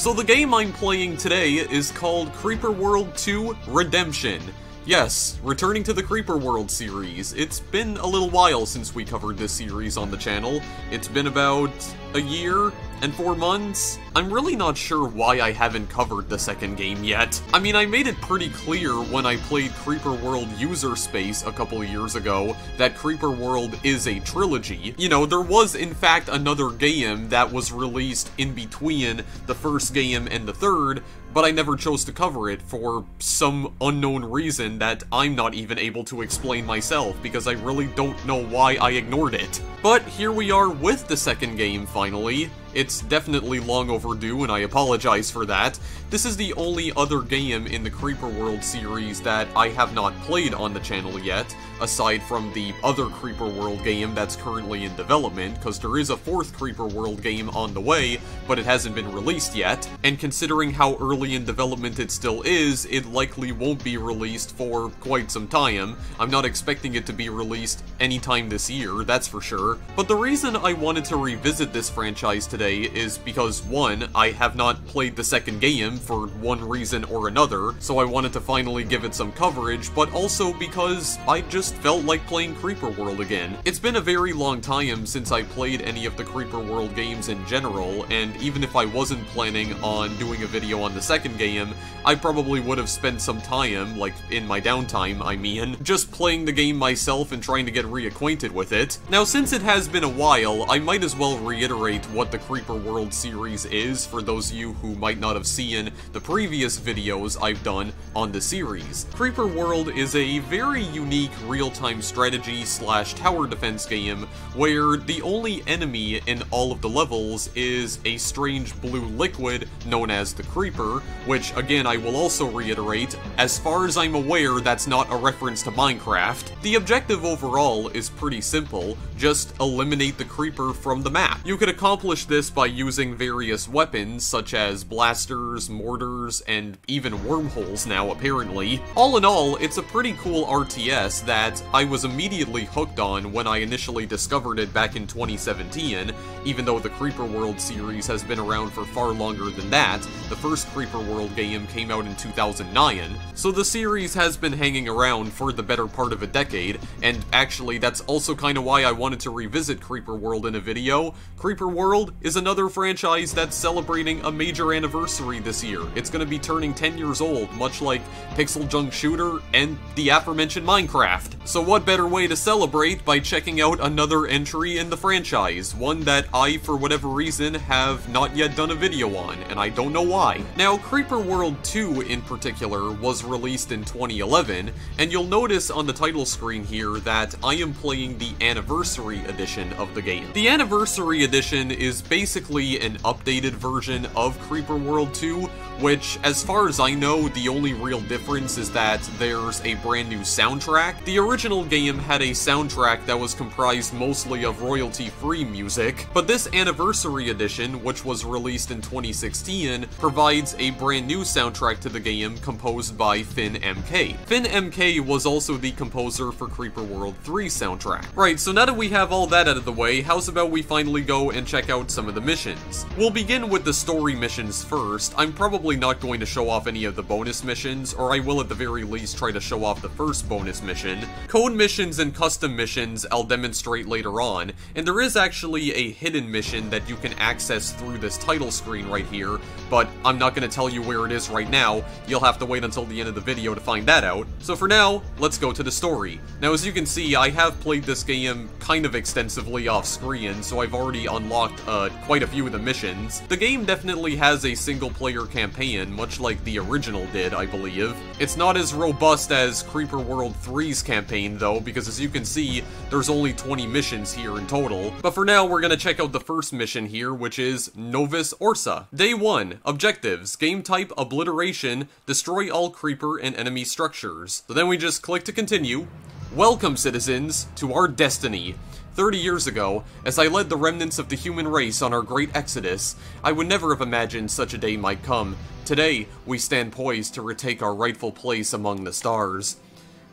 So the game I'm playing today is called Creeper World 2 Redemption. Yes, returning to the Creeper World series. It's been a little while since we covered this series on the channel. It's been about a year and 4 months. I'm really not sure why I haven't covered the second game yet. I mean, I made it pretty clear when I played Creeper World User Space a couple of years ago that Creeper World is a trilogy. You know, there was in fact another game that was released in between the first game and the third, but I never chose to cover it for some unknown reason that I'm not even able to explain myself, because I really don't know why I ignored it. But here we are with the second game finally. It's definitely long overdue, and I apologize for that. This is the only other game in the Creeper World series that I have not played on the channel yet, aside from the other Creeper World game that's currently in development, because there is a fourth Creeper World game on the way, but it hasn't been released yet, and considering how early in development it still is, it likely won't be released for quite some time. I'm not expecting it to be released anytime this year, that's for sure. But the reason I wanted to revisit this franchise today is because, one, I have not played the second game for one reason or another, so I wanted to finally give it some coverage, but also because I just felt like playing Creeper World again. It's been a very long time since I played any of the Creeper World games in general, and even if I wasn't planning on doing a video on the second game, I probably would have spent some time, like in my downtime, I mean, just playing the game myself and trying to get reacquainted with it. Now, since it has been a while, I might as well reiterate what the Creeper World series is for those of you who might not have seen the previous videos I've done on the series. Creeper World is a very unique real-time strategy / tower defense game where the only enemy in all of the levels is a strange blue liquid known as the Creeper, which again I will also reiterate, as far as I'm aware that's not a reference to Minecraft. The objective overall is pretty simple, just eliminate the Creeper from the map. You could accomplish this by using various weapons such as blasters, mortars, and even wormholes now apparently. All in all, it's a pretty cool RTS that I was immediately hooked on when I initially discovered it back in 2017, even though the Creeper World series has been around for far longer than that. The first Creeper World game came out in 2009, so the series has been hanging around for the better part of a decade, and actually that's also kind of why I wanted to revisit Creeper World in a video. Creeper World is another franchise that's celebrating a major anniversary this year. It's going to be turning 10 years old, much like Pixel Junk Shooter and the aforementioned Minecraft. So what better way to celebrate by checking out another entry in the franchise, one that I, for whatever reason, have not yet done a video on, and I don't know why. Now, Creeper World 2 in particular was released in 2011, and you'll notice on the title screen here that I am playing the Anniversary Edition of the game. The Anniversary Edition is basically an updated version of Creeper World 2, which, as far as I know, the only real difference is that there's a brand new soundtrack. The original game had a soundtrack that was comprised mostly of royalty-free music, but this Anniversary Edition, which was released in 2016, provides a brand new soundtrack to the game composed by Finn MK. Finn MK was also the composer for Creeper World 3 soundtrack. Right, so now that we have all that out of the way, how's about we finally go and check out some of the missions? We'll begin with the story missions first. I'm probably not going to show off any of the bonus missions, or I will at the very least try to show off the first bonus mission. Code missions and custom missions I'll demonstrate later on, and there is actually a hidden mission that you can access through this title screen right here, but I'm not going to tell you where it is right now. You'll have to wait until the end of the video to find that out. So for now, let's go to the story. Now, as you can see, I have played this game kind of extensively off screen, so I've already unlocked quite a few of the missions. The game definitely has a single-player campaign, much like the original did, I believe. It's not as robust as Creeper World 3's campaign, though, because as you can see, there's only 20 missions here in total. But for now, we're gonna check out the first mission here, which is Novus Orsa. Day 1. Objectives. Game type Obliteration. Destroy all creeper and enemy structures. So then we just click to continue. Welcome, citizens, to our destiny. 30 years ago, as I led the remnants of the human race on our great exodus, I would never have imagined such a day might come. Today, we stand poised to retake our rightful place among the stars.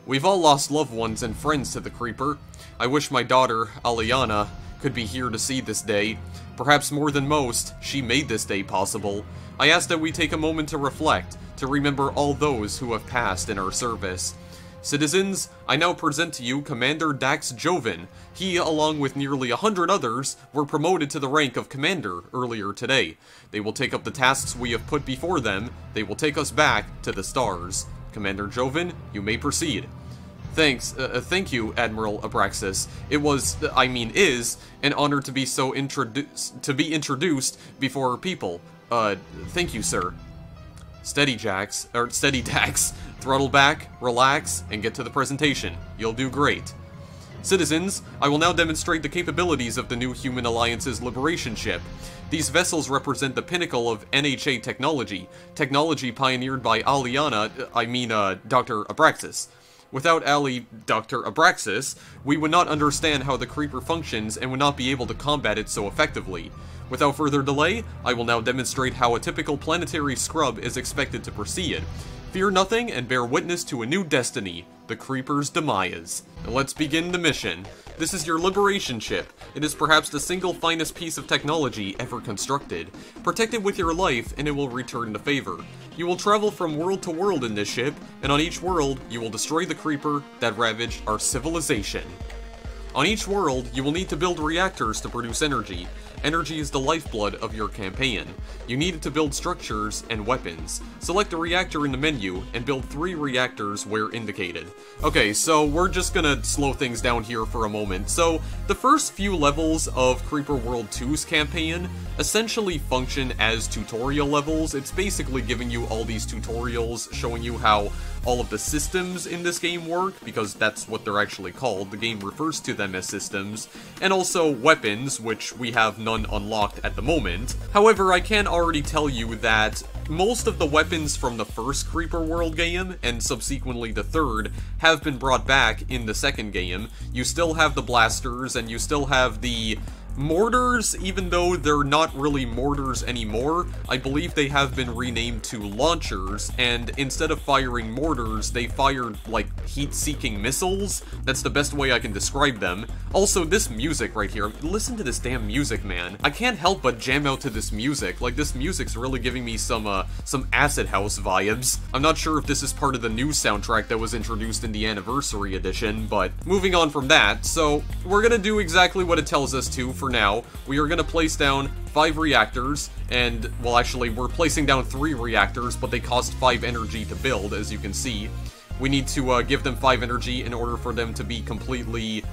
We've all lost loved ones and friends to the Creeper. I wish my daughter, Aliana, could be here to see this day. Perhaps more than most, she made this day possible. I ask that we take a moment to reflect, to remember all those who have passed in our service. Citizens, I now present to you Commander Dax Joven. He, along with nearly 100 others, were promoted to the rank of Commander earlier today. They will take up the tasks we have put before them. They will take us back to the stars. Commander Joven, you may proceed. Thank you, Admiral Abraxas. It is, an honor to be introduced before our people. Thank you, sir. Steady, Dax. Throttle back, relax, and get to the presentation. You'll do great. Citizens, I will now demonstrate the capabilities of the new Human Alliance's Liberation Ship. These vessels represent the pinnacle of NHA technology pioneered by Dr. Abraxas. Without Dr. Abraxas, we would not understand how the Creeper functions and would not be able to combat it so effectively. Without further delay, I will now demonstrate how a typical planetary scrub is expected to proceed. Fear nothing and bear witness to a new destiny, the Creeper's demise. Now let's begin the mission. This is your Liberation Ship. It is perhaps the single finest piece of technology ever constructed. Protect it with your life and it will return the favor. You will travel from world to world in this ship, and on each world, you will destroy the Creeper that ravaged our civilization. On each world, you will need to build reactors to produce energy. Energy is the lifeblood of your campaign. You need it to build structures and weapons. Select a reactor in the menu, and build 3 reactors where indicated. Okay, so we're just gonna slow things down here for a moment. So, the first few levels of Creeper World 2's campaign essentially function as tutorial levels. It's basically giving you all these tutorials, showing you how all of the systems in this game work, because that's what they're actually called. The game refers to them as systems, and also weapons, which we have none unlocked at the moment. However, I can already tell you that most of the weapons from the first Creeper World game, and subsequently the third, have been brought back in the second game. You still have the blasters, and you still have the mortars, even though they're not really mortars anymore. I believe they have been renamed to launchers, and instead of firing mortars, they fired, like, heat-seeking missiles. That's the best way I can describe them. Also, this music right here, listen to this damn music, man. I can't help but jam out to this music. Like, this music's really giving me some acid house vibes. I'm not sure if this is part of the new soundtrack that was introduced in the Anniversary Edition, but moving on from that, so we're gonna do exactly what it tells us to for now. We are going to place down 5 reactors, and, well, actually, we're placing down 3 reactors, but they cost 5 energy to build, as you can see. We need to give them 5 energy in order for them to be completely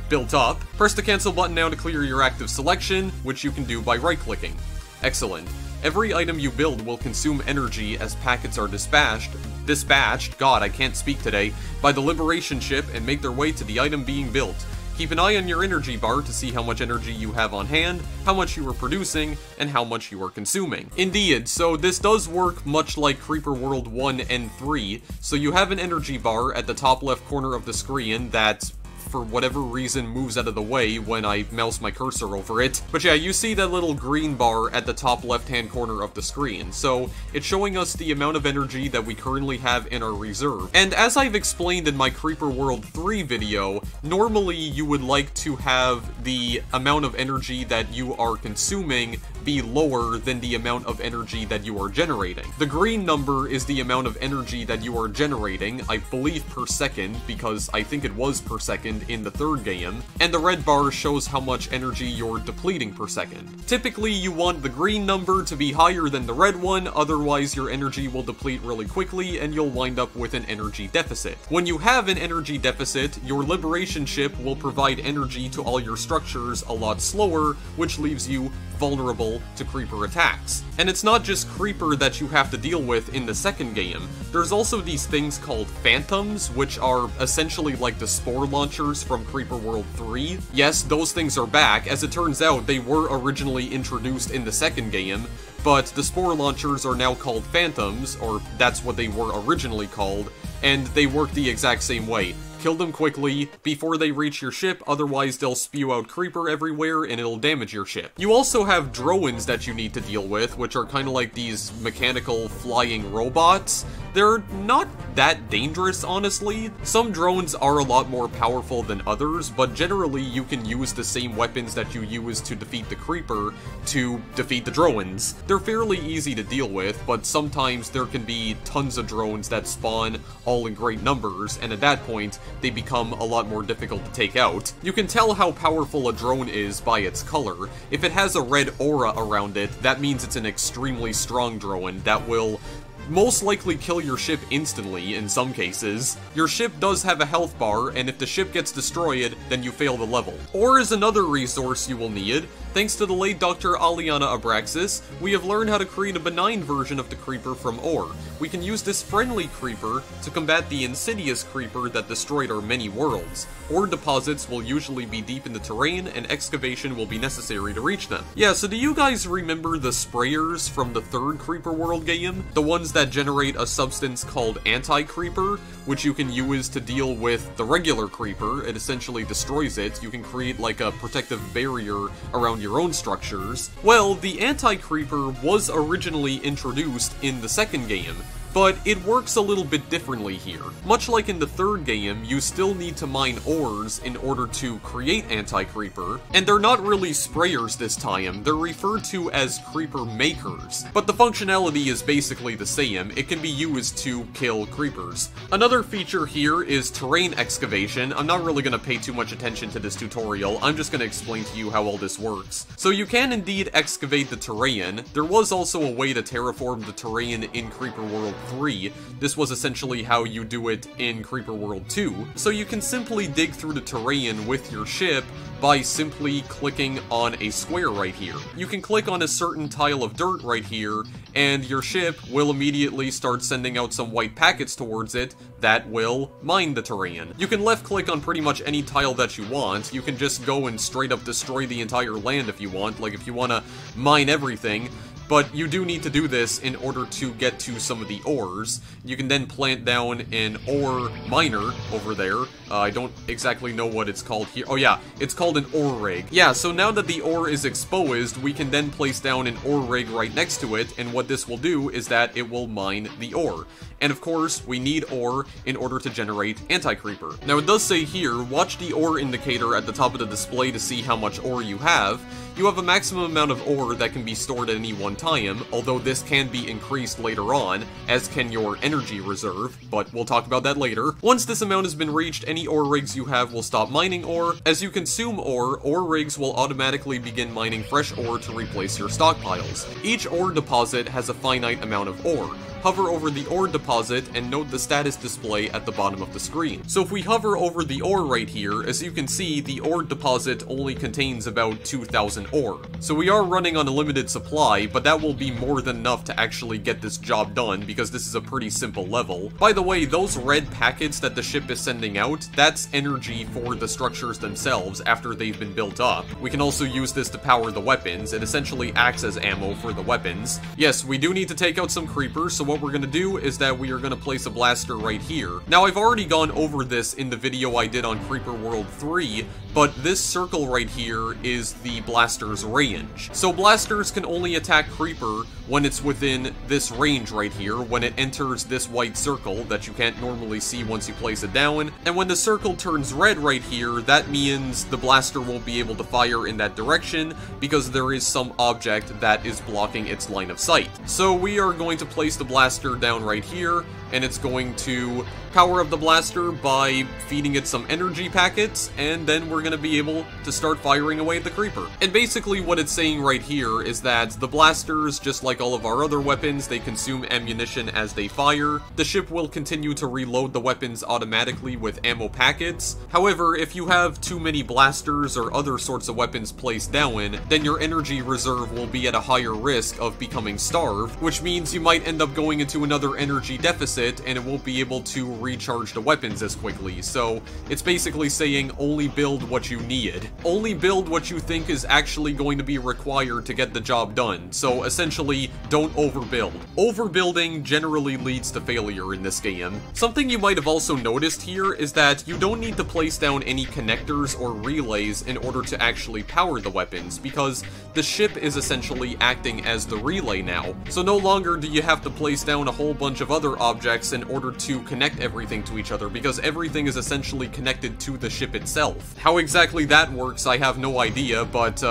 built up. Press the cancel button now to clear your active selection, which you can do by right-clicking. Excellent. Every item you build will consume energy as packets are dispatched, God, I can't speak today, by the Liberation Ship and make their way to the item being built. Keep an eye on your energy bar to see how much energy you have on hand, how much you are producing, and how much you are consuming. Indeed, so this does work much like Creeper World 1 and 3, so you have an energy bar at the top left corner of the screen that, for whatever reason, moves out of the way when I mouse my cursor over it. But yeah, you see that little green bar at the top left-hand corner of the screen. So it's showing us the amount of energy that we currently have in our reserve. And as I've explained in my Creeper World 3 video, normally you would like to have the amount of energy that you are consuming be lower than the amount of energy that you are generating. The green number is the amount of energy that you are generating, I believe per second, because I think it was per second in the third game, and the red bar shows how much energy you're depleting per second. Typically, you want the green number to be higher than the red one, otherwise your energy will deplete really quickly and you'll wind up with an energy deficit. When you have an energy deficit, your Liberation Ship will provide energy to all your structures a lot slower, which leaves you vulnerable to Creeper attacks. And it's not just Creeper that you have to deal with in the second game. There's also these things called Phantoms, which are essentially like the spore launchers from Creeper World 3. Yes, those things are back. As it turns out, they were originally introduced in the second game, but the spore launchers are now called Phantoms, or that's what they were originally called, and they work the exact same way. Kill them quickly, before they reach your ship, otherwise they'll spew out Creeper everywhere and it'll damage your ship. You also have drones that you need to deal with, which are kind of like these mechanical flying robots. They're not that dangerous, honestly. Some drones are a lot more powerful than others, but generally you can use the same weapons that you use to defeat the Creeper to defeat the drones. They're fairly easy to deal with, but sometimes there can be tons of drones that spawn all in great numbers, and at that point, they become a lot more difficult to take out. You can tell how powerful a drone is by its color. If it has a red aura around it, that means it's an extremely strong drone that will most likely kill your ship instantly in some cases. Your ship does have a health bar, and if the ship gets destroyed, then you fail the level. Ore is another resource you will need. Thanks to the late Dr. Aliana Abraxas, we have learned how to create a benign version of the Creeper from ore. We can use this friendly Creeper to combat the insidious Creeper that destroyed our many worlds. Ore deposits will usually be deep in the terrain, and excavation will be necessary to reach them. Yeah, so do you guys remember the sprayers from the third Creeper World game? The ones that generate a substance called Anti-Creeper, which you can use to deal with the regular Creeper. It essentially destroys it. You can create like a protective barrier around your own structures. Well, the Anti-Creeper was originally introduced in the second game, but it works a little bit differently here. Much like in the third game, you still need to mine ores in order to create Anti-Creeper, and they're not really sprayers this time, they're referred to as Creeper Makers. But the functionality is basically the same, it can be used to kill creepers. Another feature here is terrain excavation. I'm not really going to pay too much attention to this tutorial, I'm just going to explain to you how all this works. So you can indeed excavate the terrain. There was also a way to terraform the terrain in Creeper World 3. This was essentially how you do it in Creeper World 2. So you can simply dig through the terrain with your ship by simply clicking on a square right here. You can click on a certain tile of dirt right here, and your ship will immediately start sending out some white packets towards it that will mine the terrain. You can left click on pretty much any tile that you want. You can just go and straight up destroy the entire land if you want, like if you want to mine everything. But you do need to do this in order to get to some of the ores. You can then plant down an ore miner over there. I don't exactly know what it's called here. Oh yeah, it's called an ore rig. Yeah, so now that the ore is exposed, we can then place down an ore rig right next to it, and what this will do is that it will mine the ore. And of course, we need ore in order to generate Anti-Creeper. Now it does say here, watch the ore indicator at the top of the display to see how much ore you have. You have a maximum amount of ore that can be stored at any one time, although this can be increased later on, as can your energy reserve, but we'll talk about that later. Once this amount has been reached, any ore rigs you have will stop mining ore. As you consume ore rigs will automatically begin mining fresh ore to replace your stockpiles. Each ore deposit has a finite amount of ore. Hover over the ore deposit and note the status display at the bottom of the screen. So if we hover over the ore right here, as you can see, the ore deposit only contains about 2,000 ore. So we are running on a limited supply, but that will be more than enough to actually get this job done, because this is a pretty simple level. By the way, those red packets that the ship is sending out, that's energy for the structures themselves after they've been built up. We can also use this to power the weapons. It essentially acts as ammo for the weapons. Yes, we do need to take out some creepers, so what we're going to do is that we are going to place a blaster right here. Now, I've already gone over this in the video I did on Creeper World 3, but this circle right here is the blaster's range. So blasters can only attack Creeper when it's within this range right here, when it enters this white circle that you can't normally see once you place it down, and when the circle turns red right here, that means the blaster won't be able to fire in that direction because there is some object that is blocking its line of sight. So we are going to place the blaster down right here, and it's going to power up the blaster by feeding it some energy packets, and then we're going to be able to start firing away at the creeper. And basically what it's saying right here is that the blasters, just like all of our other weapons, they consume ammunition as they fire. The ship will continue to reload the weapons automatically with ammo packets. However, if you have too many blasters or other sorts of weapons placed down, then your energy reserve will be at a higher risk of becoming starved, which means you might end up going into another energy deficit and it won't be able to recharge the weapons as quickly. So it's basically saying only build what you need. Only build what you think is actually going to be required to get the job done. So essentially, don't overbuild. Overbuilding generally leads to failure in this game. Something you might have also noticed here is that you don't need to place down any connectors or relays in order to actually power the weapons, because the ship is essentially acting as the relay now. So no longer do you have to place place down a whole bunch of other objects in order to connect everything to each other, because everything is essentially connected to the ship itself. How exactly that works, I have no idea, but,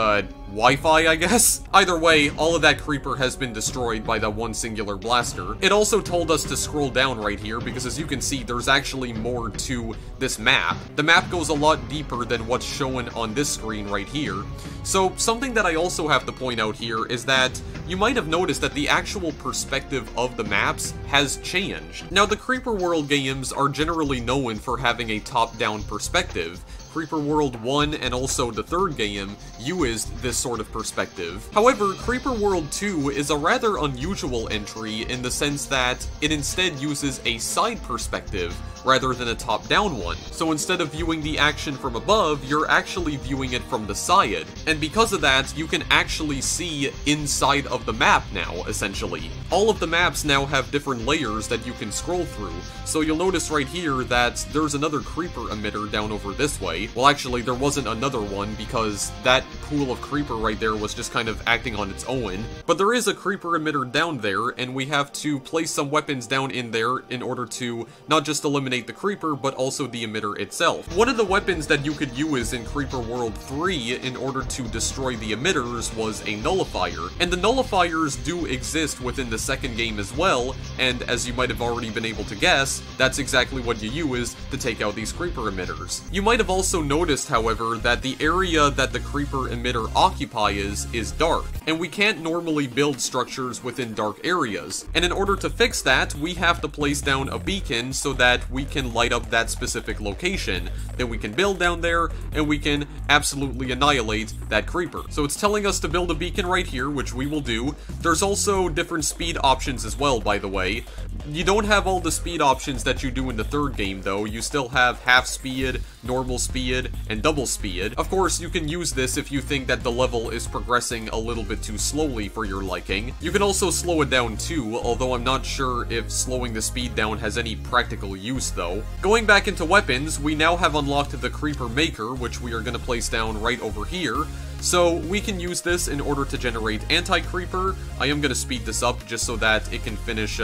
Wi-Fi, I guess? Either way, all of that creeper has been destroyed by that one singular blaster. It also told us to scroll down right here, because as you can see, there's actually more to this map. The map goes a lot deeper than what's shown on this screen right here. So, something that I also have to point out here is that you might have noticed that the actual perspective of the maps has changed. Now, the Creeper World games are generally known for having a top-down perspective. Creeper World 1 and also the third game used this sort of perspective. However, Creeper World 2 is a rather unusual entry in the sense that it instead uses a side perspective rather than a top-down one. So instead of viewing the action from above, you're actually viewing it from the side. And because of that, you can actually see inside of the map now, essentially. All of the maps now have different layers that you can scroll through. So you'll notice right here that there's another creeper emitter down over this way. Well, actually, there wasn't another one because that pool of creeper right there was just kind of acting on its own. But there is a creeper emitter down there, and we have to place some weapons down in there in order to not just eliminate the creeper, but also the emitter itself. One of the weapons that you could use in Creeper World 3 in order to destroy the emitters was a nullifier. And the nullifiers do exist within the second game as well, and as you might have already been able to guess, that's exactly what you use to take out these creeper emitters. You might have also noticed, however, that the area that the creeper emitter occupies is dark, and we can't normally build structures within dark areas. And in order to fix that, we have to place down a beacon so that we can light up that specific location. Then we can build down there, and we can absolutely annihilate that creeper. So it's telling us to build a beacon right here, which we will do. There's also different speed options as well, by the way. You don't have all the speed options that you do in the third game, though. You still have half speed, normal speed, and double speed. Of course, you can use this if you think that the level is progressing a little bit too slowly for your liking. You can also slow it down too, although I'm not sure if slowing the speed down has any practical use though. Going back into weapons, we now have unlocked the Creeper Maker, which we are going to place down right over here. So we can use this in order to generate anti-creeper. I am going to speed this up just so that it can finish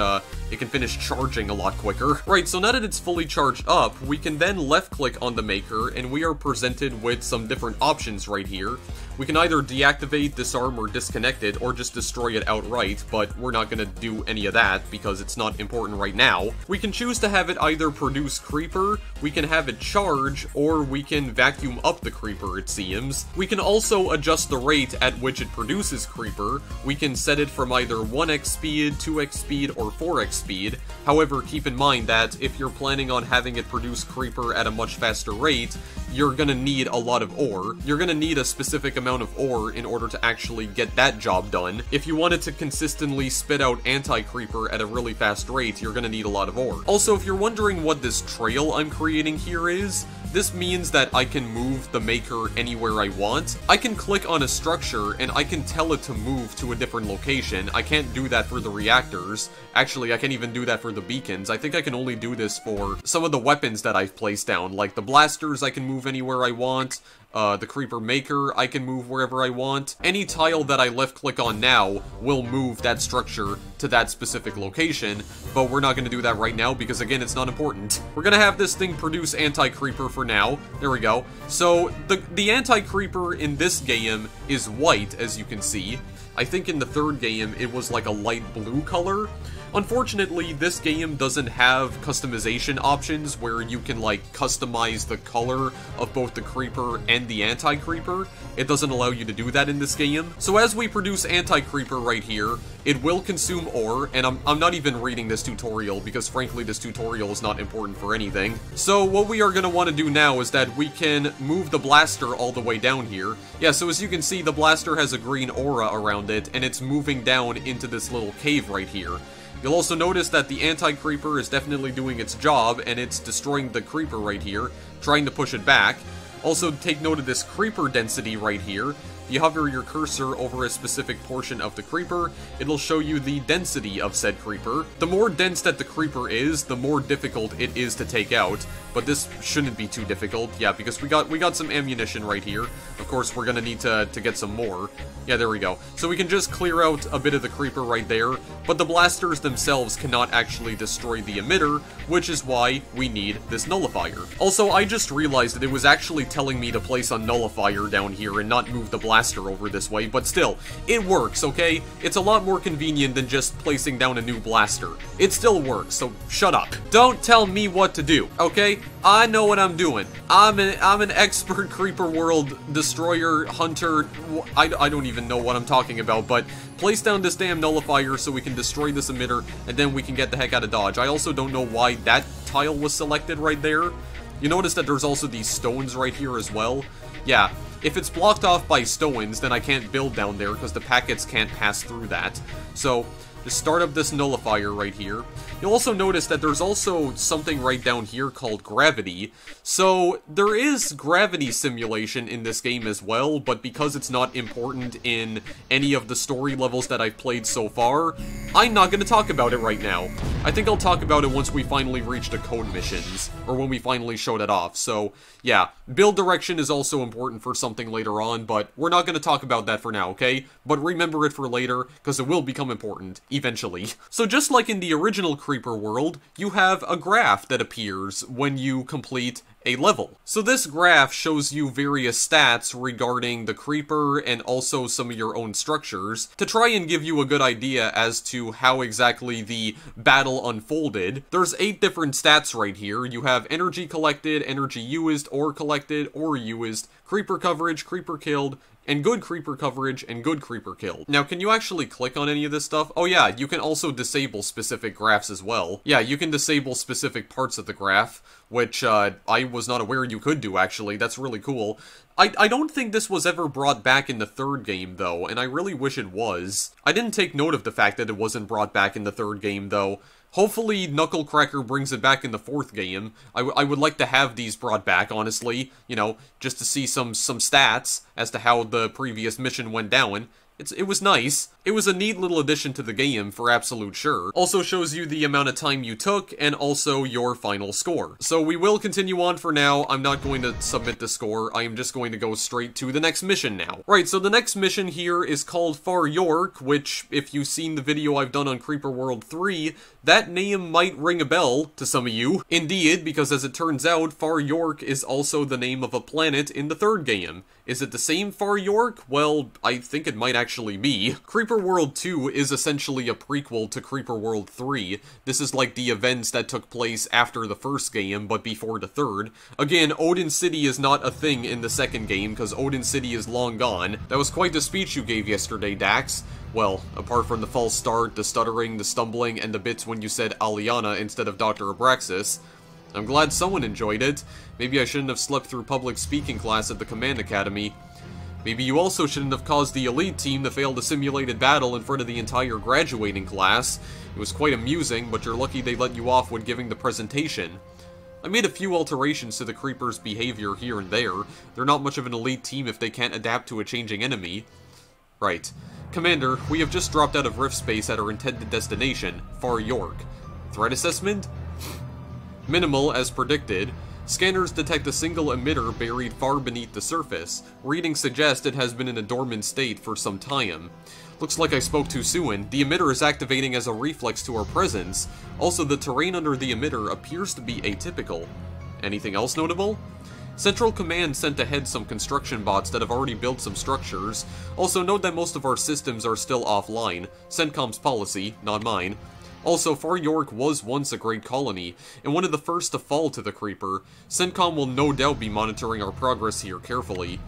charging a lot quicker. Right, so now that it's fully charged up, we can then left click on the maker and we are presented with some different options right here. We can either deactivate, disarm, or disconnect it, or just destroy it outright, but we're not going to do any of that because it's not important right now. We can choose to have it either produce creeper, we can have it charge, or we can vacuum up the creeper, it seems. We can also adjust the rate at which it produces creeper. We can set it from either 1x speed, 2x speed, or 4x speed. However, keep in mind that if you're planning on having it produce creeper at a much faster rate, you're gonna need a lot of ore. You're gonna need a specific amount of ore in order to actually get that job done. If you wanted to consistently spit out anti-creeper at a really fast rate, you're gonna need a lot of ore. Also, if you're wondering what this trail I'm creating here is, this means that I can move the maker anywhere I want. I can click on a structure and I can tell it to move to a different location. I can't do that for the reactors. Actually, I can't even do that for the beacons. I think I can only do this for some of the weapons that I've placed down. Like the blasters, I can move anywhere I want. The Creeper Maker, I can move wherever I want. Any tile that I left click on now will move that structure to that specific location, but we're not going to do that right now because, again, it's not important. We're going to have this thing produce anti-creeper for now. There we go. So, the anti-creeper in this game is white, as you can see. I think in the third game, it was like a light blue color. Unfortunately, this game doesn't have customization options where you can, like, customize the color of both the creeper and the anti-creeper. It doesn't allow you to do that in this game. So as we produce anti-creeper right here, it will consume ore, and I'm not even reading this tutorial because, frankly, this tutorial is not important for anything. So what we are going to want to do now is that we can move the blaster all the way down here. Yeah, so as you can see, the blaster has a green aura around it, and it's moving down into this little cave right here. You'll also notice that the anti-creeper is definitely doing its job, and it's destroying the creeper right here, trying to push it back. Also, take note of this creeper density right here. if you hover your cursor over a specific portion of the creeper, it'll show you the density of said creeper. The more dense that the creeper is, the more difficult it is to take out, but this shouldn't be too difficult, yeah, because we got some ammunition right here. Of course, we're gonna need to get some more. Yeah, there we go. So we can just clear out a bit of the creeper right there, but the blasters themselves cannot actually destroy the emitter, which is why we need this nullifier. Also, I just realized that it was actually telling me to place a nullifier down here and not move the blaster over this way, but still, it works, okay? It's a lot more convenient than just placing down a new blaster. It still works, so shut up. Don't tell me what to do, okay? I know what I'm doing. I'm an expert Creeper World destroyer, hunter, I don't even know what I'm talking about, but place down this damn nullifier so we can destroy this emitter, and then we can get the heck out of Dodge. I also don't know why that tile was selected right there. You notice that there's also these stones right here as well. Yeah, if it's blocked off by stones, then I can't build down there because the packets can't pass through that. So, just start up this nullifier right here. You'll also notice that there's also something right down here called gravity. So, there is gravity simulation in this game as well, but because it's not important in any of the story levels that I've played so far, I'm not going to talk about it right now. I think I'll talk about it once we finally reach the code missions, or when we finally show that off. So, yeah, build direction is also important for something later on, but we're not going to talk about that for now, okay? But remember it for later, because it will become important, eventually. So just like in the original Creeper World, you have a graph that appears when you complete a level. So this graph shows you various stats regarding the creeper and also some of your own structures to try and give you a good idea as to how exactly the battle unfolded. There's 8 different stats right here. You have energy collected, energy used, ore collected, ore used, creeper coverage, creeper killed, and good creeper coverage, and good creeper killed. Now, can you actually click on any of this stuff? Oh yeah, you can also disable specific graphs as well. Yeah, you can disable specific parts of the graph, which I was not aware you could do, actually. That's really cool. I don't think this was ever brought back in the 3rd game, though, and I really wish it was. I didn't take note of the fact that it wasn't brought back in the 3rd game, though. Hopefully, Knucklecracker brings it back in the 4th game. I would like to have these brought back, honestly. You know, just to see some stats as to how the previous mission went down. It was nice. It was a neat little addition to the game, for absolute sure. Also shows you the amount of time you took, and also your final score. So we will continue on for now. I'm not going to submit the score. I am just going to go straight to the next mission now. Right, so the next mission here is called Far York, which, if you've seen the video I've done on Creeper World 3, that name might ring a bell to some of you. Indeed, because as it turns out, Far York is also the name of a planet in the 3rd game. Is it the same Far York? Well, I think it might actually be. Creeper World 2 is essentially a prequel to Creeper World 3. This is like the events that took place after the 1st game, but before the 3rd. Again, Odin City is not a thing in the 2nd game, because Odin City is long gone. That was quite the speech you gave yesterday, Dax. Well, apart from the false start, the stuttering, the stumbling, and the bits when you said Aliana instead of Dr. Abraxas. I'm glad someone enjoyed it. Maybe I shouldn't have slept through public speaking class at the Command Academy. Maybe you also shouldn't have caused the elite team to fail the simulated battle in front of the entire graduating class. It was quite amusing, but you're lucky they let you off when giving the presentation. I made a few alterations to the creepers' behavior here and there. They're not much of an elite team if they can't adapt to a changing enemy. Right. Commander, we have just dropped out of Rift Space at our intended destination, Far York. Threat assessment? Minimal, as predicted. Scanners detect a single emitter buried far beneath the surface. Readings suggest it has been in a dormant state for some time. Looks like I spoke too soon. The emitter is activating as a reflex to our presence. Also, the terrain under the emitter appears to be atypical. Anything else notable? Central Command sent ahead some construction bots that have already built some structures. Also, note that most of our systems are still offline. CENTCOM's policy, not mine. Also, Far York was once a great colony, and one of the first to fall to the Creeper. CENTCOM will no doubt be monitoring our progress here carefully.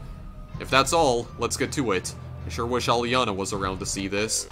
If that's all, let's get to it. I sure wish Aliana was around to see this.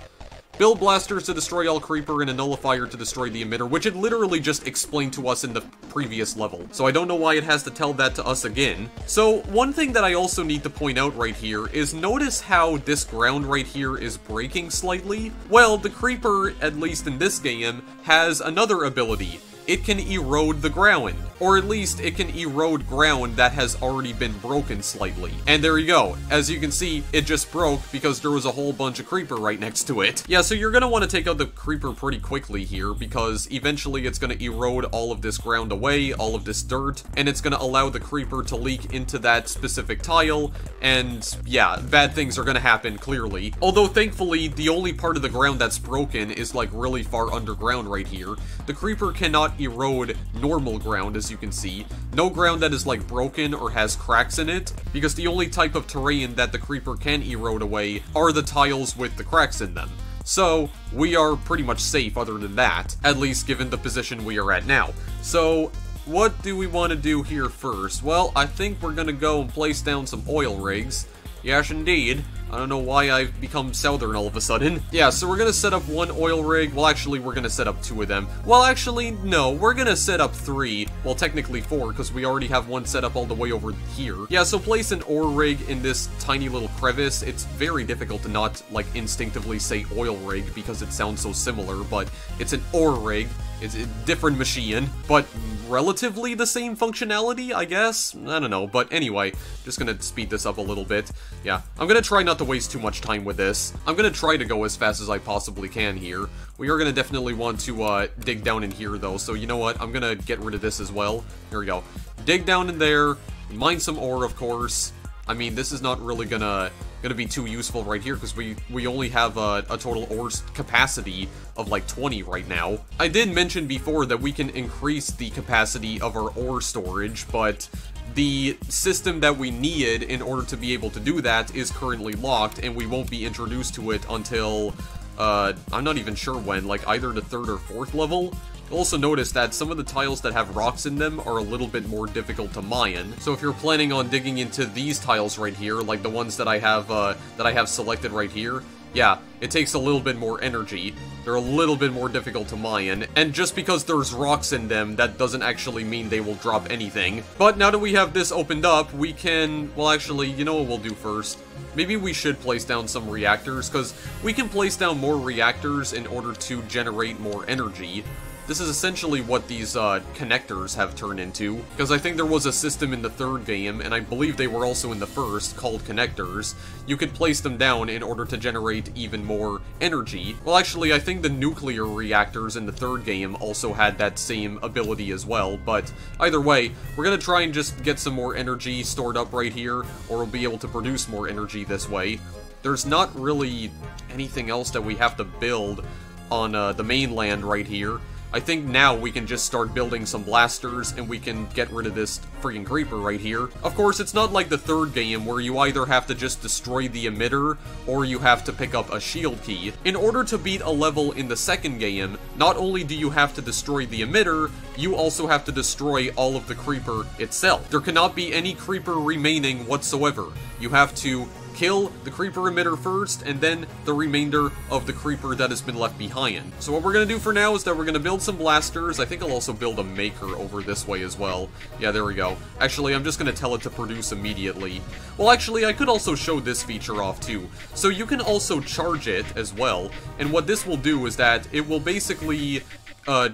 Build blasters to destroy all creeper and a nullifier to destroy the emitter, which it literally just explained to us in the previous level. So I don't know why it has to tell that to us again. So one thing that I also need to point out right here is notice how this ground right here is breaking slightly? Well, the creeper, at least in this game, has another ability. It can erode the ground. or at least it can erode ground that has already been broken slightly. And there you go. As you can see, it just broke because there was a whole bunch of creeper right next to it. Yeah, so you're gonna want to take out the creeper pretty quickly here, because eventually it's gonna erode all of this ground away, all of this dirt, and it's gonna allow the creeper to leak into that specific tile, and yeah, bad things are gonna happen, clearly. Although, thankfully, the only part of the ground that's broken is, like, really far underground right here. The creeper cannot erode normal ground, as you can see. No ground that is, like, broken or has cracks in it, because the only type of terrain that the creeper can erode away are the tiles with the cracks in them. So, we are pretty much safe other than that, at least given the position we are at now. So, what do we want to do here first? Well, I think we're gonna go and place down some oil rigs. Yes, indeed. I don't know why I've become southern all of a sudden. Yeah, so we're gonna set up one oil rig. Well, actually, we're gonna set up 2 of them. Well, actually, no, we're gonna set up 3. Well, technically 4, because we already have one set up all the way over here. Yeah, so place an ore rig in this tiny little crevice. It's very difficult to not, like, instinctively say oil rig, because it sounds so similar, but it's an ore rig. It's a different machine, but relatively the same functionality, I guess? I don't know, but anyway, just gonna speed this up a little bit. Yeah, I'm gonna try not to waste too much time with this. I'm gonna try to go as fast as I possibly can here. We are gonna definitely want to dig down in here, though, so you know what? I'm gonna get rid of this as well. Here we go. Dig down in there, mine some ore, of course. I mean, this is not really gonna be too useful right here, because we only have a total ore capacity of like 20 right now. I did mention before that we can increase the capacity of our ore storage, but the system that we need in order to be able to do that is currently locked, and we won't be introduced to it until, I'm not even sure when, like either the 3rd or 4th level. You'll also notice that some of the tiles that have rocks in them are a little bit more difficult to mine. So if you're planning on digging into these tiles right here, like the ones that I have selected right here, yeah, it takes a little bit more energy. They're a little bit more difficult to mine, and just because there's rocks in them, that doesn't actually mean they will drop anything. But now that we have this opened up, we can, well actually, you know what we'll do first? Maybe we should place down some reactors, because we can place down more reactors in order to generate more energy. This is essentially what these connectors have turned into, because I think there was a system in the 3rd game, and I believe they were also in the 1st, called connectors. You could place them down in order to generate even more energy. Well, actually, I think the nuclear reactors in the 3rd game also had that same ability as well, but either way, we're gonna try and just get some more energy stored up right here, or we'll be able to produce more energy this way. There's not really anything else that we have to build on the mainland right here. I think now we can just start building some blasters, and we can get rid of this freaking creeper right here. Of course, it's not like the 3rd game, where you either have to just destroy the emitter, or you have to pick up a shield key. In order to beat a level in the 2nd game, not only do you have to destroy the emitter, you also have to destroy all of the creeper itself. There cannot be any creeper remaining whatsoever. You have to kill the creeper emitter first, and then the remainder of the creeper that has been left behind. So what we're gonna do for now is that we're gonna build some blasters. I think I'll also build a maker over this way as well. Yeah, there we go. Actually, I'm just gonna tell it to produce immediately. Well, actually, I could also show this feature off too. So you can also charge it as well, and what this will do is that it will basically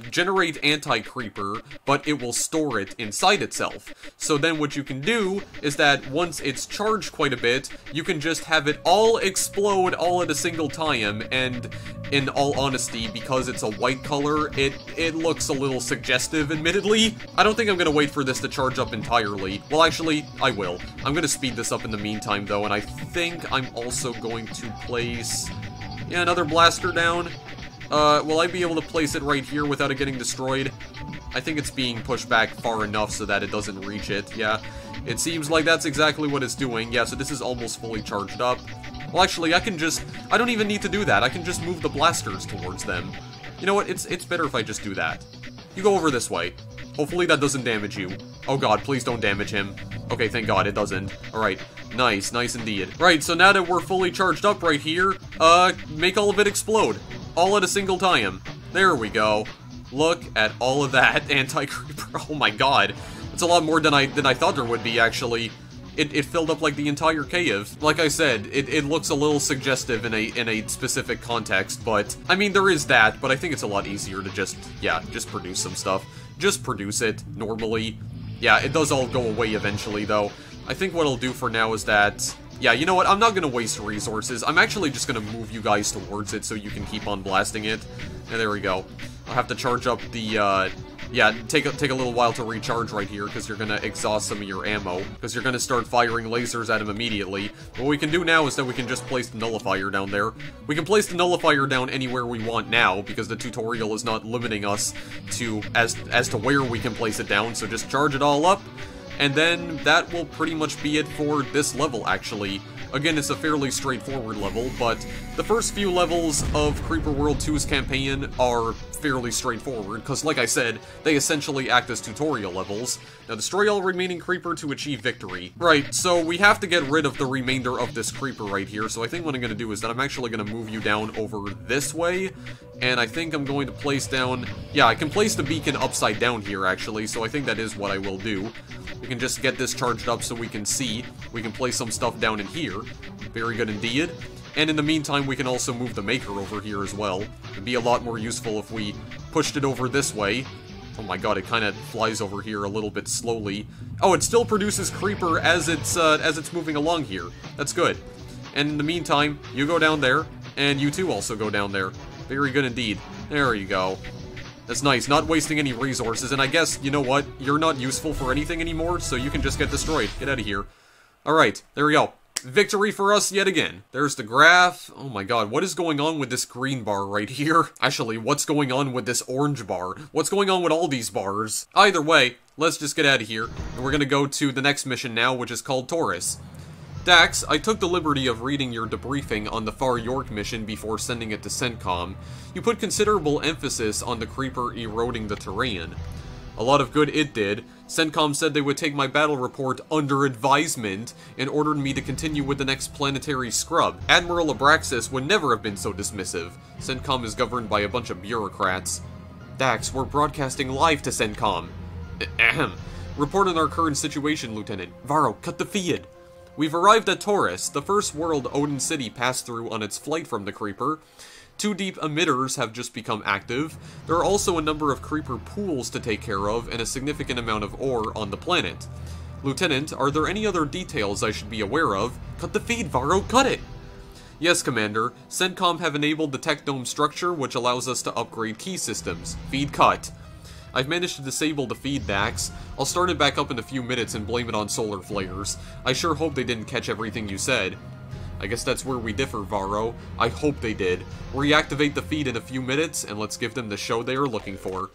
generate anti-creeper, but it will store it inside itself. So then what you can do is that once it's charged quite a bit, you can just have it all explode all at a single time, and in all honesty, because it's a white color, it looks a little suggestive, admittedly. I don't think I'm gonna wait for this to charge up entirely. Well, actually, I will. I'm gonna speed this up in the meantime, though, and I think I'm also going to place, yeah, another blaster down. Will I be able to place it right here without it getting destroyed? I think it's being pushed back far enough so that it doesn't reach it, yeah. It seems like that's exactly what it's doing. Yeah, so this is almost fully charged up. Well, actually, I don't even need to do that. I can just move the blasters towards them. You know what? It's better if I just do that. You go over this way. Hopefully that doesn't damage you. Oh god, please don't damage him. Okay, thank god it doesn't. Alright, nice, nice indeed. Right, so now that we're fully charged up right here, make all of it explode. All at a single time. There we go. Look at all of that anti-creeper. Oh my god. It's a lot more than I thought there would be, actually. It filled up like the entire cave. Like I said, it looks a little suggestive in a specific context, but I mean there is that, but I think it's a lot easier to just produce some stuff. just produce it normally. Yeah, it does all go away eventually, though. I think what I'll do for now is that... Yeah, you know what? I'm not gonna waste resources. I'm actually just gonna move you guys towards it so you can keep on blasting it. And there we go. I'll have to charge up the, yeah, take a little while to recharge right here, because you're gonna exhaust some of your ammo, because you're gonna start firing lasers at him immediately. What we can do now is that we can just place the nullifier down there. We can place the nullifier down anywhere we want now, because the tutorial is not limiting us to as to where we can place it down, so just charge it all up, and then that will pretty much be it for this level, actually. Again, it's a fairly straightforward level, but the first few levels of Creeper World 2's campaign are fairly straightforward, because like I said, they essentially act as tutorial levels. Now, destroy all remaining Creeper to achieve victory. Right, so we have to get rid of the remainder of this Creeper right here, so I think what I'm going to do is that I'm actually going to move you down over this way, and I think I'm going to place down... Yeah, I can place the beacon upside down here, actually, so I think that is what I will do. We can just get this charged up so we can see. We can place some stuff down in here. Very good indeed. And in the meantime, we can also move the Maker over here as well. It'd be a lot more useful if we pushed it over this way. Oh my god, it kind of flies over here a little bit slowly. Oh, it still produces Creeper as it's moving along here. That's good. And in the meantime, you go down there, and you too also go down there. Very good indeed. There you go. That's nice, not wasting any resources, and I guess, you know what, you're not useful for anything anymore, so you can just get destroyed. Get out of here. Alright, there we go. Victory for us yet again. There's the graph. Oh my god, what is going on with this green bar right here? Actually, what's going on with this orange bar? What's going on with all these bars? Either way, let's just get out of here, and we're gonna go to the next mission now, which is called Taurus. Dax, I took the liberty of reading your debriefing on the Far York mission before sending it to CENTCOM. You put considerable emphasis on the Creeper eroding the terrain. A lot of good it did. CENTCOM said they would take my battle report under advisement and ordered me to continue with the next planetary scrub. Admiral Abraxas would never have been so dismissive. CENTCOM is governed by a bunch of bureaucrats. Dax, we're broadcasting live to CENTCOM. Ahem. Report on our current situation, Lieutenant. Varro, cut the feed. We've arrived at Taurus, the first world Odin City passed through on its flight from the Creeper. 2 deep emitters have just become active. There are also a number of Creeper pools to take care of and a significant amount of ore on the planet. Lieutenant, are there any other details I should be aware of? Cut the feed, Varro, cut it! Yes, Commander. CENTCOM have enabled the Tech Dome structure, which allows us to upgrade key systems. Feed cut. I've managed to disable the feed, Dax. I'll start it back up in a few minutes and blame it on solar flares. I sure hope they didn't catch everything you said. I guess that's where we differ, Varro. I hope they did. Reactivate the feed in a few minutes, and let's give them the show they are looking for.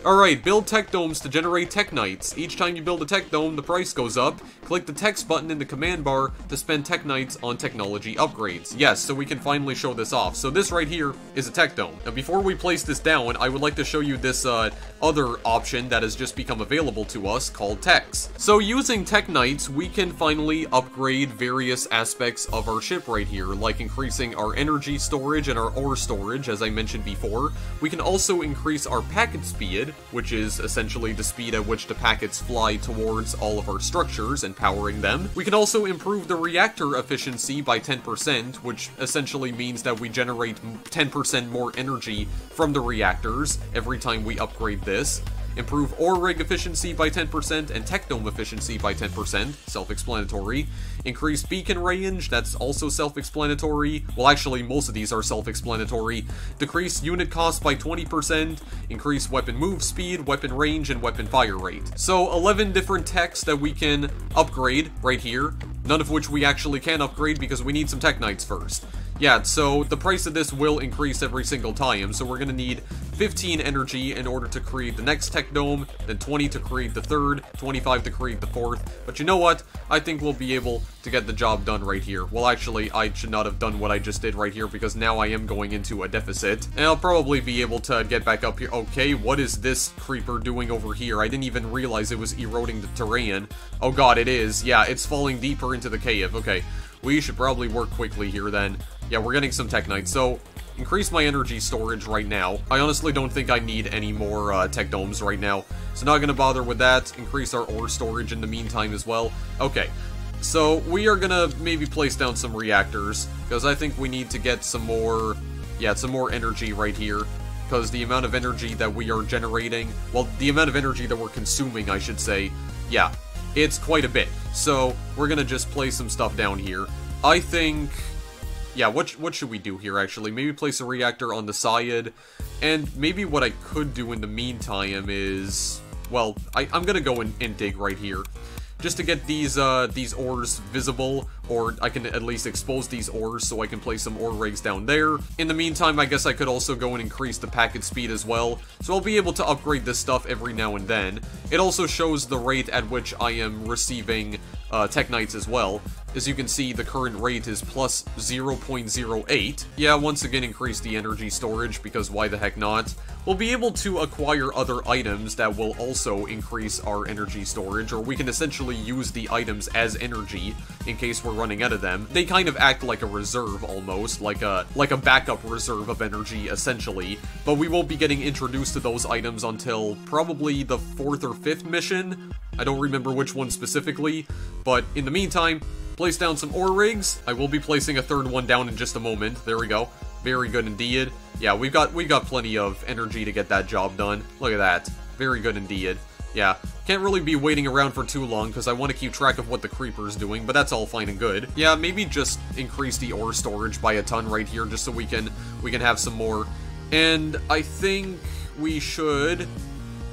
Alright, build tech domes to generate Technites. Each time you build a tech dome, the price goes up. Click the text button in the command bar to spend Technites on technology upgrades. Yes, so we can finally show this off. So this right here is a tech dome. Now before we place this down, I would like to show you this other option that has just become available to us called Techs. So using Technites, we can finally upgrade various aspects of our ship right here, like increasing our energy storage and our ore storage, as I mentioned before. We can also increase our packet speed, which is essentially the speed at which the packets fly towards all of our structures and powering them. We can also improve the reactor efficiency by 10%, which essentially means that we generate 10% more energy from the reactors every time we upgrade this. Improve ore rig efficiency by 10% and tech dome efficiency by 10%, self-explanatory. Increase beacon range, that's also self-explanatory. Well, actually, most of these are self-explanatory. Decrease unit cost by 20%, increase weapon move speed, weapon range, and weapon fire rate. So, 11 different techs that we can upgrade right here, none of which we actually can upgrade because we need some Technites first. Yeah, so the price of this will increase every single time, so we're gonna need 15 energy in order to create the next tech dome, then 20 to create the third, 25 to create the fourth. But you know what? I think we'll be able to get the job done right here. Well, actually, I should not have done what I just did right here because now I am going into a deficit. And I'll probably be able to get back up here. Okay, what is this creeper doing over here? I didn't even realize it was eroding the terrain. Oh god, it is. Yeah, it's falling deeper into the cave. Okay, we should probably work quickly here then. Yeah, we're getting some Technites, so increase my energy storage right now. I honestly don't think I need any more tech domes right now, so not gonna bother with that. Increase our ore storage in the meantime as well. Okay, so we are gonna maybe place down some reactors, because I think we need to get some more, yeah, some more energy right here. because the amount of energy that we are generating, well, the amount of energy that we're consuming, I should say, yeah, it's quite a bit. So, we're gonna just place some stuff down here. I think... yeah, what should we do here, actually? Maybe place a reactor on the side, and maybe what I could do in the meantime is... well, I'm gonna go and dig right here. Just to get these ores visible, or I can at least expose these ores so I can place some ore rigs down there. In the meantime, I guess I could also go and increase the packet speed as well, so I'll be able to upgrade this stuff every now and then. It also shows the rate at which I am receiving Teknites as well. As you can see, the current rate is plus 0.08. Yeah, once again increase the energy storage, because why the heck not? We'll be able to acquire other items that will also increase our energy storage, or we can essentially use the items as energy in case we're running out of them. They kind of act like a reserve almost, like a backup reserve of energy essentially, but we won't be getting introduced to those items until probably the 4th or 5th mission. I don't remember which one specifically, but in the meantime, place down some ore rigs. I will be placing a 3rd one down in just a moment. There we go. Very good indeed. Yeah, we got plenty of energy to get that job done. Look at that. Very good indeed. Yeah, can't really be waiting around for too long because I want to keep track of what the creeper's doing, but that's all fine and good. Yeah, maybe just increase the ore storage by a ton right here just so we can have some more. And I think we should...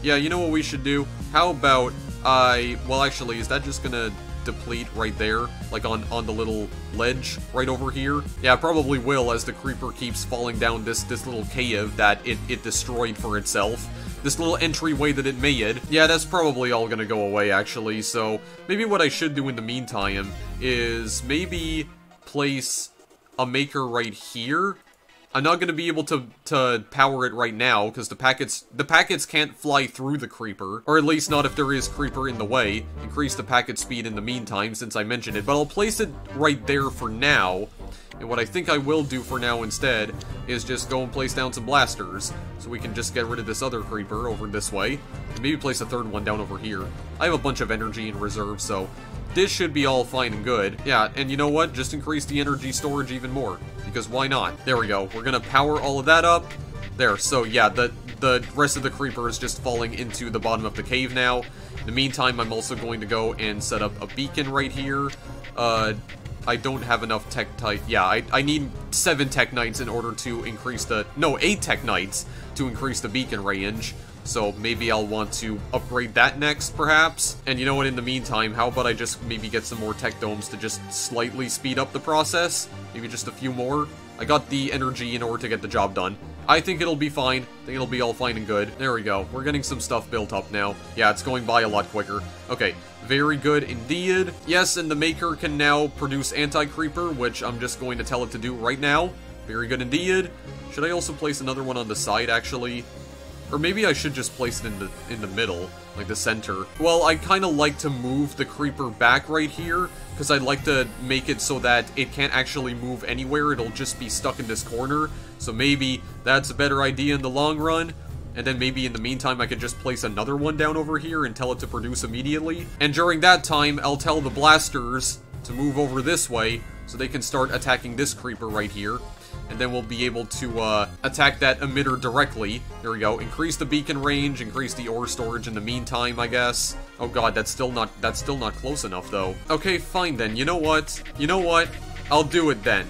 yeah, you know what we should do? How about well, actually, is that just gonna deplete right there, like on the little ledge right over here? Yeah, probably will, as the creeper keeps falling down this little cave that it destroyed for itself. This little entryway that it made. Yeah, that's probably all gonna go away, actually, so maybe what I should do in the meantime is maybe place a maker right here. I'm not going to be able to power it right now, because the packets can't fly through the creeper, or at least not if there is creeper in the way. Increase the packet speed in the meantime, since I mentioned it, but I'll place it right there for now. And what I think I will do for now instead is just go and place down some blasters, so we can just get rid of this other creeper over this way, and maybe place a 3rd one down over here. I have a bunch of energy in reserve, so this should be all fine and good. Yeah, and you know what? Just increase the energy storage even more, because why not? There we go. We're gonna power all of that up. There, so yeah, the rest of the creeper is just falling into the bottom of the cave now. In the meantime, I'm also going to go and set up a beacon right here. I don't have enough Teknite. Yeah, I need 7 Teknites in order to increase the... no, 8 Teknites to increase the beacon range. So maybe I'll want to upgrade that next, perhaps. And you know what, in the meantime, how about I just maybe get some more tech domes to just slightly speed up the process? Maybe just a few more? I got the energy in order to get the job done. I think it'll be fine. I think it'll be all fine and good. There we go. We're getting some stuff built up now. Yeah, it's going by a lot quicker. Okay, very good indeed. Yes, and the maker can now produce anti-creeper, which I'm just going to tell it to do right now. Very good indeed. Should I also place another one on the side, actually? Or maybe I should just place it in the middle, like the center. Well, I kind of like to move the creeper back right here, because I'd like to make it so that it can't actually move anywhere. It'll just be stuck in this corner. So maybe that's a better idea in the long run. And then maybe in the meantime I could just place another one down over here and tell it to produce immediately. And during that time, I'll tell the blasters to move over this way so they can start attacking this creeper right here. And then we'll be able to attack that emitter directly. There we go. Increase the beacon range, increase the ore storage in the meantime, I guess. Oh god, that's still not close enough though. Okay, fine then. You know what? You know what? I'll do it then.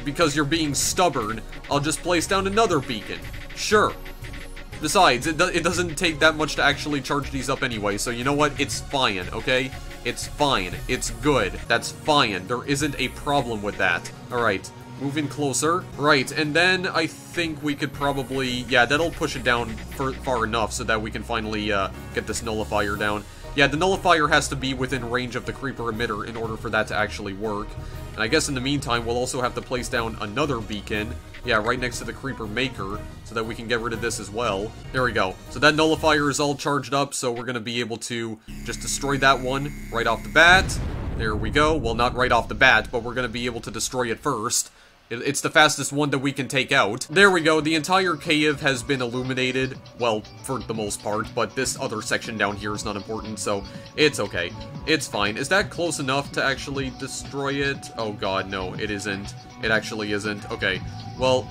Because you're being stubborn, I'll just place down another beacon. Sure. Besides, it doesn't take that much to actually charge these up anyway, so you know what? It's fine, okay? It's fine. It's good. That's fine. There isn't a problem with that. Alright. Move in closer. Right, and then I think we could probably... yeah, that'll push it down far enough so that we can finally get this nullifier down. Yeah, the nullifier has to be within range of the creeper emitter in order for that to actually work. And I guess in the meantime, we'll also have to place down another beacon. Yeah, right next to the creeper maker, so that we can get rid of this as well. There we go. So that nullifier is all charged up, so we're going to be able to just destroy that one right off the bat. There we go. Well, not right off the bat, but we're going to be able to destroy it first. It's the fastest one that we can take out. There we go, the entire cave has been illuminated. Well, for the most part, but this other section down here is not important, so it's okay. It's fine. Is that close enough to actually destroy it? Oh god, no, it isn't. It actually isn't. Okay, well,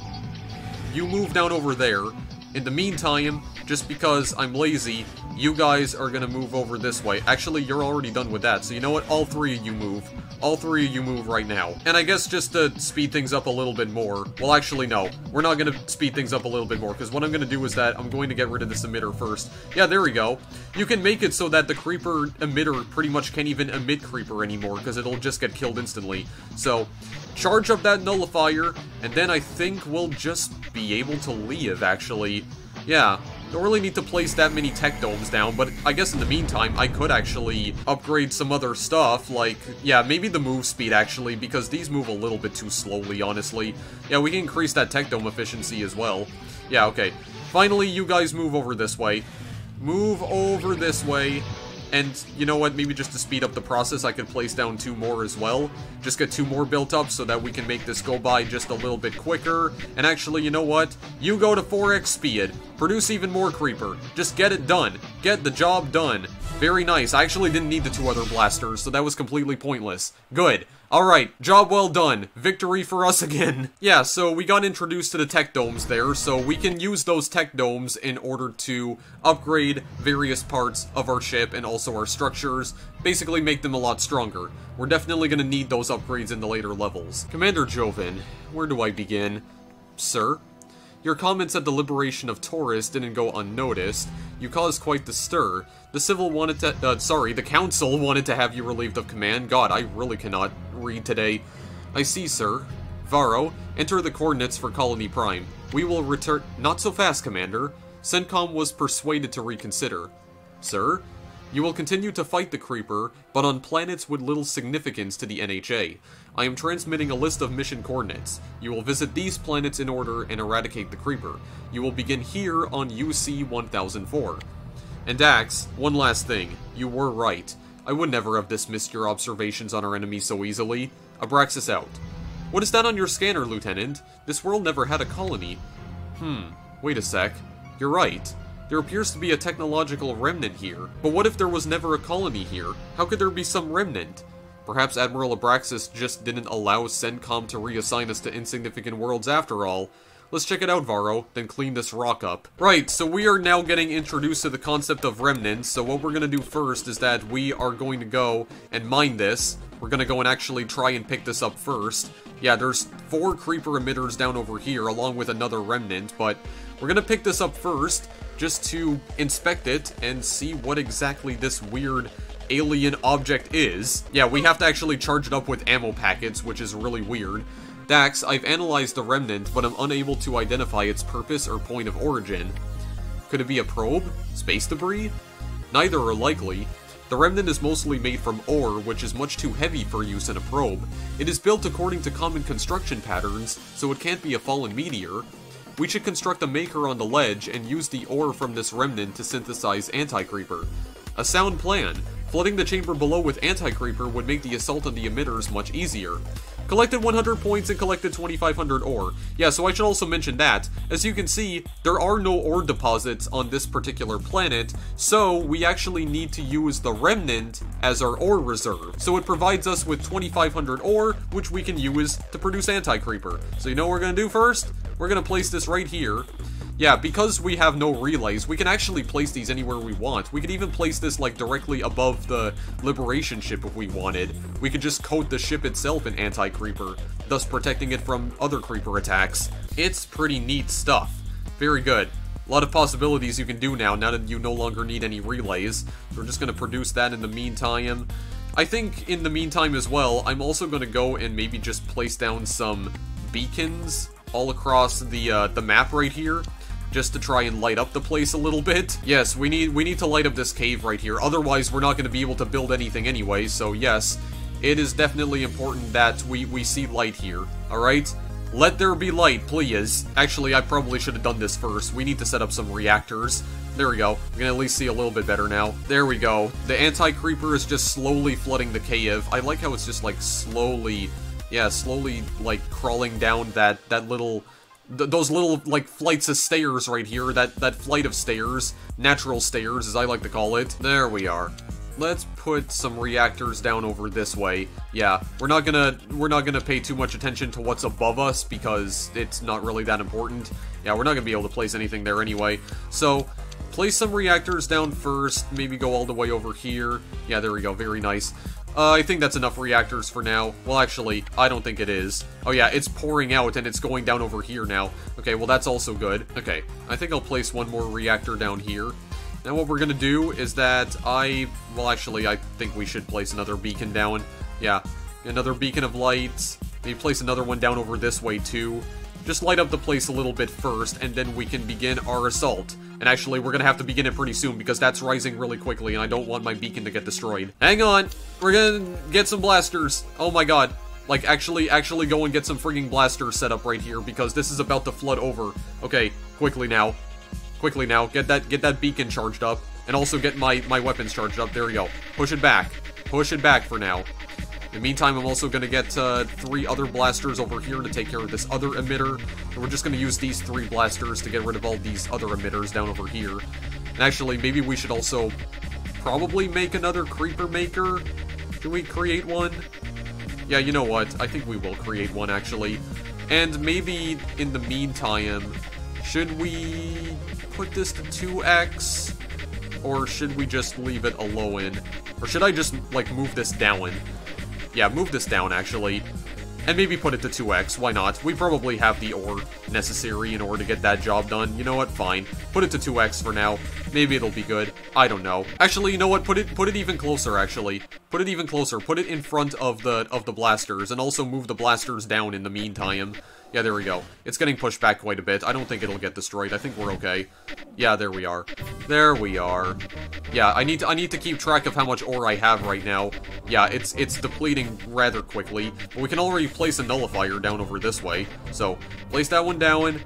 you move down over there. In the meantime, just because I'm lazy, you guys are gonna move over this way. Actually, you're already done with that, so you know what? All three of you move. All three of you move right now. And I guess just to speed things up a little bit more, well actually no, we're not gonna speed things up a little bit more, because what I'm gonna do is that I'm going to get rid of this emitter first. Yeah, there we go. You can make it so that the creeper emitter pretty much can't even emit creeper anymore, because it'll just get killed instantly. So, charge up that nullifier, and then I think we'll just be able to leave, actually. Yeah, don't really need to place that many tech domes down, but I guess in the meantime, I could actually upgrade some other stuff, like, yeah, maybe the move speed, actually, because these move a little bit too slowly, honestly. Yeah, we can increase that tech dome efficiency as well. Yeah, okay. Finally, you guys move over this way. Move over this way. And, you know what, maybe just to speed up the process, I could place down 2 more as well. Just get 2 more built up so that we can make this go by just a little bit quicker. And actually, you know what? You go to 4x speed. Produce even more creeper. Just get it done. Get the job done. Very nice. I actually didn't need the 2 other blasters, so that was completely pointless. Good. Alright, job well done. Victory for us again. Yeah, so we got introduced to the tech domes there, so we can use those tech domes in order to upgrade various parts of our ship and also our structures, basically make them a lot stronger. We're definitely going to need those upgrades in the later levels. Commander Joven, where do I begin? Sir? Your comments at the liberation of Taurus didn't go unnoticed. You caused quite the stir. The council wanted to have you relieved of command. God, I really cannot read today. I see, sir. Varro, enter the coordinates for Colony Prime. We will return— Not so fast, Commander. CENTCOM was persuaded to reconsider. Sir? You will continue to fight the Creeper, but on planets with little significance to the NHA. I am transmitting a list of mission coordinates. You will visit these planets in order and eradicate the Creeper. You will begin here on UC-1004. And Dax, one last thing. You were right. I would never have dismissed your observations on our enemy so easily. Abraxas out. What is that on your scanner, Lieutenant? This world never had a colony. Wait a sec. You're right. There appears to be a technological remnant here. But what if there was never a colony here? How could there be some remnant? Perhaps Admiral Abraxas just didn't allow CENTCOM to reassign us to insignificant worlds after all. Let's check it out, Varro, then clean this rock up. Right, so we are now getting introduced to the concept of remnants, so what we're gonna do first is that we are going to go and mine this. We're gonna go and actually try and pick this up first. Yeah, there's 4 creeper emitters down over here, along with another remnant, but we're gonna pick this up first, just to inspect it and see what exactly this weird alien object is. Yeah, we have to actually charge it up with ammo packets, which is really weird. Dax, I've analyzed the remnant, but I'm unable to identify its purpose or point of origin. Could it be a probe? Space debris? Neither are likely. The remnant is mostly made from ore, which is much too heavy for use in a probe. It is built according to common construction patterns, so it can't be a fallen meteor. We should construct a maker on the ledge and use the ore from this remnant to synthesize Anti-Creeper. A sound plan. Flooding the chamber below with Anti-Creeper would make the assault on the emitters much easier. Collected 100 points and collected 2,500 ore. Yeah, so I should also mention that. As you can see, there are no ore deposits on this particular planet, so we actually need to use the remnant as our ore reserve. So it provides us with 2,500 ore, which we can use to produce Anti-Creeper. So you know what we're gonna do first? We're gonna place this right here. Yeah, because we have no relays, we can actually place these anywhere we want. We could even place this, like, directly above the Liberation ship if we wanted. We could just coat the ship itself in Anti-Creeper, thus protecting it from other Creeper attacks. It's pretty neat stuff. Very good. A lot of possibilities you can do now that you no longer need any relays. We're just going to produce that in the meantime. I think in the meantime as well, I'm also going to go and maybe just place down some beacons all across the map right here, just to try and light up the place a little bit. Yes, we need to light up this cave right here, otherwise we're not going to be able to build anything anyway, so yes, it is definitely important that we see light here, alright? Let there be light, please. Actually, I probably should have done this first. We need to set up some reactors. There we go. We can at least see a little bit better now. There we go. The Anti-Creeper is just slowly flooding the cave. I like how it's just, like, slowly, like, crawling down that little... those little, like, flights of stairs right here, that flight of stairs, natural stairs, as I like to call it. There we are. Let's put some reactors down over this way. Yeah, we're not gonna pay too much attention to what's above us, because it's not really that important. Yeah, we're not gonna be able to place anything there anyway. So, place some reactors down first, maybe go all the way over here. Yeah, there we go, very nice. I think that's enough reactors for now. Well, actually, I don't think it is. Oh yeah, it's pouring out and it's going down over here now. Okay, well that's also good. Okay, I think I'll place one more reactor down here. Now what we're gonna do is that well actually, I think we should place another beacon down. Yeah, another beacon of light. Maybe place another one down over this way too. Just light up the place a little bit first, and then we can begin our assault. And actually, we're gonna have to begin it pretty soon, because that's rising really quickly, and I don't want my beacon to get destroyed. Hang on! We're gonna get some blasters! Oh my god. Like, actually go and get some frigging blasters set up right here, because this is about to flood over. Okay, quickly now. Quickly now, get that beacon charged up, and also get my weapons charged up. There we go. Push it back. Push it back for now. In the meantime, I'm also going to get 3 other blasters over here to take care of this other emitter. And we're just going to use these 3 blasters to get rid of all these other emitters down over here. And actually, maybe we should also probably make another creeper maker. Can we create one? Yeah, you know what? I think we will create one, actually. And maybe, in the meantime, should we put this to 2x? Or should we just leave it alone? Or should I just, like, move this down? Yeah, move this down, actually. And maybe put it to 2x, why not? We probably have the ore necessary in order to get that job done. You know what? Fine. Put it to 2x for now. Maybe it'll be good. I don't know. Actually, you know what? Put it even closer, actually. Put it even closer. Put it in front of the blasters, and also move the blasters down in the meantime. Yeah, there we go. It's getting pushed back quite a bit. I don't think it'll get destroyed. I think we're okay. Yeah, there we are. There we are. Yeah, I need to keep track of how much ore I have right now. Yeah, it's depleting rather quickly. But we can already place a nullifier down over this way. So, place that one down.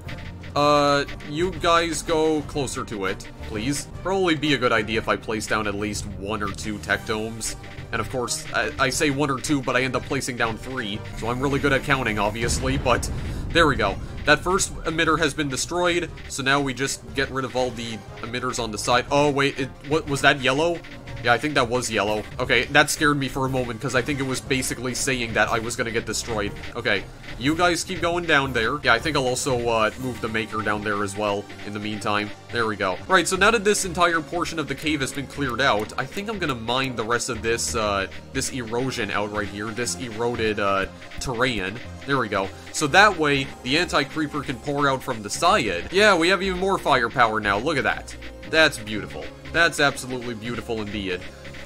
You guys go closer to it, please. Probably be a good idea if I place down at least 1 or 2 tech domes. And of course, I say 1 or 2, but I end up placing down 3. So I'm really good at counting, obviously, but there we go. That first emitter has been destroyed, so now we just get rid of all the emitters on the side. Oh, wait, what was that yellow? Yeah, I think that was yellow. Okay, that scared me for a moment, because I think it was basically saying that I was gonna get destroyed. Okay, you guys keep going down there. Yeah, I think I'll also, move the maker down there as well, in the meantime. There we go. Right, so now that this entire portion of the cave has been cleared out, I think I'm gonna mine the rest of this, this erosion out right here, this eroded, terrain. There we go. So that way, the anti-creeper can pour out from the side. Yeah, we have even more firepower now, look at that. That's beautiful. That's absolutely beautiful indeed.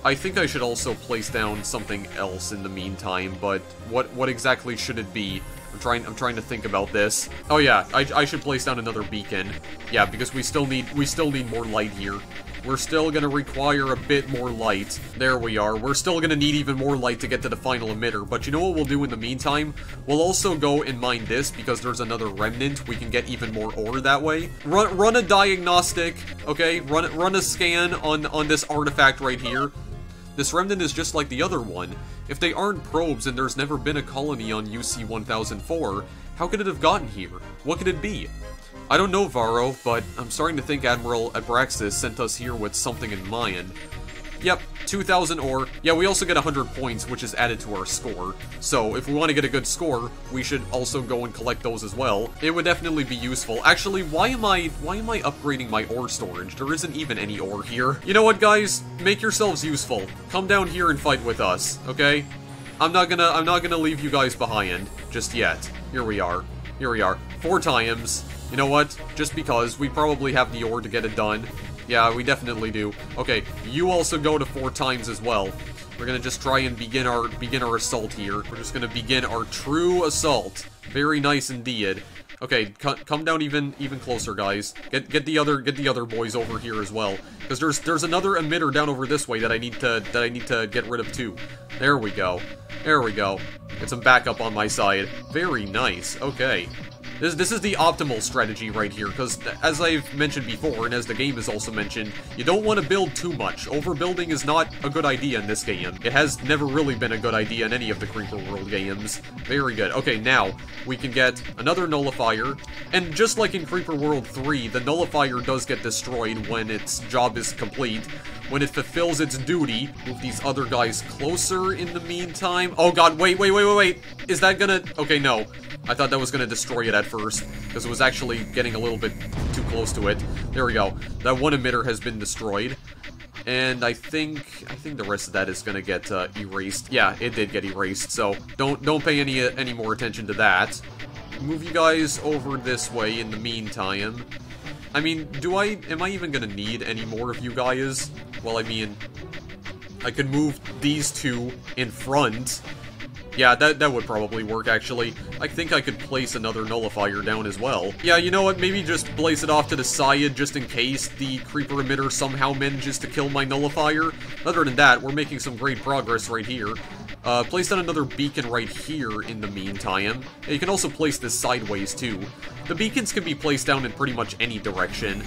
I think I should also place down something else in the meantime, but what exactly should it be? I'm trying to think about this. Oh yeah, I should place down another beacon. Yeah, because we still need more light here. We're still gonna require a bit more light. There we are. We're still gonna need even more light to get to the final emitter, but you know what we'll do in the meantime? We'll also go and mine this, because there's another remnant. We can get even more ore that way. Run a diagnostic, okay? Run a scan on this artifact right here. This remnant is just like the other one. If they aren't probes and there's never been a colony on UC-1004, how could it have gotten here? What could it be? I don't know, Varro, but I'm starting to think Admiral Abraxas sent us here with something in mind. Yep, 2,000 ore. Yeah, we also get 100 points, which is added to our score. So, if we want to get a good score, we should also go and collect those as well. It would definitely be useful. Actually, why am I upgrading my ore storage? There isn't even any ore here. You know what, guys? Make yourselves useful. Come down here and fight with us, okay? I'm not gonna leave you guys behind just yet. Here we are. Here we are. 4 times. You know what? Just because we probably have the ore to get it done. Yeah, we definitely do. Okay, you also go to 4 times as well. We're gonna just try and begin our assault here. We're just gonna begin our true assault. Very nice indeed. Okay, come down even closer, guys. Get the other boys over here as well, because there's another emitter down over this way that I need to get rid of too. There we go. There we go. Get some backup on my side. Very nice. Okay. This is the optimal strategy right here, because as I've mentioned before, and as the game has also mentioned, you don't want to build too much. Overbuilding is not a good idea in this game. It has never really been a good idea in any of the Creeper World games. Very good. Okay, now, we can get another nullifier, and just like in Creeper World 3, the nullifier does get destroyed when its job is complete. when it fulfills its duty. Move these other guys closer in the meantime. Oh god, wait. Is that gonna... Okay, no. I thought that was gonna destroy it at first, because it was actually getting a little bit too close to it. There we go. That one emitter has been destroyed. And I think the rest of that is gonna get erased. Yeah, it did get erased, so don't pay any more attention to that. Move you guys over this way in the meantime. I mean, am I even gonna need any more of you guys? Well, I mean, I could move these two in front. Yeah, that would probably work, actually. I think I could place another nullifier down as well. Yeah, you know what, maybe just place it off to the side just in case the creeper emitter somehow manages to kill my nullifier. Other than that, we're making some great progress right here. Place down another beacon right here in the meantime. Yeah, you can also place this sideways, too. The beacons can be placed down in pretty much any direction,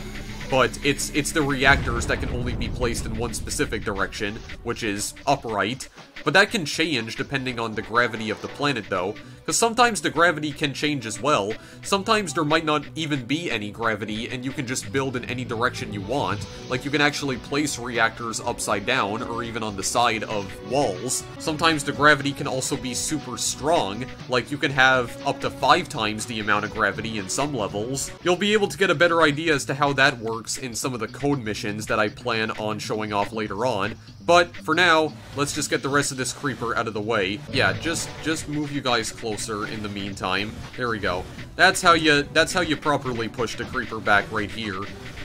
but it's the reactors that can only be placed in one specific direction, which is upright. But that can change depending on the gravity of the planet, though, because sometimes the gravity can change as well. Sometimes there might not even be any gravity, and you can just build in any direction you want. Like, you can actually place reactors upside down, or even on the side of walls. Sometimes the gravity can also be super strong, like you can have up to 5 times the amount of gravity in some levels. You'll be able to get a better idea as to how that works in some of the code missions that I plan on showing off later on. But, for now, let's just get the rest of this creeper out of the way. Yeah, just move you guys closer in the meantime. There we go. That's how you properly push the creeper back right here.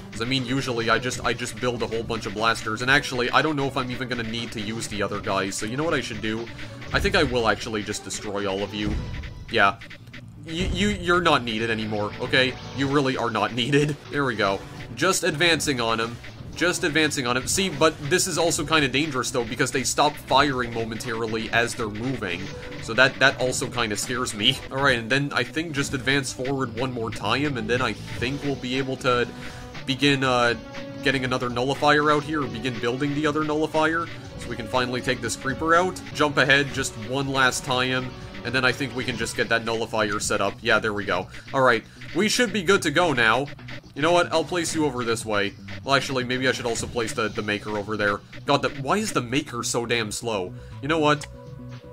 Because, I mean, usually I just build a whole bunch of blasters. And actually, I don't know if I'm even gonna need to use the other guys. So you know what I should do? I think I will actually just destroy all of you. Yeah. You're not needed anymore, okay? You really are not needed. There we go. Just advancing on him. Just advancing on him. See, but this is also kind of dangerous, though, because they stop firing momentarily as they're moving. So that also kind of scares me. Alright, and then I think just advance forward one more time, and then I think we'll be able to begin getting another nullifier out here, or begin building the other nullifier, so we can finally take this creeper out. Jump ahead just one last time, and then I think we can just get that nullifier set up. Yeah, there we go. Alright, we should be good to go now. You know what? I'll place you over this way. Well, actually, maybe I should also place the Maker over there. God, why is the Maker so damn slow? You know what?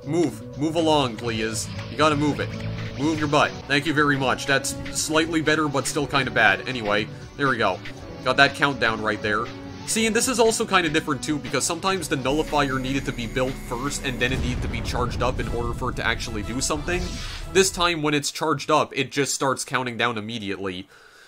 Move along, please. You gotta move it. Move your butt. Thank you very much. That's slightly better, but still kind of bad. Anyway, there we go. Got that countdown right there. See, and this is also kind of different too, because sometimes the nullifier needed to be built first, and then it needed to be charged up in order for it to actually do something. This time, when it's charged up, it just starts counting down immediately.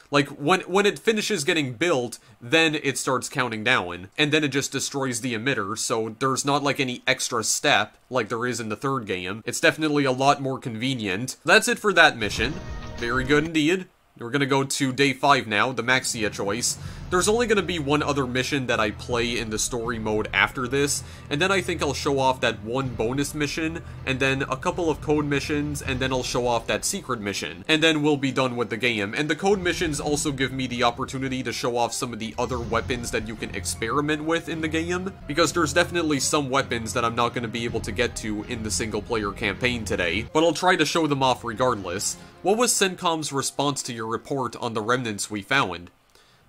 Like, when it finishes getting built, then it starts counting down, and then it just destroys the emitter, so there's not, like, any extra step, like there is in the third game. It's definitely a lot more convenient. That's it for that mission. Very good indeed. We're gonna go to day 5 now, the Maxia choice. There's only gonna be one other mission that I play in the story mode after this, and then I think I'll show off that one bonus mission, and then a couple of code missions, and then I'll show off that secret mission. And then we'll be done with the game. And the code missions also give me the opportunity to show off some of the other weapons that you can experiment with in the game, because there's definitely some weapons that I'm not gonna be able to get to in the single-player campaign today, but I'll try to show them off regardless. What was CENTCOM's response to your report on the remnants we found?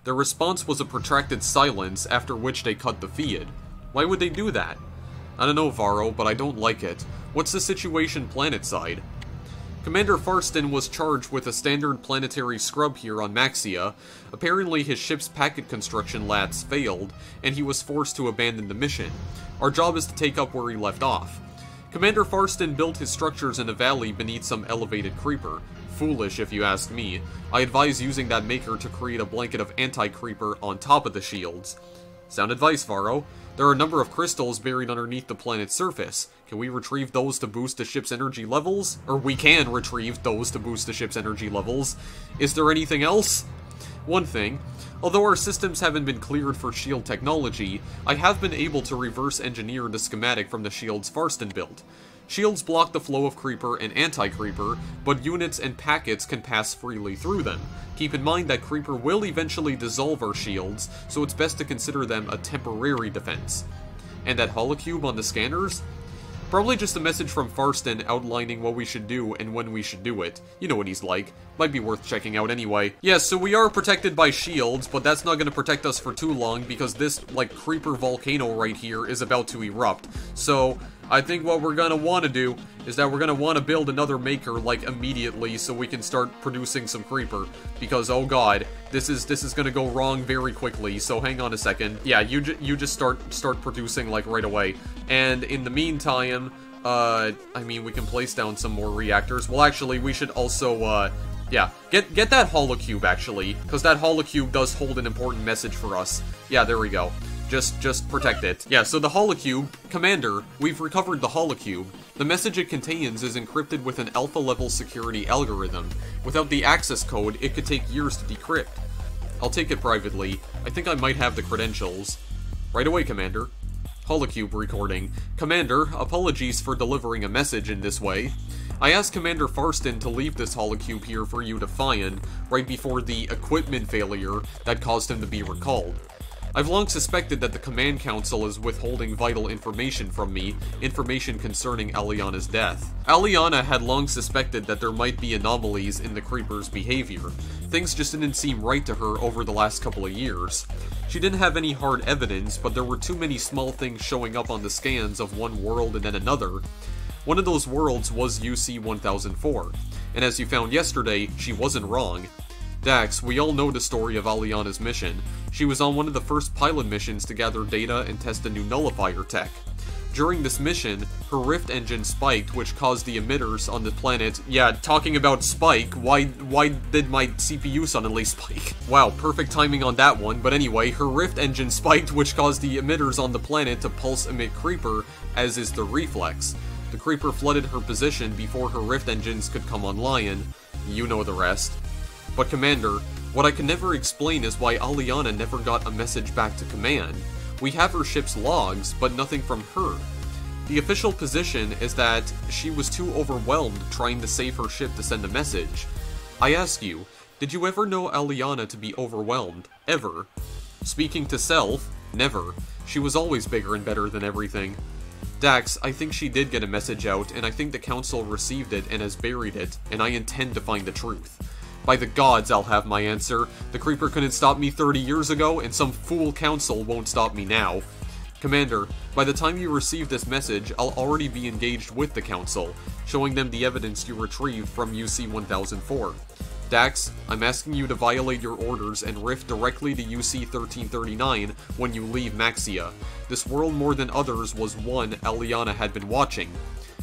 Their response was a protracted silence, after which they cut the feed. Why would they do that? I don't know, Varro, but I don't like it. What's the situation planetside? Commander Farston was charged with a standard planetary scrub here on Maxia. Apparently his ship's packet construction labs failed, and he was forced to abandon the mission. Our job is to take up where he left off. Commander Farston built his structures in a valley beneath some elevated creeper. Foolish, if you ask me. I advise using that Maker to create a blanket of anti-creeper on top of the shields. Sound advice, Varro. There are a number of crystals buried underneath the planet's surface. Can we retrieve those to boost the ship's energy levels? Or we can retrieve those to boost the ship's energy levels. Is there anything else? One thing. Although our systems haven't been cleared for shield technology, I have been able to reverse engineer the schematic from the shields Farston built. Shields block the flow of creeper and anti-creeper, but units and packets can pass freely through them. Keep in mind that creeper will eventually dissolve our shields, so it's best to consider them a temporary defense. And that holocube on the scanners? Probably just a message from Farston outlining what we should do and when we should do it. You know what he's like. Might be worth checking out anyway. Yeah, so we are protected by shields, but that's not gonna protect us for too long because this, like, creeper volcano right here is about to erupt. So, I think what we're gonna want to do is that we're gonna want to build another maker, like, immediately so we can start producing some creeper. Because, oh god, this is gonna go wrong very quickly, so hang on a second. Yeah, you just start producing, like, right away. And in the meantime, I mean, we can place down some more reactors. Well, actually, we should also, yeah, get that holocube, actually, because that holocube does hold an important message for us. Yeah, there we go. Just protect it. Yeah, so the holocube, Commander, we've recovered the holocube. The message it contains is encrypted with an alpha-level security algorithm. Without the access code, it could take years to decrypt. I'll take it privately. I think I might have the credentials. Right away, Commander. Holocube recording. Commander, apologies for delivering a message in this way. I asked Commander Farston to leave this holocube here for you to find, right before the equipment failure that caused him to be recalled. I've long suspected that the Command Council is withholding vital information from me, information concerning Aliana's death. Aliana had long suspected that there might be anomalies in the Creeper's behavior. Things just didn't seem right to her over the last couple of years. She didn't have any hard evidence, but there were too many small things showing up on the scans of one world and then another. One of those worlds was UC-1004, and as you found yesterday, she wasn't wrong. Dax, we all know the story of Aliana's mission. She was on one of the first pilot missions to gather data and test a new nullifier tech. During this mission, her rift engine spiked, which caused the emitters on the planet— yeah, talking about spike, why did my CPU suddenly spike? Wow, perfect timing on that one, but anyway, her rift engine spiked, which caused the emitters on the planet to pulse emit Creeper, as is the reflex. The Creeper flooded her position before her rift engines could come online. You know the rest. But Commander, what I can never explain is why Aliana never got a message back to command. We have her ship's logs, but nothing from her. The official position is that she was too overwhelmed trying to save her ship to send a message. I ask you, did you ever know Aliana to be overwhelmed? Ever? Speaking to self, never. She was always bigger and better than everything. Dax, I think she did get a message out, and I think the Council received it and has buried it, and I intend to find the truth. By the gods, I'll have my answer. The Creeper couldn't stop me 30 years ago, and some fool council won't stop me now. Commander, by the time you receive this message, I'll already be engaged with the Council, showing them the evidence you retrieved from UC-1004. Dax, I'm asking you to violate your orders and rift directly to UC-1339 when you leave Maxia. This world more than others was one Aliana had been watching.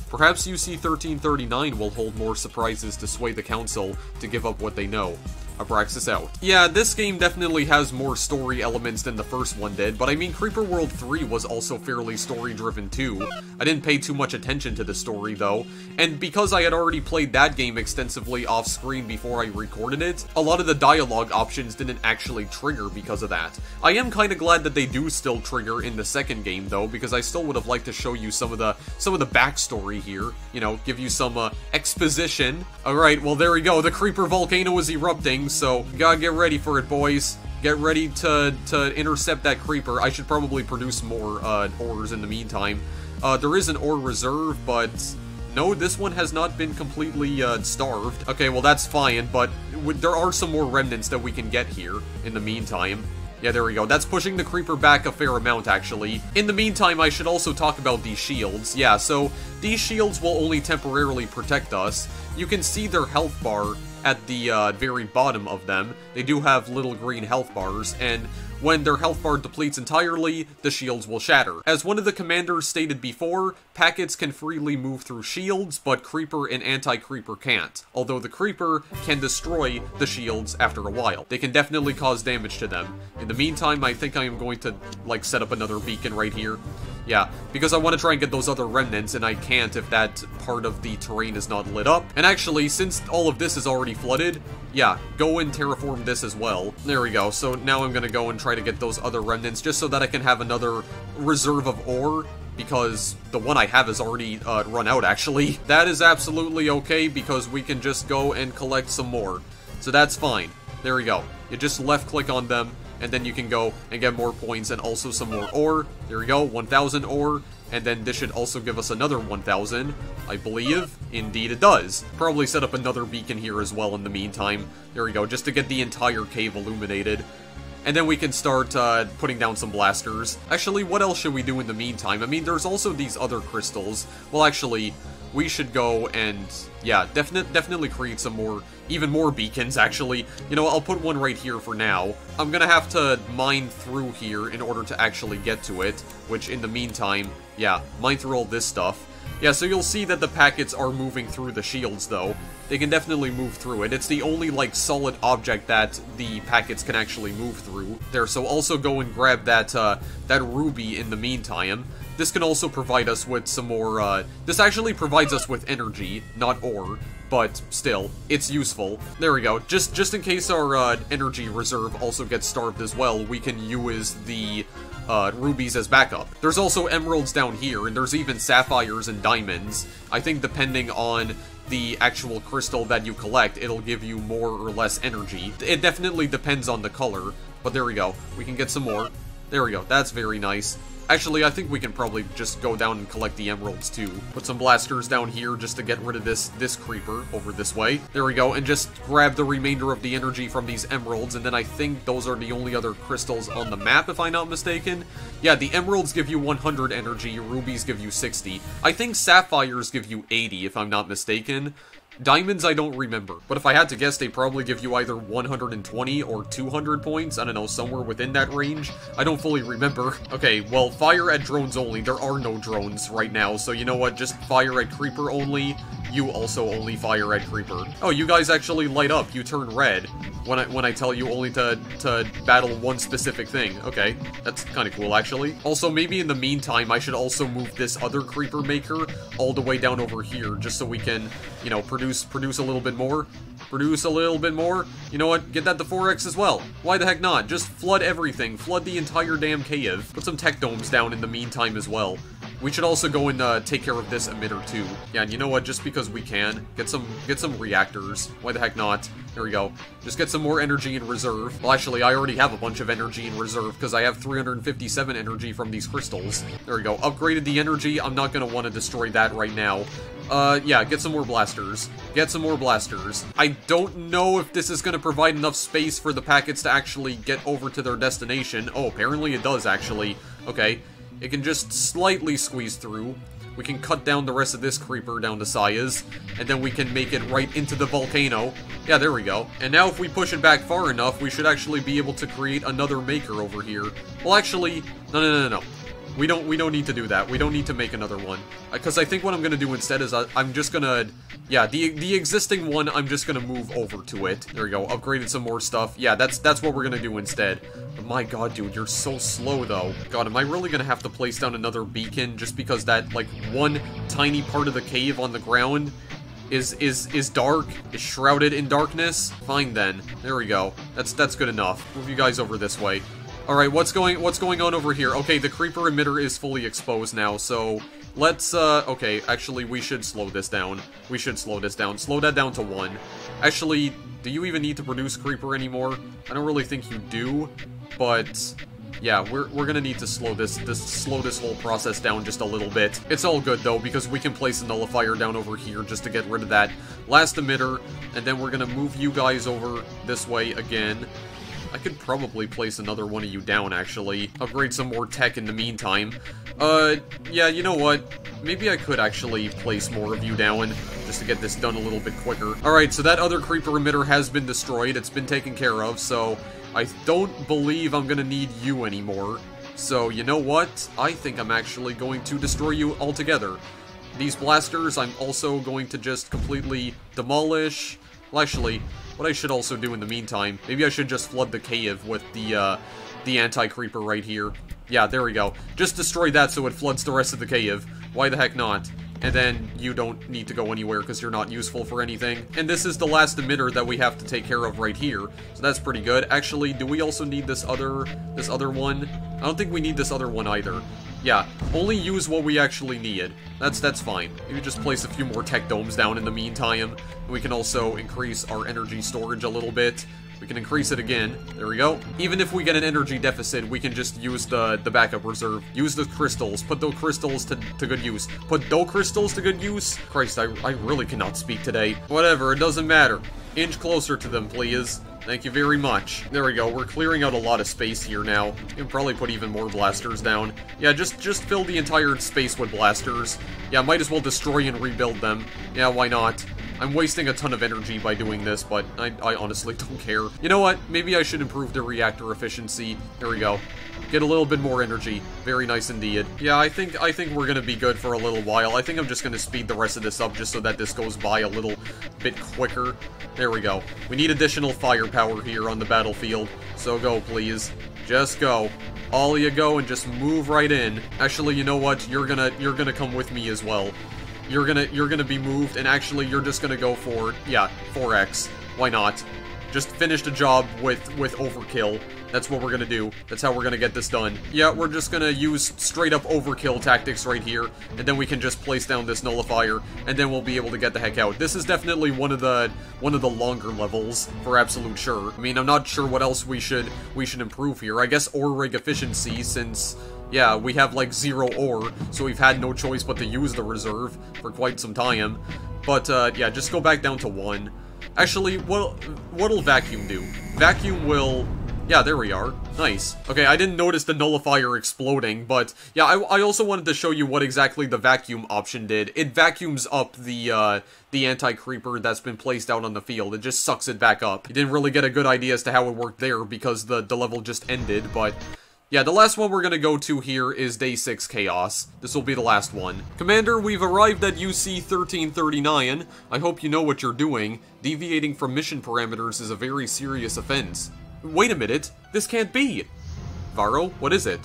Perhaps UC-1339 will hold more surprises to sway the Council to give up what they know. Abraxas out. Yeah, this game definitely has more story elements than the first one did, but I mean, Creeper World 3 was also fairly story-driven too. I didn't pay too much attention to the story, though, and because I had already played that game extensively off-screen before I recorded it, a lot of the dialogue options didn't actually trigger because of that. I am kinda glad that they do still trigger in the second game, though, because I still would have liked to show you some of the backstory here, you know, give you some, exposition. Alright, well there we go, the Creeper volcano is erupting, so gotta get ready for it, boys. Get ready to intercept that Creeper. I should probably produce more ores in the meantime. There is an ore reserve, but no, this one has not been completely starved. Okay, well that's fine, but there are some more remnants that we can get here in the meantime. Yeah, there we go. That's pushing the Creeper back a fair amount, actually. In the meantime, I should also talk about these shields. Yeah, so these shields will only temporarily protect us. You can see their health bar at the very bottom of them. They do have little green health bars, and when their health bar depletes entirely, the shields will shatter. As one of the commanders stated before, packets can freely move through shields, but Creeper and Anti-Creeper can't. Although the Creeper can destroy the shields after a while. They can definitely cause damage to them. In the meantime, I think I am going to, like, set up another beacon right here. Yeah, because I want to try and get those other remnants, and I can't if that part of the terrain is not lit up. And actually, since all of this is already flooded, yeah, go and terraform this as well. There we go, so now I'm gonna go and try to get those other remnants, just so that I can have another reserve of ore, because the one I have is already run out, actually. That is absolutely okay, because we can just go and collect some more. So that's fine. There we go. You just left-click on them, and then you can go and get more points and also some more ore. There we go, 1,000 ore. And then this should also give us another 1,000, I believe. Indeed it does. Probably set up another beacon here as well in the meantime. There we go, just to get the entire cave illuminated. And then we can start putting down some blasters. Actually, what else should we do in the meantime? I mean, there's also these other crystals. Well, actually, we should go and, yeah, definitely create some more, even more beacons, actually. You know, I'll put one right here for now. I'm gonna have to mine through here in order to actually get to it, which in the meantime, yeah, mine through all this stuff. Yeah, so you'll see that the packets are moving through the shields, though. They can definitely move through it. It's the only, like, solid object that the packets can actually move through. There, so also go and grab that, that ruby in the meantime. This can also provide us with some more, this actually provides us with energy, not ore, but still, it's useful. There we go. Just in case our, energy reserve also gets starved as well, we can use the rubies as backup. There's also emeralds down here, and there's even sapphires and diamonds. I think depending on the actual crystal that you collect, it'll give you more or less energy. It definitely depends on the color, but there we go. We can get some more. There we go. That's very nice. Actually, I think we can probably just go down and collect the emeralds too. Put some blasters down here just to get rid of this creeper over this way. There we go, and just grab the remainder of the energy from these emeralds, and then I think those are the only other crystals on the map, if I'm not mistaken. Yeah, the emeralds give you 100 energy, rubies give you 60. I think sapphires give you 80, if I'm not mistaken. Diamonds, I don't remember, but if I had to guess, they probably give you either 120 or 200 points. I don't know, somewhere within that range. I don't fully remember. Okay, well, fire at drones only. There are no drones right now, so you know what? Just fire at creeper only. You also only fire at creeper. Oh, you guys actually light up. You turn red when I tell you only to battle one specific thing. Okay, that's kind of cool, actually. Also, maybe in the meantime, I should also move this other creeper maker all the way down over here, just so we can, you know, produce a little bit more. Produce a little bit more. You know what? Get that to 4x as well. Why the heck not? Just flood everything. Flood the entire damn cave. Put some tech domes down in the meantime as well. We should also go and take care of this emitter too. Yeah, and you know what? Just because we can, get some reactors. Why the heck not? There we go. Just get some more energy in reserve. Well, actually, I already have a bunch of energy in reserve because I have 357 energy from these crystals. There we go. Upgraded the energy. I'm not gonna want to destroy that right now. Yeah, get some more blasters. Get some more blasters. I don't know if this is going to provide enough space for the packets to actually get over to their destination. Oh, apparently it does, actually. Okay. It can just slightly squeeze through. We can cut down the rest of this creeper down to size, and then we can make it right into the volcano. Yeah, there we go. And now if we push it back far enough, we should actually be able to create another maker over here. Well, actually, no. We don't need to do that. We don't need to make another one. Because I think what I'm going to do instead is I'm just going to... Yeah, the existing one, I'm just going to move over to it. There we go. Upgraded some more stuff. Yeah, that's what we're going to do instead. But my god, dude, you're so slow, though. God, am I really going to have to place down another beacon just because that, like, one tiny part of the cave on the ground is dark, is shrouded in darkness? Fine, then. There we go. That's good enough. Move you guys over this way. Alright, what's going on over here? Okay, the creeper emitter is fully exposed now, so let's, okay, actually, we should slow this down. We should slow this down. Slow that down to 1. Actually, do you even need to produce creeper anymore? I don't really think you do, but yeah, we're gonna need to slow this whole process down just a little bit. It's all good, though, because we can place a nullifier down over here just to get rid of that last emitter, and then we're gonna move you guys over this way again. I could probably place another one of you down, actually. Upgrade some more tech in the meantime. Yeah, you know what? Maybe I could actually place more of you down, just to get this done a little bit quicker. Alright, so that other creeper emitter has been destroyed. It's been taken care of, so I don't believe I'm gonna need you anymore. So, you know what? I think I'm actually going to destroy you altogether. These blasters, I'm also going to just completely demolish. Well, actually, what I should also do in the meantime, maybe I should just flood the cave with the anti-creeper right here. Yeah, there we go. Just destroy that so it floods the rest of the cave. Why the heck not? And then you don't need to go anywhere because you're not useful for anything. And this is the last emitter that we have to take care of right here. So that's pretty good. Actually, do we also need this other one? I don't think we need this other one either. Yeah, only use what we actually need. That's fine. Maybe just place a few more tech domes down in the meantime. We can also increase our energy storage a little bit. We can increase it again. There we go. Even if we get an energy deficit, we can just use the backup reserve. Use the crystals. Put those crystals to good use. Put those crystals to good use? Christ, I really cannot speak today. Whatever, it doesn't matter. Inch closer to them, please. Thank you very much. There we go. We're clearing out a lot of space here now. You can probably put even more blasters down. Yeah, just fill the entire space with blasters. Yeah, might as well destroy and rebuild them. Yeah, why not? I'm wasting a ton of energy by doing this, but I honestly don't care. You know what? Maybe I should improve the reactor efficiency. There we go. Get a little bit more energy. Very nice indeed. Yeah, I think we're gonna be good for a little while. I think I'm just gonna speed the rest of this up just so that this goes by a little bit quicker. There we go. We need additional firepower here on the battlefield. So go, please. Just go. All of you go and just move right in. Actually, you know what? You're gonna come with me as well. You're gonna be moved, and actually you're just gonna go for, yeah, 4x. Why not? Just finish the job with overkill. That's what we're gonna do. That's how we're gonna get this done. Yeah, we're just gonna use straight up overkill tactics right here, and then we can just place down this nullifier, and then we'll be able to get the heck out. This is definitely one of the longer levels, for absolute sure. I mean, I'm not sure what else we should improve here. I guess ore rig efficiency, since, yeah, we have like 0 ore, so we've had no choice but to use the reserve for quite some time. But, yeah, just go back down to 1. Actually, what'll vacuum do? Vacuum will... Yeah, there we are. Nice. Okay, I didn't notice the nullifier exploding, but yeah, I also wanted to show you what exactly the vacuum option did. It vacuums up the anti-creeper that's been placed out on the field. It just sucks it back up. You didn't really get a good idea as to how it worked there because the level just ended, but... Yeah, the last one we're gonna go to here is Day 6 Chaos. This will be the last one. Commander, we've arrived at UC 1339. I hope you know what you're doing. Deviating from mission parameters is a very serious offense. Wait a minute, this can't be! Varro, what is it?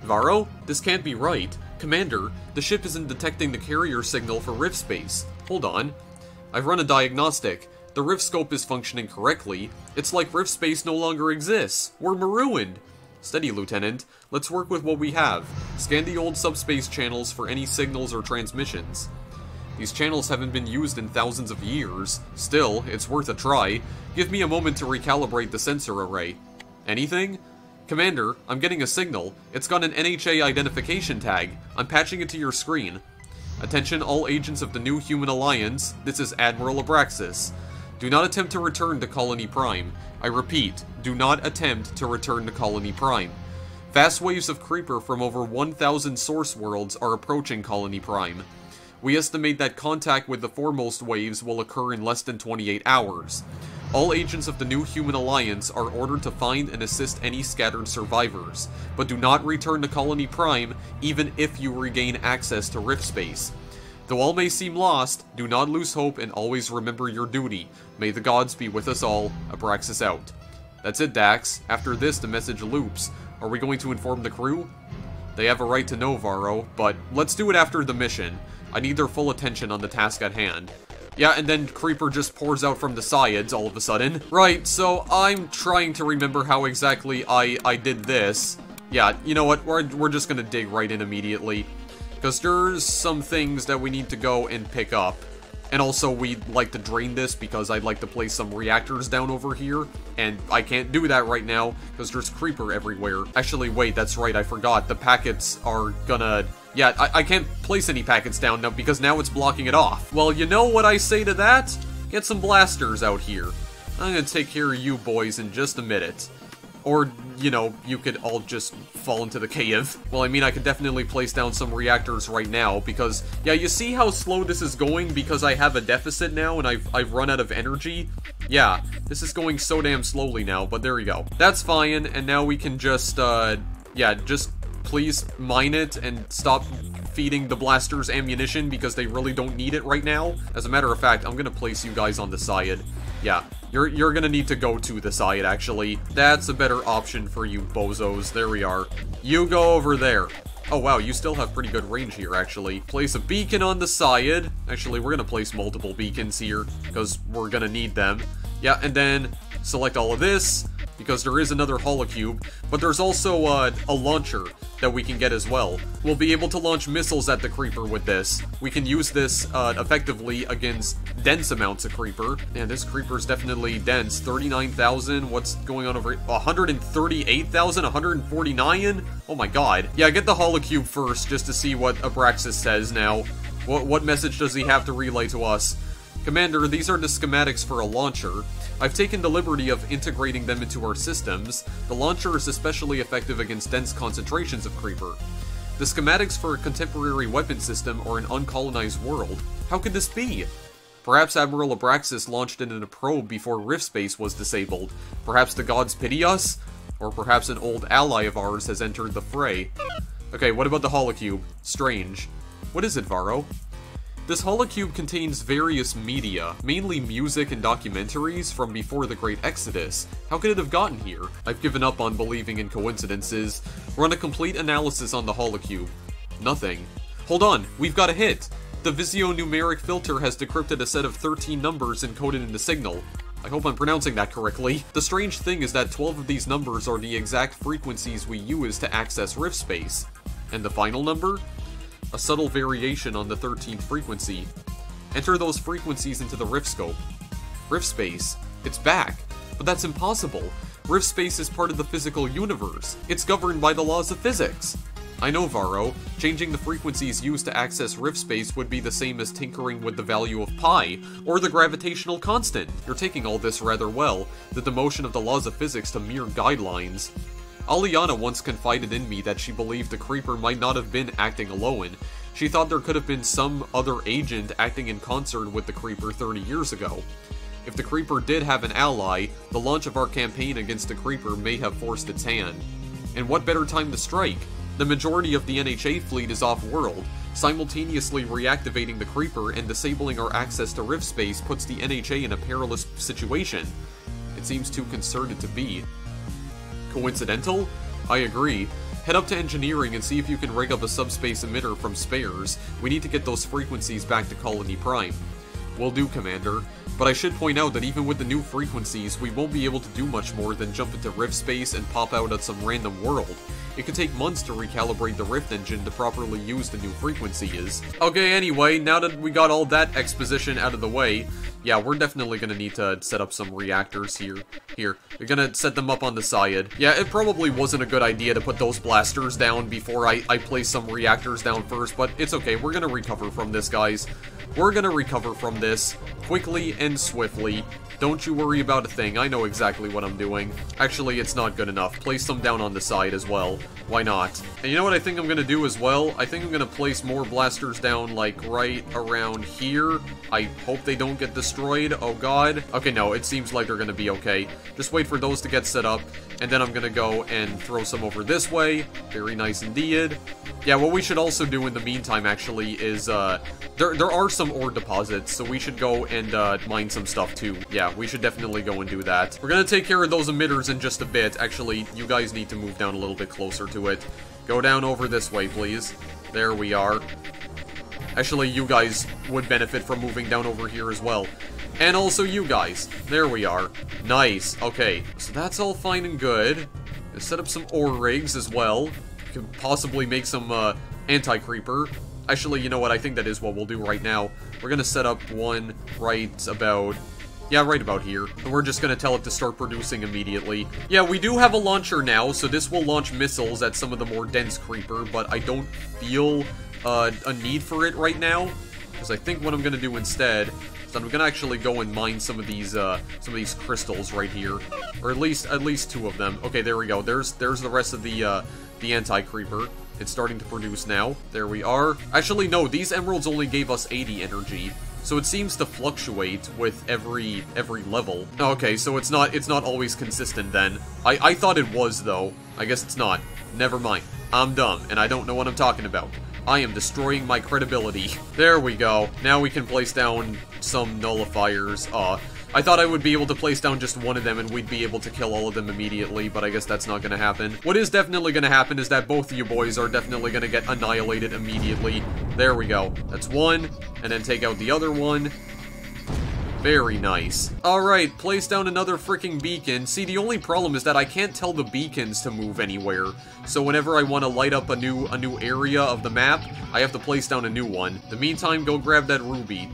Varro, this can't be right. Commander, the ship isn't detecting the carrier signal for rift space. Hold on. I've run a diagnostic. The rift scope is functioning correctly. It's like rift space no longer exists. We're marooned. Steady, Lieutenant. Let's work with what we have. Scan the old subspace channels for any signals or transmissions. These channels haven't been used in thousands of years. Still, it's worth a try. Give me a moment to recalibrate the sensor array. Anything? Commander, I'm getting a signal. It's got an NHA identification tag. I'm patching it to your screen. Attention all agents of the New Human Alliance. This is Admiral Abraxas. Do not attempt to return to Colony Prime. I repeat, do not attempt to return to Colony Prime. Fast waves of Creeper from over 1,000 source worlds are approaching Colony Prime. We estimate that contact with the foremost waves will occur in less than 28 hours. All agents of the New Human Alliance are ordered to find and assist any scattered survivors, but do not return to Colony Prime even if you regain access to Rift Space. Though all may seem lost, do not lose hope and always remember your duty. May the gods be with us all. Abraxas out. That's it, Dax. After this, the message loops. Are we going to inform the crew? They have a right to know, Varro, but let's do it after the mission. I need their full attention on the task at hand. Yeah, and then Creeper just pours out from the sides all of a sudden. Right, so I'm trying to remember how exactly I did this. Yeah, you know what? We're just gonna dig right in immediately. Because there's some things that we need to go and pick up. And also, we'd like to drain this because I'd like to place some reactors down over here. And I can't do that right now because there's Creeper everywhere. Actually, wait, that's right, I forgot. The packets are gonna... Yeah, I can't place any packets down now because now it's blocking it off. Well, you know what I say to that? Get some blasters out here. I'm gonna take care of you boys in just a minute. Or, you know, you could all just fall into the cave. Well, I mean, I could definitely place down some reactors right now, because, yeah, you see how slow this is going because I have a deficit now and I've run out of energy? Yeah, this is going so damn slowly now, but there we go. That's fine, and now we can just, yeah, just please mine it and stop feeding the blasters ammunition because they really don't need it right now. As a matter of fact, I'm gonna place you guys on the side. Yeah, you're gonna need to go to the side, actually. That's a better option for you bozos. There we are. You go over there. Oh wow, you still have pretty good range here, actually. Place a beacon on the side. Actually, we're gonna place multiple beacons here, because we're gonna need them. Yeah, and then select all of this. because there is another Holocube, but there's also a launcher that we can get as well. We'll be able to launch missiles at the Creeper with this. We can use this effectively against dense amounts of Creeper. Man, this Creeper's definitely dense. 39,000, what's going on over here? 138,000, 149? Oh my god. Yeah, get the Holocube first, just to see what Abraxas says now. What message does he have to relay to us? Commander, these are the schematics for a launcher. I've taken the liberty of integrating them into our systems. The launcher is especially effective against dense concentrations of Creeper. The schematics for a contemporary weapon system or an uncolonized world. How could this be? Perhaps Admiral Abraxas launched it in a probe before Rift Space was disabled. Perhaps the gods pity us? Or perhaps an old ally of ours has entered the fray. Okay, what about the Holocube? Strange. What is it, Varro? This Holocube contains various media, mainly music and documentaries from before the Great Exodus. How could it have gotten here? I've given up on believing in coincidences. Run a complete analysis on the Holocube. Nothing. Hold on, we've got a hit! The Visio numeric filter has decrypted a set of 13 numbers encoded in the signal. I hope I'm pronouncing that correctly. The strange thing is that 12 of these numbers are the exact frequencies we use to access Rift Space. And the final number? A subtle variation on the 13th frequency. Enter those frequencies into the Rift Scope. Rift Space. It's back. But that's impossible. Rift Space is part of the physical universe. It's governed by the laws of physics. I know, Varro. Changing the frequencies used to access Rift Space would be the same as tinkering with the value of pi, or the gravitational constant. You're taking all this rather well, the demotion of the laws of physics to mere guidelines. Aliana once confided in me that she believed the Creeper might not have been acting alone. She thought there could have been some other agent acting in concert with the Creeper 30 years ago. If the Creeper did have an ally, the launch of our campaign against the Creeper may have forced its hand. And what better time to strike? The majority of the NHA fleet is off-world. Simultaneously reactivating the Creeper and disabling our access to Rift Space puts the NHA in a perilous situation. It seems too concerted to be. Coincidental? I agree. Head up to engineering and see if you can rig up a subspace emitter from spares. We need to get those frequencies back to Colony Prime. Will do, Commander. But I should point out that even with the new frequencies, we won't be able to do much more than jump into Rift Space and pop out at some random world. It could take months to recalibrate the Rift engine to properly use the new frequencies. Okay, anyway, now that we got all that exposition out of the way, yeah, we're definitely gonna need to set up some reactors here. We're gonna set them up on the side. Yeah, it probably wasn't a good idea to put those blasters down before I place some reactors down first, but it's okay, we're gonna recover from this, guys. We're gonna recover from this, quickly and swiftly. Don't you worry about a thing, I know exactly what I'm doing. Actually, it's not good enough. Place them down on the side as well. Why not? And you know what I think I'm gonna do as well? I think I'm gonna place more blasters down, like, right around here. I hope they don't get destroyed. Oh god. Okay, no, it seems like they're gonna be okay. Just wait for those to get set up, and then I'm gonna go and throw some over this way. Very nice indeed. Yeah, what we should also do in the meantime, actually, is, there are some ore deposits, so we should go and, mine some stuff, too. Yeah, we should definitely go and do that. We're gonna take care of those emitters in just a bit. Actually, you guys need to move down a little bit closer to it. Go down over this way, please. There we are. Actually, you guys would benefit from moving down over here as well. And also you guys. There we are. Nice. Okay, so that's all fine and good. Let's set up some ore rigs as well. Could possibly make some, anti-creeper. Actually, you know what? I think that is what we'll do right now. We're gonna set up one right about... yeah, right about here. And we're just gonna tell it to start producing immediately. Yeah, we do have a launcher now, so this will launch missiles at some of the more dense creeper, but I don't feel a need for it right now. Because I think what I'm gonna do instead is I'm gonna actually go and mine some of these crystals right here. Or at least two of them. Okay, there we go. There's the rest of the anti-creeper. It's starting to produce now. There we are. Actually, no, these emeralds only gave us 80 energy. So it seems to fluctuate with every level. Okay, so it's not always consistent then. I thought it was though. I guess it's not. Never mind. I'm dumb and I don't know what I'm talking about. I am destroying my credibility. There we go. Now we can place down some nullifiers. I thought I would be able to place down just one of them and we'd be able to kill all of them immediately, but I guess that's not gonna happen. What is definitely gonna happen is that both of you boys are definitely gonna get annihilated immediately. There we go. That's one, and then take out the other one. Very nice. Alright, place down another freaking beacon. See, the only problem is that I can't tell the beacons to move anywhere. So whenever I want to light up a new area of the map, I have to place down a new one. In the meantime, go grab that ruby.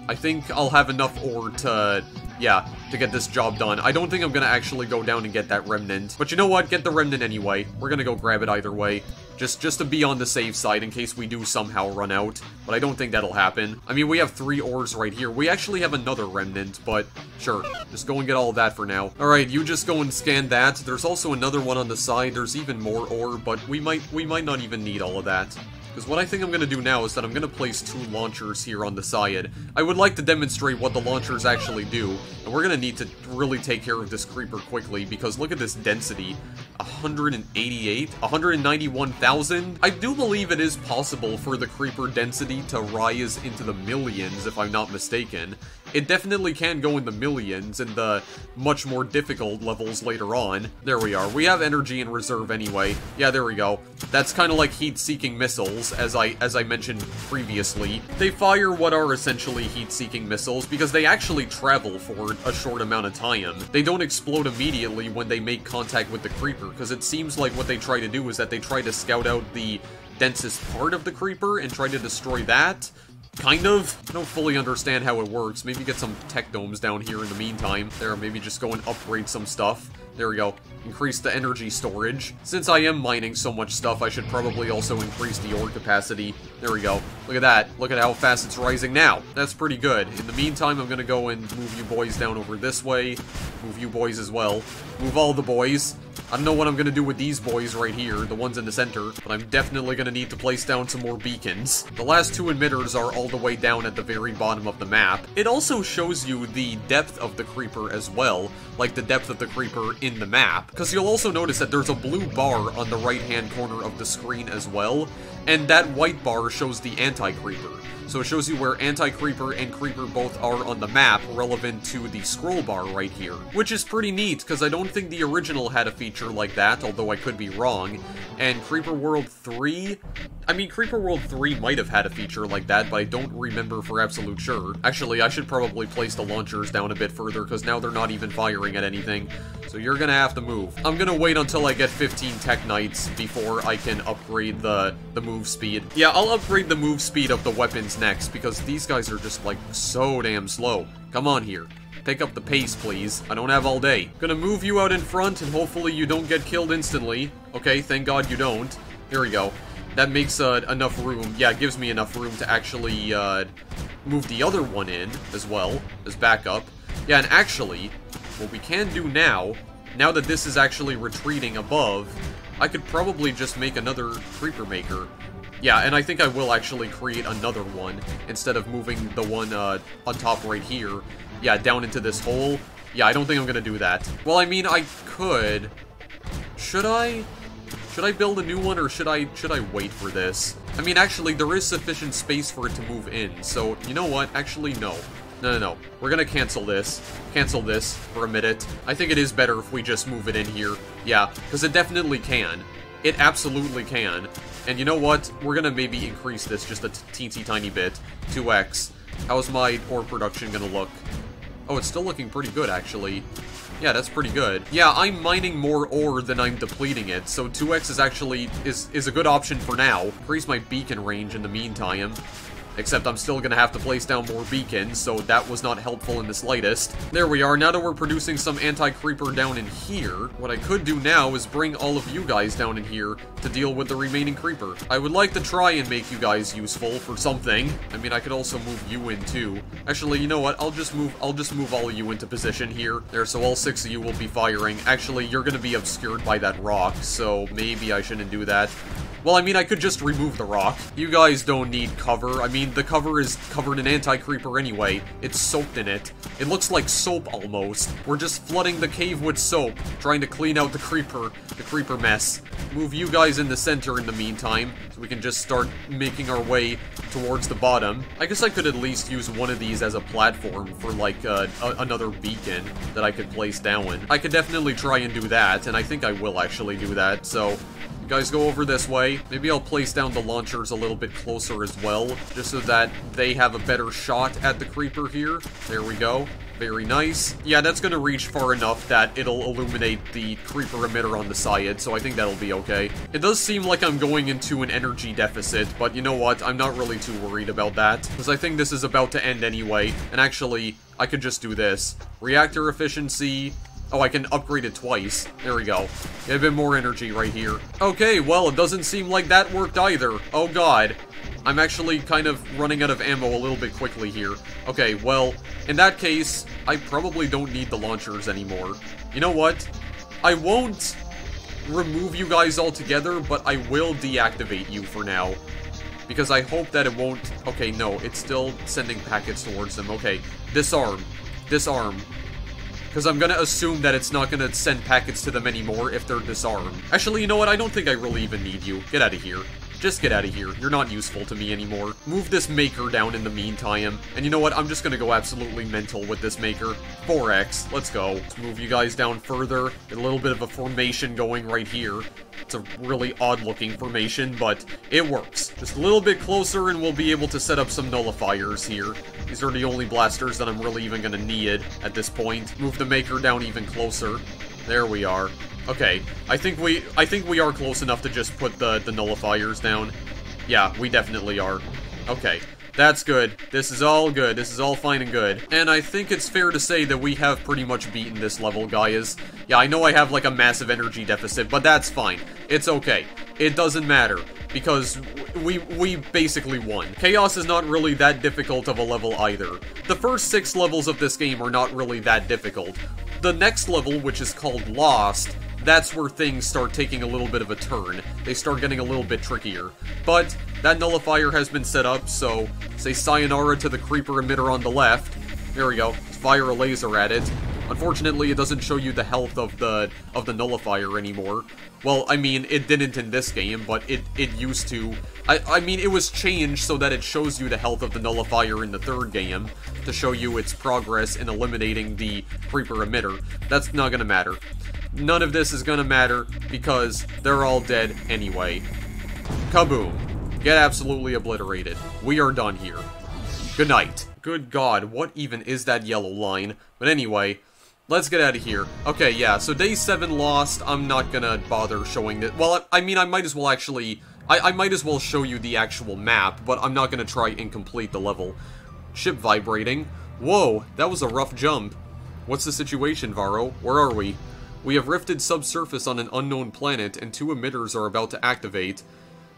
I think I'll have enough ore to, yeah, to get this job done. I don't think I'm gonna actually go down and get that remnant. But you know what? Get the remnant anyway. We're gonna go grab it either way. Just to be on the safe side in case we do somehow run out. But I don't think that'll happen. I mean, we have 3 ores right here. We actually have another remnant, but sure. Just go and get all of that for now. Alright, you just go and scan that. There's also another one on the side. There's even more ore, but we might not even need all of that. Because what I think I'm going to do now is that I'm going to place 2 launchers here on the side. I would like to demonstrate what the launchers actually do, and we're going to need to really take care of this creeper quickly, because look at this density. 188? 191,000? I do believe it is possible for the creeper density to rise into the millions, if I'm not mistaken. It definitely can go in the millions in the much more difficult levels later on. There we are. We have energy in reserve anyway. Yeah, there we go. That's kind of like heat-seeking missiles, as I mentioned previously. They fire what are essentially heat-seeking missiles because they actually travel for a short amount of time. They don't explode immediately when they make contact with the creeper, because it seems like what they try to do is that they try to scout out the densest part of the creeper and try to destroy that. Kind of. I don't fully understand how it works. Maybe get some tech domes down here in the meantime. There, maybe just go and upgrade some stuff. There we go. Increase the energy storage. Since I am mining so much stuff, I should probably also increase the ore capacity. There we go. Look at that. Look at how fast it's rising now. That's pretty good. In the meantime, I'm gonna go and move you boys down over this way. Move you boys as well. Move all the boys. I don't know what I'm gonna do with these boys right here, the ones in the center, but I'm definitely gonna need to place down some more beacons. The last 2 emitters are all the way down at the very bottom of the map. It also shows you the depth of the creeper as well, like the depth of the creeper in the map, because you'll also notice that there's a blue bar on the right-hand corner of the screen as well, and that white bar shows the anti-creeper. So it shows you where Anti-Creeper and Creeper both are on the map, relevant to the scroll bar right here. Which is pretty neat, because I don't think the original had a feature like that, although I could be wrong. And Creeper World 3... I mean, Creeper World 3 might have had a feature like that, but I don't remember for absolute sure. Actually, I should probably place the launchers down a bit further, because now they're not even firing at anything. So you're gonna have to move. I'm gonna wait until I get 15 Teknites before I can upgrade the move speed. Yeah, I'll upgrade the move speed of the weapons next, because these guys are just, like, so damn slow. Come on here. Pick up the pace, please. I don't have all day. Gonna move you out in front, and hopefully you don't get killed instantly. Okay, thank God you don't. There we go. That makes enough room. Yeah, it gives me enough room to actually move the other one in as well, as backup. Yeah, and actually, what we can do now that this is actually retreating above, I could probably just make another Creeper Maker. Yeah, and I think I will actually create another one, instead of moving the one on top right here. Yeah, down into this hole. Yeah, I don't think I'm gonna do that. Well, I mean, I could. Should I? Should I build a new one, or should I wait for this? I mean, actually, there is sufficient space for it to move in, so, you know what? Actually, no. No. We're gonna cancel this. Cancel this for a minute. I think it is better if we just move it in here. Yeah, because it definitely can. It absolutely can. And you know what? We're gonna maybe increase this just a teensy tiny bit. 2x. How's my ore production gonna look? Oh, it's still looking pretty good, actually. Yeah, that's pretty good. Yeah, I'm mining more ore than I'm depleting it, so 2x is actually is a good option for now. Increase my beacon range in the meantime. Except I'm still gonna have to place down more beacons, so that was not helpful in the slightest. There we are, now that we're producing some anti-creeper down in here, what I could do now is bring all of you guys down in here to deal with the remaining creeper. I would like to try and make you guys useful for something. I mean, I could also move you in too. Actually, you know what? I'll just move all of you into position here. There, so all 6 of you will be firing. Actually, you're gonna be obscured by that rock, so maybe I shouldn't do that. Well, I mean, I could just remove the rock. You guys don't need cover. I mean, the cover is covered in anti-creeper anyway. It's soaked in it. It looks like soap, almost. We're just flooding the cave with soap, trying to clean out the creeper mess. Move you guys in the center in the meantime, so we can just start making our way towards the bottom. I guess I could at least use one of these as a platform for, like, another beacon that I could place down. I could definitely try and do that, and I think I will actually do that, so... You guys go over this way. Maybe I'll place down the launchers a little bit closer as well, just so that they have a better shot at the creeper here. There we go. Very nice. Yeah, that's gonna reach far enough that it'll illuminate the creeper emitter on the side, so I think that'll be okay. It does seem like I'm going into an energy deficit, but you know what? I'm not really too worried about that, because I think this is about to end anyway, and actually, I could just do this. Reactor efficiency... Oh, I can upgrade it twice. There we go. Get a bit more energy right here. Okay, well, it doesn't seem like that worked either. Oh god. I'm actually kind of running out of ammo a little bit quickly here. Okay, well, in that case, I probably don't need the launchers anymore. You know what? I won't remove you guys altogether, but I will deactivate you for now. Because I hope that it won't... Okay, no, it's still sending packets towards them. Okay, disarm. Disarm. Because I'm gonna assume that it's not gonna send packets to them anymore if they're disarmed. Actually, you know what? I don't think I really even need you. Get out of here. Just get out of here. You're not useful to me anymore. Move this maker down in the meantime. And you know what? I'm just gonna go absolutely mental with this maker. 4x. Let's go. Let's move you guys down further. Get a little bit of a formation going right here. It's a really odd-looking formation, but it works. Just a little bit closer and we'll be able to set up some nullifiers here. These are the only blasters that I'm really even gonna need at this point. Move the maker down even closer. There we are. Okay, I think we are close enough to just put the nullifiers down. Yeah, we definitely are. Okay, that's good. This is all good. This is all fine and good. And I think it's fair to say that we have pretty much beaten this level, guys. Yeah, I know I have like a massive energy deficit, but that's fine. It's okay. It doesn't matter, because we basically won. Chaos is not really that difficult of a level either. The first 6 levels of this game are not really that difficult. The next level, which is called Lost, that's where things start taking a little bit of a turn. They start getting a little bit trickier. But that nullifier has been set up, so say sayonara to the creeper emitter on the left. There we go. Let's fire a laser at it. Unfortunately, it doesn't show you the health of the nullifier anymore. Well, I mean, it didn't in this game, but it used to. I mean, it was changed so that it shows you the health of the nullifier in the 3rd game, to show you its progress in eliminating the creeper emitter. That's not gonna matter. None of this is gonna matter, because they're all dead anyway. Kaboom. Get absolutely obliterated. We are done here. Good night. Good god, what even is that yellow line? But anyway, let's get out of here. Okay, yeah, so day 7 Lost, I'm not gonna bother showing it. Well, I mean, I might as well actually... I might as well show you the actual map, but I'm not gonna try and complete the level. Ship vibrating. Whoa, that was a rough jump. What's the situation, Varro? Where are we? We have rifted subsurface on an unknown planet, and 2 emitters are about to activate.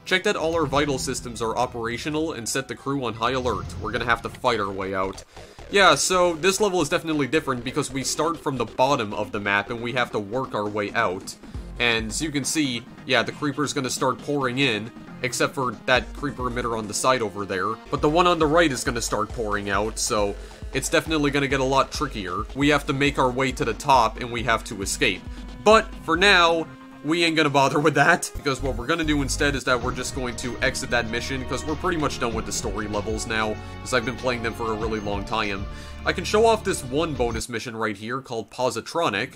Check that all our vital systems are operational, and set the crew on high alert. We're gonna have to fight our way out. Yeah, so this level is definitely different because we start from the bottom of the map, and we have to work our way out. And as you can see, yeah, the creeper's gonna start pouring in, except for that creeper emitter on the side over there. But the one on the right is gonna start pouring out, so it's definitely gonna get a lot trickier. We have to make our way to the top, and we have to escape. But, for now, we ain't gonna bother with that, because what we're gonna do instead is that we're just going to exit that mission, because we're pretty much done with the story levels now, because I've been playing them for a really long time. I can show off this one bonus mission right here, called Positronic.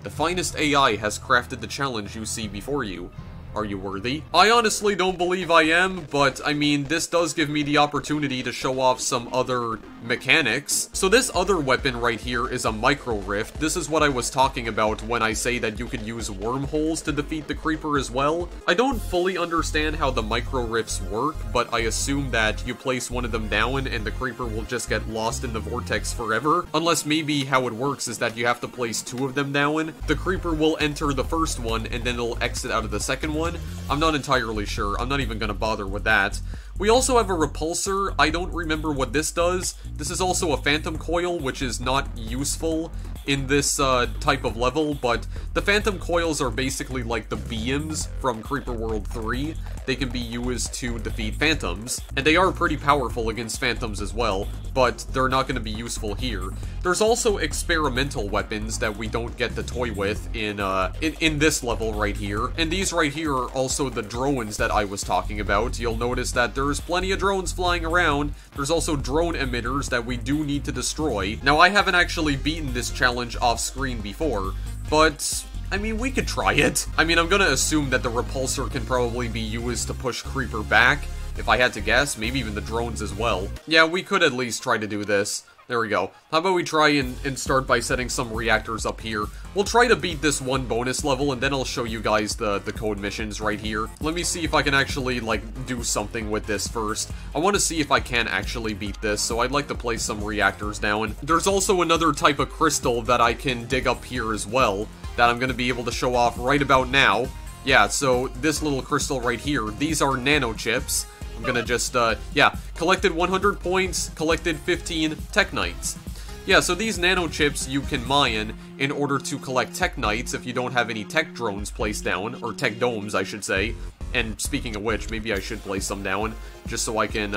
The finest AI has crafted the challenge you see before you. Are you worthy? I honestly don't believe I am, but I mean, this does give me the opportunity to show off some other mechanics. So this other weapon right here is a micro rift. This is what I was talking about when I say that you can use wormholes to defeat the creeper as well. I don't fully understand how the micro rifts work, but I assume that you place one of them down and the creeper will just get lost in the vortex forever. Unless maybe how it works is that you have to place 2 of them down. The creeper will enter the first one and then it'll exit out of the second one. I'm not entirely sure. I'm not even gonna bother with that. We also have a repulsor. I don't remember what this does. This is also a phantom coil, which is not useful in this type of level, but the phantom coils are basically like the beams from Creeper World 3. They can be used to defeat phantoms, and they are pretty powerful against phantoms as well, but they're not going to be useful here. There's also experimental weapons that we don't get to toy with in this level right here, and these right here are also the drones that I was talking about. You'll notice that there's plenty of drones flying around. There's also drone emitters that we do need to destroy. Now, I haven't actually beaten this challenge off screen before, but I mean, we could try it. I mean, I'm gonna assume that the repulsor can probably be used to push Creeper back. If I had to guess, maybe even the drones as well. Yeah, we could at least try to do this. There we go. How about we try and start by setting some reactors up here. We'll try to beat this one bonus level, and then I'll show you guys the code missions right here. Let me see if I can actually, like, do something with this first. I want to see if I can actually beat this, so I'd like to place some reactors down. There's also another type of crystal that I can dig up here as well, that I'm going to be able to show off right about now. Yeah, so this little crystal right here, these are nanochips. I'm gonna just, yeah, collected 100 points, collected 15 Teknites. Yeah, so these nanochips you can mine in order to collect Teknites if you don't have any tech drones placed down, or tech domes, I should say. And speaking of which, maybe I should place some down, just so I can,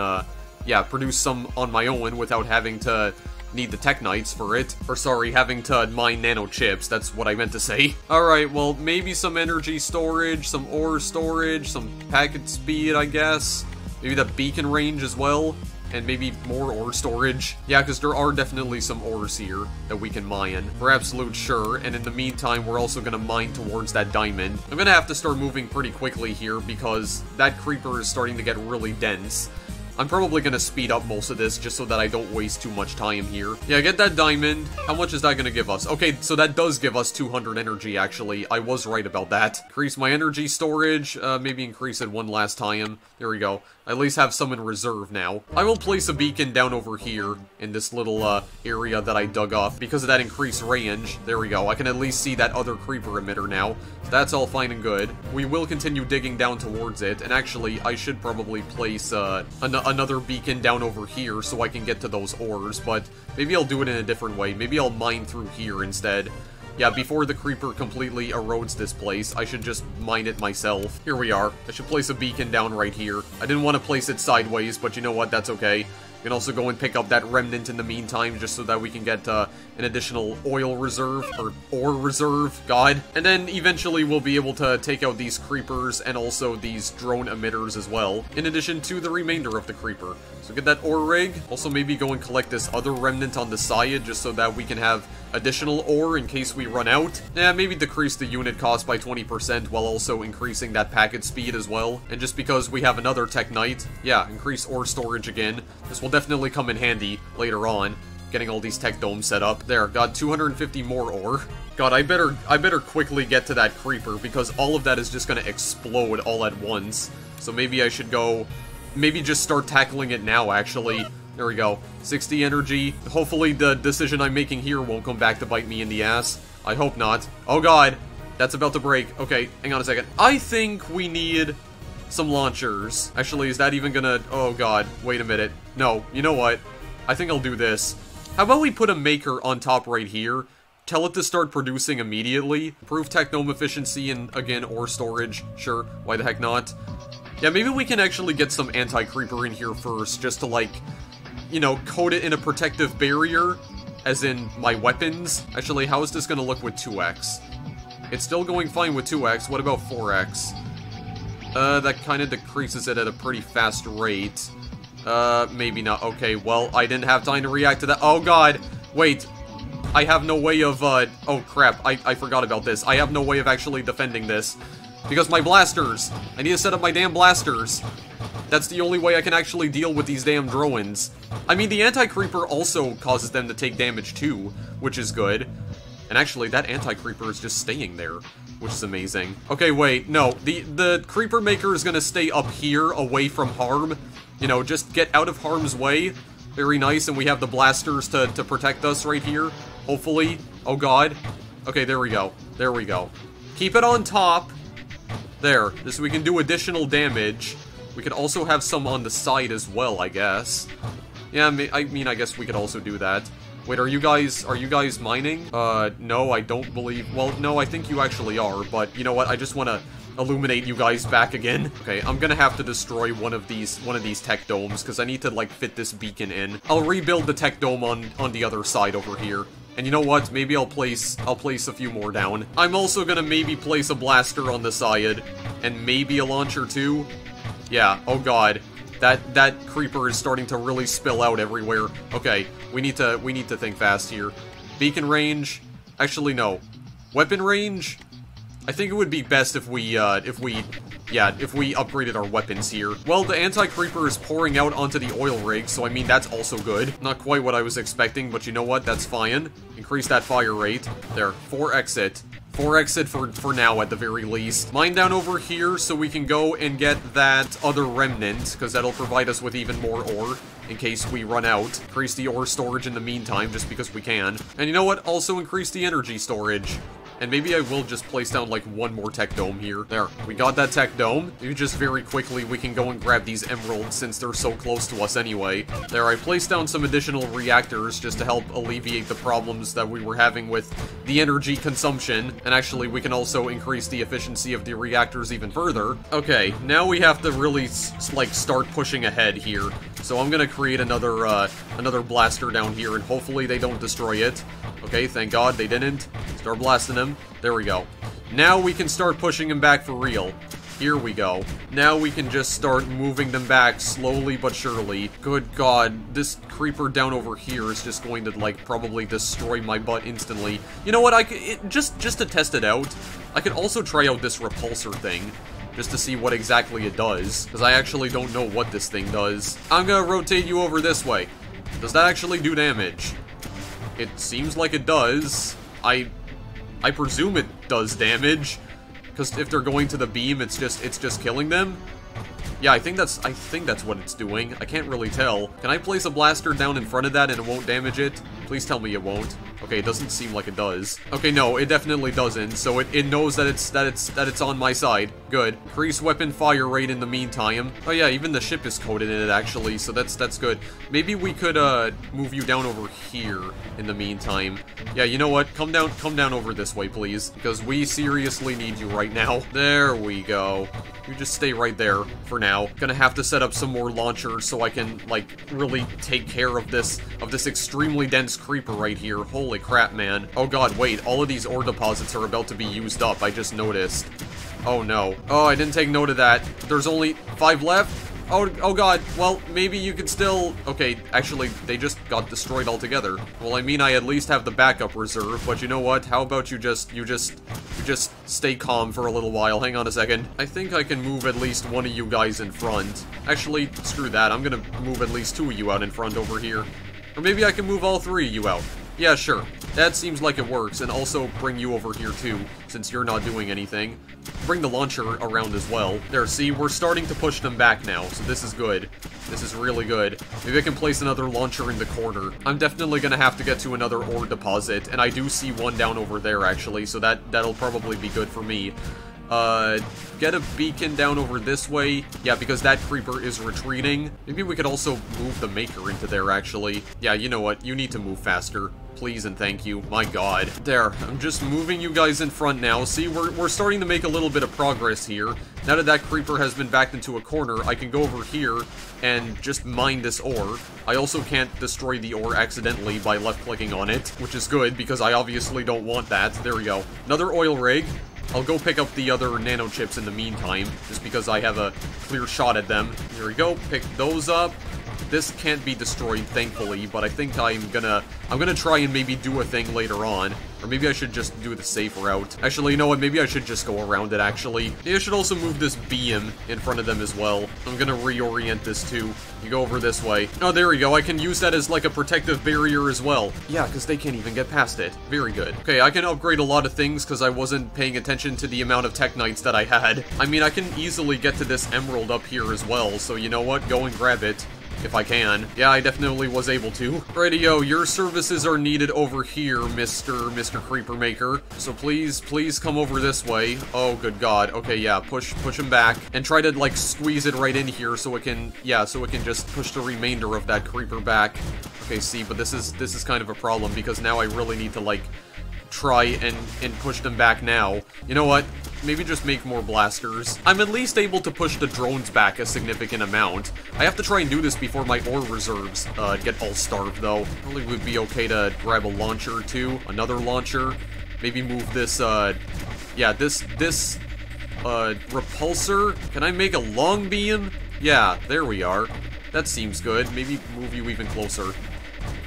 yeah, produce some on my own without having to need the Teknites for it. Or sorry, having to mine nanochips, that's what I meant to say. Alright, well, maybe some energy storage, some ore storage, some packet speed, I guess. Maybe the beacon range as well, and maybe more ore storage. Yeah, because there are definitely some ores here that we can mine, for absolute sure, and in the meantime, we're also going to mine towards that diamond. I'm going to have to start moving pretty quickly here, because that creeper is starting to get really dense. I'm probably going to speed up most of this just so that I don't waste too much time here. Yeah, get that diamond. How much is that going to give us? Okay, so that does give us 200 energy, actually. I was right about that. Increase my energy storage. Maybe increase it one last time. There we go. I at least have some in reserve now. I will place a beacon down over here in this little area that I dug off because of that increased range. There we go. I can at least see that other creeper emitter now. So that's all fine and good. We will continue digging down towards it, and actually, I should probably place another beacon down over here so I can get to those ores, but maybe I'll do it in a different way. Maybe I'll mine through here instead. Yeah, before the creeper completely erodes this place, I should just mine it myself. Here we are. I should place a beacon down right here. I didn't want to place it sideways, but you know what? That's okay. We can also go and pick up that remnant in the meantime, just so that we can get an additional oil reserve, or ore reserve, god. And then eventually we'll be able to take out these creepers and also these drone emitters as well, in addition to the remainder of the creeper. So get that ore rig. Also maybe go and collect this other remnant on the side, just so that we can have additional ore in case we run out. Yeah, maybe decrease the unit cost by 20% while also increasing that packet speed as well. And just because we have another Teknite, yeah, increase ore storage again. This will definitely come in handy later on, getting all these tech domes set up. There, got 250 more ore. God, I better quickly get to that creeper because all of that is just gonna explode all at once. So maybe I should go, maybe just start tackling it now, actually. There we go. 60 energy. Hopefully the decision I'm making here won't come back to bite me in the ass. I hope not. Oh god, that's about to break. Okay, hang on a second. I think we need some launchers. Actually, is that even gonna... Oh god, wait a minute. No, you know what? I think I'll do this. How about we put a maker on top right here? Tell it to start producing immediately. Improve technome efficiency and, again, ore storage. Sure, why the heck not? Yeah, maybe we can actually get some anti-creeper in here first, just to, like, you know, coat it in a protective barrier, as in my weapons. Actually, how is this gonna look with 2x? It's still going fine with 2x, what about 4x? That kind of decreases it at a pretty fast rate. Maybe not. Okay, well, I didn't have time to react to that. Oh god, wait. I have no way of, oh crap, I forgot about this. I have no way of actually defending this. Because my blasters! I need to set up my damn blasters. That's the only way I can actually deal with these damn drones. I mean, the anti-creeper also causes them to take damage too, which is good. And actually, that anti-creeper is just staying there, which is amazing. Okay, wait, no, the creeper maker is gonna stay up here, away from harm. You know, just get out of harm's way. Very nice, and we have the blasters to protect us right here, hopefully. Oh god. Okay, there we go. There we go. Keep it on top. There, just so we can do additional damage. We could also have some on the side as well, I guess. Yeah, I mean, I guess we could also do that. Wait, are you guys mining? No, I don't believe... Well, no, I think you actually are, but you know what? I just want to illuminate you guys back again. Okay, I'm gonna have to destroy one of these tech domes, because I need to, like, fit this beacon in. I'll rebuild the tech dome on the other side over here. And you know what? Maybe I'll place a few more down. I'm also gonna maybe place a blaster on the side, and maybe a launcher too. Yeah, oh god. That creeper is starting to really spill out everywhere. Okay, we need to think fast here. Beacon range. Actually, no. Weapon range? I think it would be best if we upgraded our weapons here. Well, the anti-creeper is pouring out onto the oil rig, so I mean, that's also good. Not quite what I was expecting, but you know what? That's fine. Increase that fire rate. There, 4 exit. 4 exit for now, at the very least. Mine down over here so we can go and get that other remnant, because that'll provide us with even more ore in case we run out. Increase the ore storage in the meantime, just because we can. And you know what? Also increase the energy storage. And maybe I will just place down, like, one more tech dome here. There, we got that tech dome. Maybe just very quickly we can go and grab these emeralds since they're so close to us anyway. There, I placed down some additional reactors just to help alleviate the problems that we were having with the energy consumption. And actually, we can also increase the efficiency of the reactors even further. Okay, now we have to really, like, start pushing ahead here. So I'm gonna create another blaster down here, and hopefully they don't destroy it. Okay, thank God they didn't. Start blasting them. There we go. Now we can start pushing them back for real. Here we go. Now we can just start moving them back slowly but surely. Good God, this creeper down over here is just going to, like, probably destroy my butt instantly. You know what, just to test it out, I could also try out this repulsor thing. Just to see what exactly it does, because I actually don't know what this thing does. I'm gonna rotate you over this way. Does that actually do damage? It seems like it does. I presume it does damage, because if they're going to the beam, it's just killing them. Yeah, I think that's what it's doing. I can't really tell. Can I place a blaster down in front of that and it won't damage it? Please tell me it won't. Okay, it doesn't seem like it does. Okay, no, it definitely doesn't. So it knows that it's on my side. Good. Increase weapon fire rate in the meantime. Oh yeah, even the ship is coated in it actually, so that's good. Maybe we could move you down over here in the meantime. Yeah, you know what? Come down over this way, please, because we seriously need you right now. There we go. You just stay right there for now. Gonna have to set up some more launchers so I can, like, really take care of this extremely dense creeper right here. Holy crap, man. Oh God, wait. All of these ore deposits are about to be used up. I just noticed. Oh no. Oh, I didn't take note of that. There's only 5 left? Oh God, well, maybe you could still... Okay, actually, they just got destroyed altogether. Well, I mean, I at least have the backup reserve, but you know what? How about you just stay calm for a little while. Hang on a second. I think I can move at least one of you guys in front. Actually, screw that. I'm gonna move at least 2 of you out in front over here. Or maybe I can move all 3 of you out. Yeah, sure. That seems like it works, and also bring you over here too, since you're not doing anything. Bring the launcher around as well. There, see, we're starting to push them back now, so this is good. This is really good. Maybe I can place another launcher in the corner. I'm definitely gonna have to get to another ore deposit, and I do see one down over there, actually, so that'll probably be good for me. Get a beacon down over this way. Yeah, because that creeper is retreating. Maybe we could also move the maker into there, actually. Yeah, you know what? You need to move faster. Please and thank you. My God. There. I'm just moving you guys in front now. See, we're starting to make a little bit of progress here. Now that that creeper has been backed into a corner, I can go over here and just mine this ore. I also can't destroy the ore accidentally by left-clicking on it, which is good because I obviously don't want that. There we go. Another oil rig. I'll go pick up the other nano chips in the meantime, just because I have a clear shot at them. Here we go, pick those up. This can't be destroyed, thankfully, but I think I'm gonna try and maybe do a thing later on. Or maybe I should just do the safe route. Actually, you know what? Maybe I should just go around it, actually. Maybe I should also move this beam in front of them as well. I'm gonna reorient this, too. You go over this way. Oh, there we go. I can use that as, like, a protective barrier as well. Yeah, because they can't even get past it. Very good. Okay, I can upgrade a lot of things because I wasn't paying attention to the amount of Teknites that I had. I mean, I can easily get to this emerald up here as well, so you know what? Go and grab it. If I can. Yeah, I definitely was able to. Radio, your services are needed over here, Mr. Creeper Maker. So please come over this way. Oh, good God. Okay, yeah, push him back. And try to, like, squeeze it right in here so it can, yeah, so it can just push the remainder of that creeper back. Okay, see, but this is kind of a problem because now I really need to, like, try and push them back now. You know what? Maybe just make more blasters. I'm at least able to push the drones back a significant amount. I have to try and do this before my ore reserves get all starved, though. Probably would be okay to grab a launcher, too. Another launcher. Maybe move this, yeah, this repulsor. Can I make a long beam? Yeah, there we are. That seems good. Maybe move you even closer.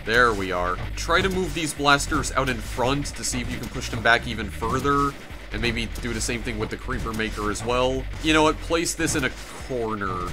There we are. Try to move these blasters out in front to see if you can push them back even further. And maybe do the same thing with the Creeper Maker as well. You know what, place this in a corner.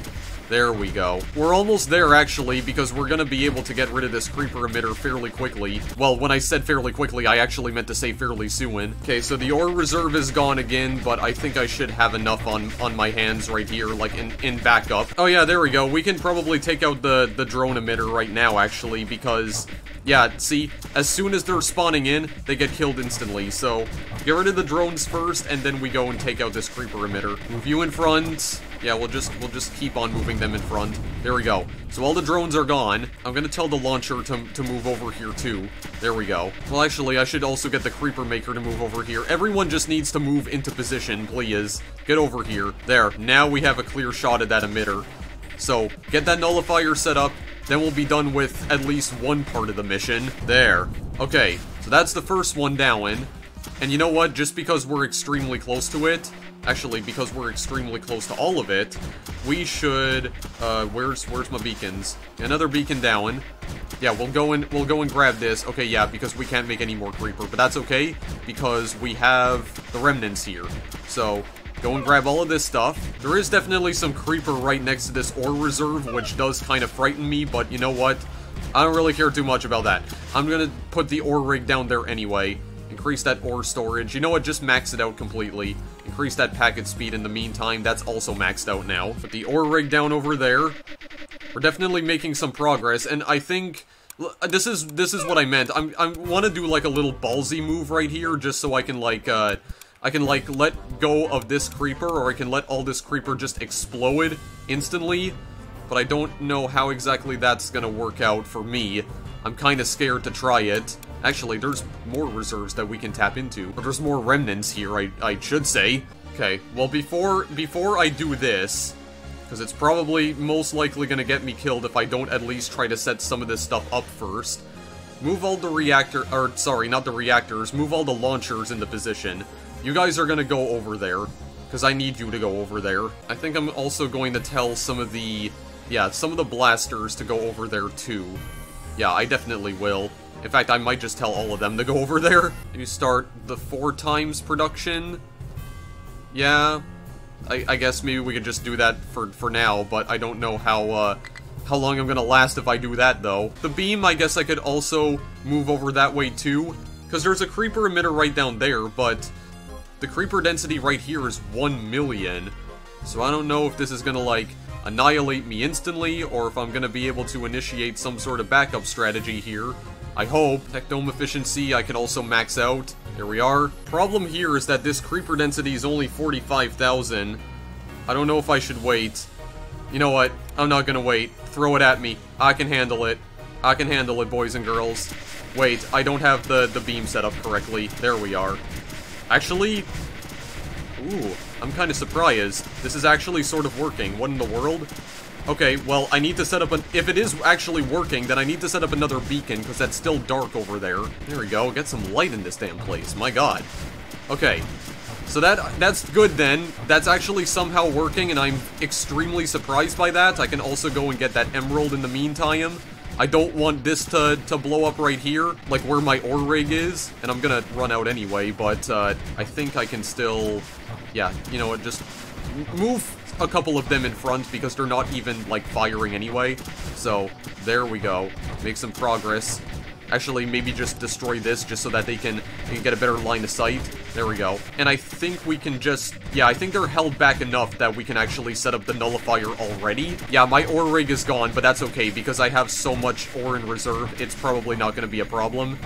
There we go. We're almost there, actually, because we're gonna be able to get rid of this creeper emitter fairly quickly. Well, when I said fairly quickly, I actually meant to say fairly soon. Okay, so the ore reserve is gone again, but I think I should have enough on my hands right here, like in backup. Oh yeah, there we go. We can probably take out the drone emitter right now, actually, because... yeah, see, as soon as they're spawning in, they get killed instantly, so get rid of the drones first, and then we go and take out this creeper emitter. Move you in front. Yeah, we'll just keep on moving them in front. There we go. So all the drones are gone. I'm gonna tell the launcher to move over here too. There we go. Well, actually, I should also get the Creeper Maker to move over here. Everyone just needs to move into position, please. Get over here. There. Now we have a clear shot at that emitter. So, get that nullifier set up, then we'll be done with at least one part of the mission. There. Okay, so that's the first one down. And you know what? Just because we're extremely close to it, actually, because we're extremely close to all of it, we should, where's my beacons? Another beacon down. Yeah, we'll go and grab this. Okay, yeah, because we can't make any more creeper, but that's okay, because we have the remnants here. So, go and grab all of this stuff. There is definitely some creeper right next to this ore reserve, which does kind of frighten me, but you know what? I don't really care too much about that. I'm gonna put the ore rig down there anyway. Increase that ore storage. You know what? Just max it out completely. Increase that packet speed in the meantime. That's also maxed out now. Put the ore rig down over there. We're definitely making some progress, and I think... This is what I meant. I want to do, like, a little ballsy move right here, just so I can, like, let go of this creeper, or I can let all this creeper just explode instantly. But I don't know how exactly that's gonna work out for me. I'm kinda scared to try it. Actually, there's more reserves that we can tap into. Or there's more remnants here, I should say. Okay, well, before I do this, because it's probably most likely gonna get me killed if I don't at least try to set some of this stuff up first. Move all the not the reactors, move all the launchers into position. You guys are gonna go over there, because I need you to go over there. I think I'm also going to tell some of the blasters to go over there too. Yeah, I definitely will. In fact, I might just tell all of them to go over there. You start the 4 times production. Yeah, I guess maybe we could just do that for now, but I don't know how long I'm gonna last if I do that, though. The beam, I guess I could also move over that way, too, because there's a creeper emitter right down there, but the creeper density right here is 1 million, so I don't know if this is gonna, like, annihilate me instantly, or if I'm gonna be able to initiate some sort of backup strategy here. I hope. Tech Dome efficiency I can also max out. There we are. Problem here is that this creeper density is only 45,000. I don't know if I should wait. You know what? I'm not gonna wait. Throw it at me. I can handle it. I can handle it, boys and girls. Wait, I don't have the beam set up correctly. There we are. Actually... ooh, I'm kind of surprised. This is actually sort of working. What in the world? Okay, well, I need to set up an... if it is actually working, then I need to set up another beacon, because that's still dark over there. There we go, get some light in this damn place, my god. Okay, so that's good then. That's actually somehow working, and I'm extremely surprised by that. I can also go and get that emerald in the meantime. I don't want this to blow up right here, like where my ore rig is, and I'm gonna run out anyway, but I think I can still... yeah, you know what, just move a couple of them in front because they're not even, like, firing anyway. So, there we go. Make some progress. Actually, maybe just destroy this just so that they can get a better line of sight. There we go. And I think we can just... yeah, I think they're held back enough that we can actually set up the nullifier already. Yeah, my ore rig is gone, but that's okay because I have so much ore in reserve, it's probably not going to be a problem.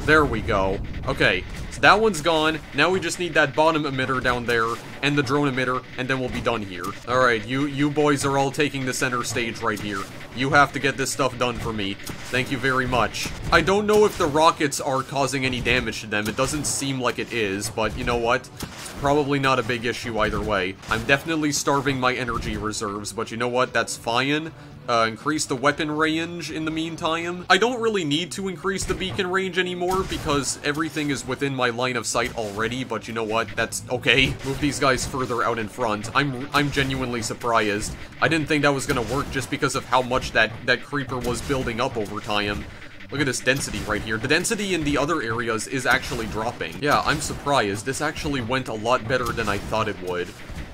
There we go. Okay, so that one's gone. Now we just need that bottom emitter down there and the drone emitter, and then we'll be done here. Alright, you boys are all taking the center stage right here. You have to get this stuff done for me. Thank you very much. I don't know if the rockets are causing any damage to them. It doesn't seem like it is, but you know what? It's probably not a big issue either way. I'm definitely starving my energy reserves, but you know what? That's fine. Increase the weapon range in the meantime. I don't really need to increase the beacon range anymore because everything is within my line of sight already, but you know what? That's okay. Move these guys further out in front. I'm genuinely surprised. I didn't think that was gonna work just because of how much that creeper was building up over time. Look at this density right here. The density in the other areas is actually dropping. Yeah, I'm surprised. This actually went a lot better than I thought it would.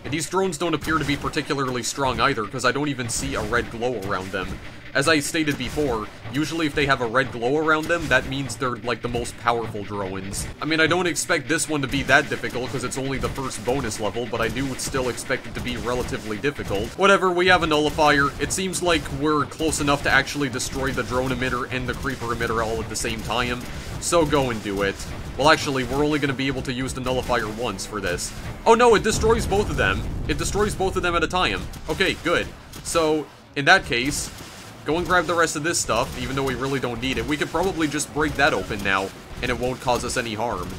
And these drones don't appear to be particularly strong either, because I don't even see a red glow around them. As I stated before, usually if they have a red glow around them, that means they're, like, the most powerful drones. I mean, I don't expect this one to be that difficult, because it's only the first bonus level, but I do still expect it to be relatively difficult. Whatever, we have a nullifier. It seems like we're close enough to actually destroy the drone emitter and the creeper emitter all at the same time, so go and do it. Well, actually, we're only going to be able to use the nullifier once for this. Oh no, it destroys both of them. It destroys both of them at a time. Okay, good. So, in that case, go and grab the rest of this stuff, even though we really don't need it. We could probably just break that open now, and it won't cause us any harm.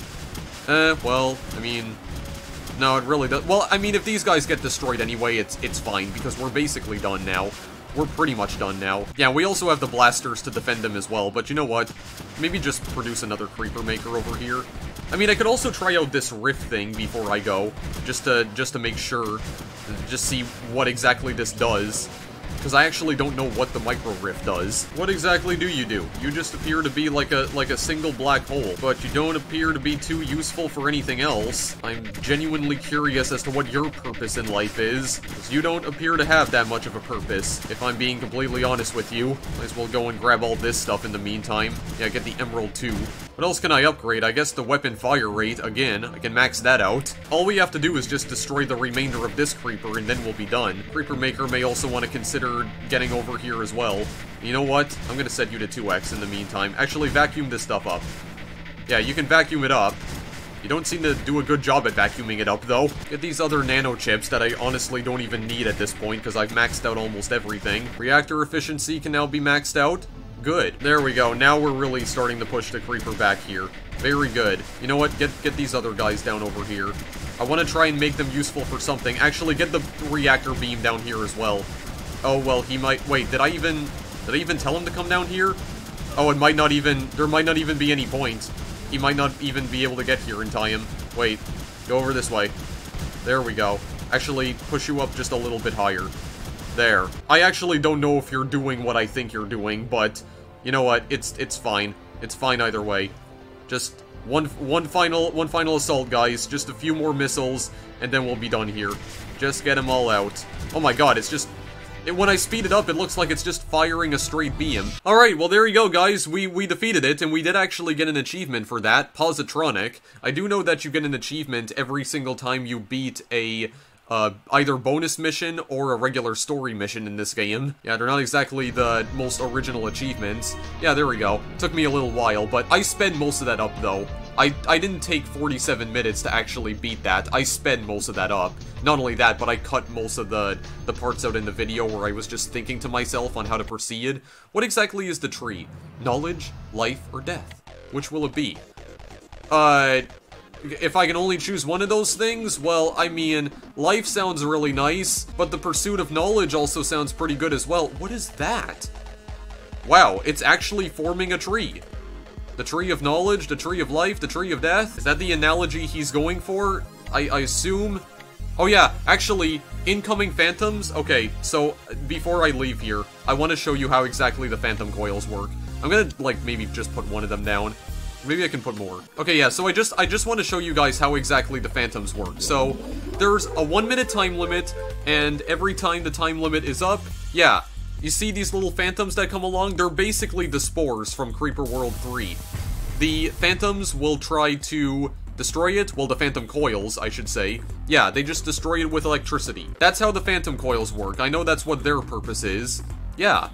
Well, I mean, no, it really does. Well, I mean, if these guys get destroyed anyway, it's fine, because we're basically done now. We're pretty much done now. Yeah, we also have the blasters to defend them as well, but you know what? Maybe just produce another creeper maker over here. I mean, I could also try out this rift thing before I go, just to make sure, just see what exactly this does. Because I actually don't know what the micro rift does. What exactly do? You just appear to be like a single black hole, but you don't appear to be too useful for anything else. I'm genuinely curious as to what your purpose in life is, because you don't appear to have that much of a purpose, if I'm being completely honest with you. Might as well go and grab all this stuff in the meantime. Yeah, get the Emerald too. What else can I upgrade? I guess the weapon fire rate, again, I can max that out. All we have to do is just destroy the remainder of this creeper and then we'll be done. Creeper Maker may also want to consider getting over here as well. You know what? I'm gonna set you to 2x in the meantime. Actually, vacuum this stuff up. Yeah, you can vacuum it up. You don't seem to do a good job at vacuuming it up, though. Get these other nano chips that I honestly don't even need at this point, because I've maxed out almost everything. Reactor efficiency can now be maxed out. Good. There we go. Now we're really starting to push the creeper back here. Very good. You know what? Get these other guys down over here. I want to try and make them useful for something. Actually, get the reactor beam down here as well. Oh, well, he might... Wait, did I even tell him to come down here? Oh, it might not even... There might not even be any point. He might not even be able to get here in time. Wait. Go over this way. There we go. Actually, push you up just a little bit higher. There. I actually don't know if you're doing what I think you're doing, but... You know what? It's fine. It's fine either way. Just one final assault, guys. Just a few more missiles, and then we'll be done here. Just get them all out. Oh my god, it's just... when I speed it up, it looks like it's just firing a straight beam. Alright, well there you go, guys. We defeated it, and we did actually get an achievement for that. Positronic. I do know that you get an achievement every single time you beat a... either bonus mission or a regular story mission in this game. Yeah, they're not exactly the most original achievements. Yeah, there we go. Took me a little while, but I sped most of that up, though. I didn't take 47 minutes to actually beat that. I sped most of that up. Not only that, but I cut most of the parts out in the video where I was just thinking to myself on how to proceed. What exactly is the tree? Knowledge, life, or death? Which will it be? If I can only choose one of those things, well, I mean, life sounds really nice, but the pursuit of knowledge also sounds pretty good as well. What is that? Wow, it's actually forming a tree. The tree of knowledge, the tree of life, the tree of death? Is that the analogy he's going for? I assume? Oh yeah, actually, incoming phantoms? Okay, so before I leave here, I want to show you how exactly the phantom coils work. I'm gonna, like, maybe just put one of them down. Maybe I can put more. Okay, yeah, so I just want to show you guys how exactly the phantoms work. So, there's a 1 minute time limit, and every time the time limit is up, yeah, you see these little phantoms that come along? They're basically the spores from Creeper World 3. The phantoms will try to destroy it, well, the phantom coils, I should say. Yeah, they just destroy it with electricity. That's how the phantom coils work. I know that's what their purpose is. Yeah,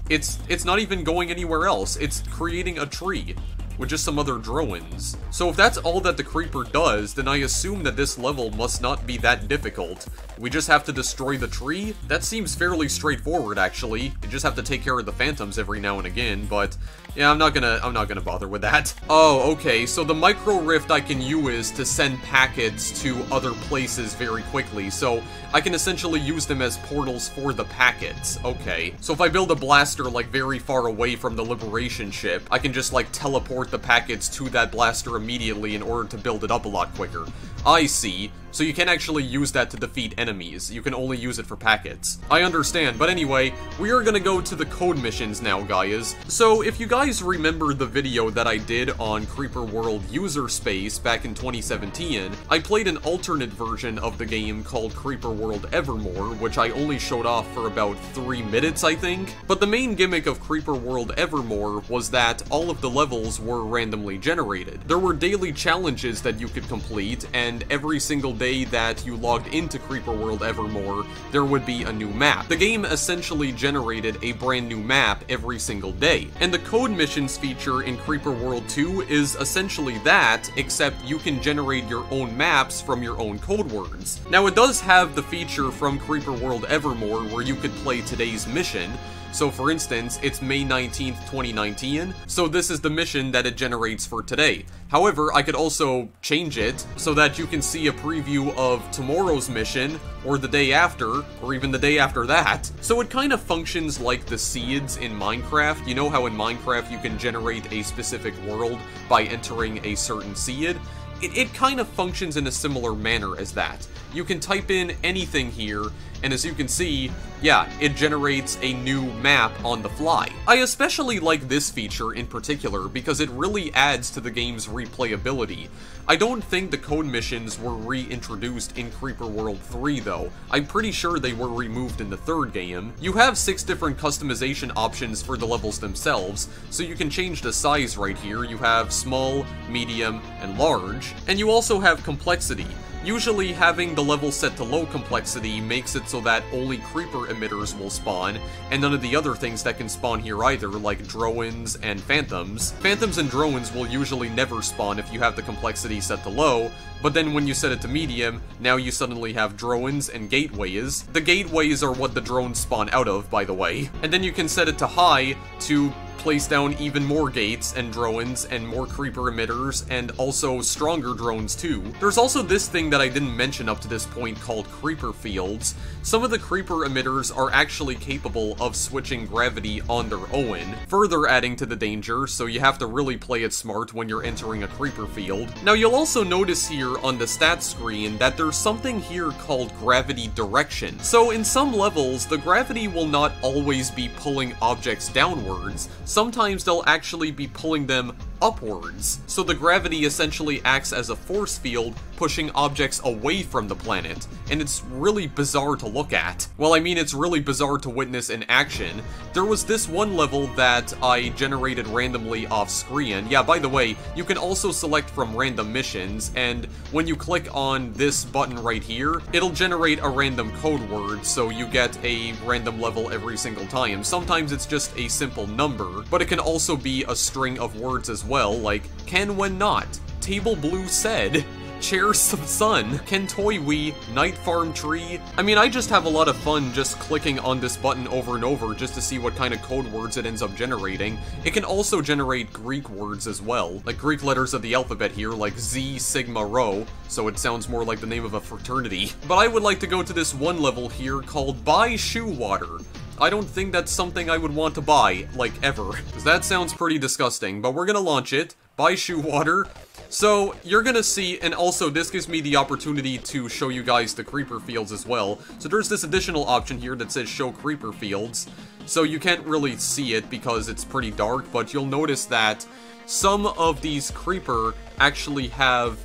it's not even going anywhere else. It's creating a tree with just some other drones. So if that's all that the creeper does, then I assume that this level must not be that difficult. We just have to destroy the tree? That seems fairly straightforward, actually. You just have to take care of the phantoms every now and again, but yeah, I'm not gonna bother with that. Oh, okay, so the micro rift I can use to send packets to other places very quickly, so I can essentially use them as portals for the packets. Okay, so if I build a blaster, like, very far away from the Liberation ship, I can just, like, teleport the packets to that blaster immediately in order to build it up a lot quicker. I see. so you can't actually use that to defeat enemies. You can only use it for packets. I understand, but anyway, we are gonna go to the code missions now, guys. So if you guys remember the video that I did on Creeper World User Space back in 2017, I played an alternate version of the game called Creeper World Evermore, which I only showed off for about 3 minutes, I think. But the main gimmick of Creeper World Evermore was that all of the levels were randomly generated. There were daily challenges that you could complete, and every single day that you logged into Creeper World Evermore, there would be a new map. The game essentially generated a brand new map every single day. And the code missions feature in Creeper World 2 is essentially that, except you can generate your own maps from your own code words. Now it does have the feature from Creeper World Evermore where you could play today's mission. So for instance, it's May 19th, 2019, so this is the mission that it generates for today. However, I could also change it so that you can see a preview of tomorrow's mission, or the day after, or even the day after that. So it kind of functions like the seeds in Minecraft. You know how in Minecraft you can generate a specific world by entering a certain seed? It kind of functions in a similar manner as that. You can type in anything here, and as you can see, yeah, it generates a new map on the fly. I especially like this feature in particular because it really adds to the game's replayability. I don't think the code missions were reintroduced in Creeper World 3 though. I'm pretty sure they were removed in the third game. You have 6 different customization options for the levels themselves, so you can change the size right here. You have small, medium, and large. And you also have complexity. Usually having the level set to low complexity makes it so that only creeper emitters will spawn, and none of the other things that can spawn here either, like drones and phantoms. Phantoms and drones will usually never spawn if you have the complexity set to low, but then when you set it to medium, now you suddenly have drones and gateways. The gateways are what the drones spawn out of, by the way. And then you can set it to high to place down even more gates and drones and more creeper emitters and also stronger drones too. There's also this thing that I didn't mention up to this point called creeper fields. Some of the creeper emitters are actually capable of switching gravity on their own, further adding to the danger, so you have to really play it smart when you're entering a creeper field. Now you'll also notice here on the stats screen that there's something here called gravity direction. So in some levels, the gravity will not always be pulling objects downwards. Sometimes they'll actually be pulling them upwards. So the gravity essentially acts as a force field, pushing objects away from the planet. And it's really bizarre to look at. Well, I mean, it's really bizarre to witness in action. There was this one level that I generated randomly off screen. Yeah, by the way, you can also select from random missions, and when you click on this button right here, it'll generate a random code word, so you get a random level every single time. Sometimes it's just a simple number, but it can also be a string of words as well, like can when not, table blue said, chair sun, can toy we, night farm tree. I mean, I just have a lot of fun just clicking on this button over and over just to see what kind of code words it ends up generating. It can also generate Greek words as well, like Greek letters of the alphabet here, like Z, Sigma, Rho, so it sounds more like the name of a fraternity. But I would like to go to this one level here called Buy Shoe Water. I don't think that's something I would want to buy, like, ever. Because that sounds pretty disgusting, but we're gonna launch it. Buy shoe water. So, you're gonna see, and also this gives me the opportunity to show you guys the creeper fields as well. So there's this additional option here that says show creeper fields. So you can't really see it because it's pretty dark, but you'll notice that some of these creeper actually have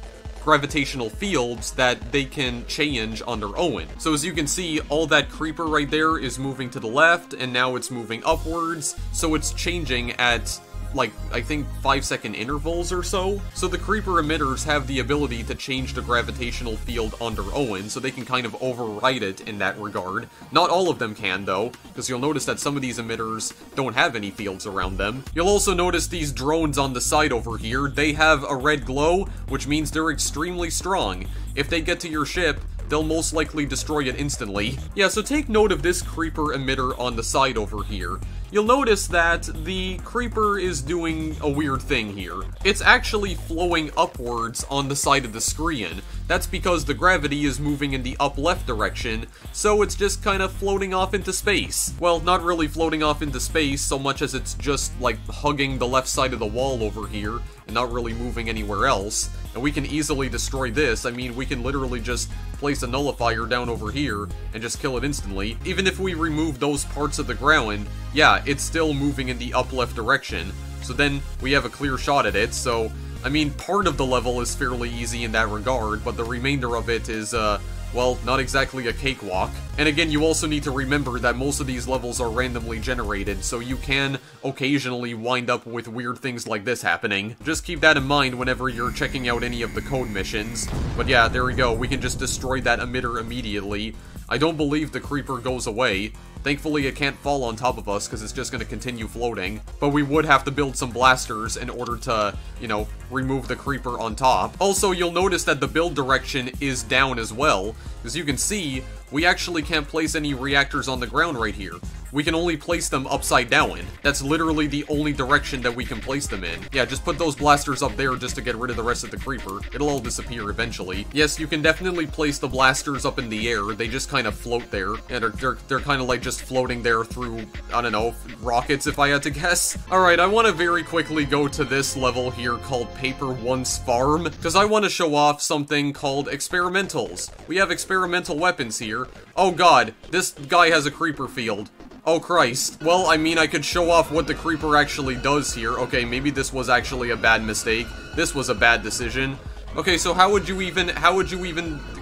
gravitational fields that they can change on their own. So as you can see, all that creeper right there is moving to the left, and now it's moving upwards, so it's changing at, like, I think 5-second intervals or so. So the creeper emitters have the ability to change the gravitational field on their own, so they can kind of override it in that regard. Not all of them can, though, because you'll notice that some of these emitters don't have any fields around them. You'll also notice these drones on the side over here. They have a red glow, which means they're extremely strong. If they get to your ship, they'll most likely destroy it instantly. Yeah, so take note of this creeper emitter on the side over here. You'll notice that the creeper is doing a weird thing here. It's actually flowing upwards on the side of the screen. That's because the gravity is moving in the up-left direction, so it's just kind of floating off into space. Well, not really floating off into space so much as it's just, like, hugging the left side of the wall over here, and not really moving anywhere else. And we can easily destroy this. I mean, we can literally just place a nullifier down over here and just kill it instantly. Even if we remove those parts of the ground, yeah, it's still moving in the up-left direction. So then we have a clear shot at it, so I mean, part of the level is fairly easy in that regard, but the remainder of it is, well, not exactly a cakewalk. And again, you also need to remember that most of these levels are randomly generated, so you can occasionally wind up with weird things like this happening. Just keep that in mind whenever you're checking out any of the code missions. But yeah, there we go, we can just destroy that emitter immediately. I don't believe the creeper goes away. Thankfully, it can't fall on top of us because it's just going to continue floating. But we would have to build some blasters in order to, you know, remove the creeper on top. Also, you'll notice that the build direction is down as well. As you can see, we actually can't place any reactors on the ground right here. We can only place them upside down. That's literally the only direction that we can place them in. Yeah, just put those blasters up there just to get rid of the rest of the creeper. It'll all disappear eventually. Yes, you can definitely place the blasters up in the air. They just kind of float there. Yeah, they're kind of like just floating there through, I don't know, rockets if I had to guess. Alright, I want to very quickly go to this level here called Paper Once Farm, because I want to show off something called experimentals. We have experimental weapons here. Oh god, this guy has a creeper field. Oh Christ. Well, I mean, I could show off what the creeper actually does here. Okay, maybe this was actually a bad mistake. This was a bad decision. Okay, so how would you even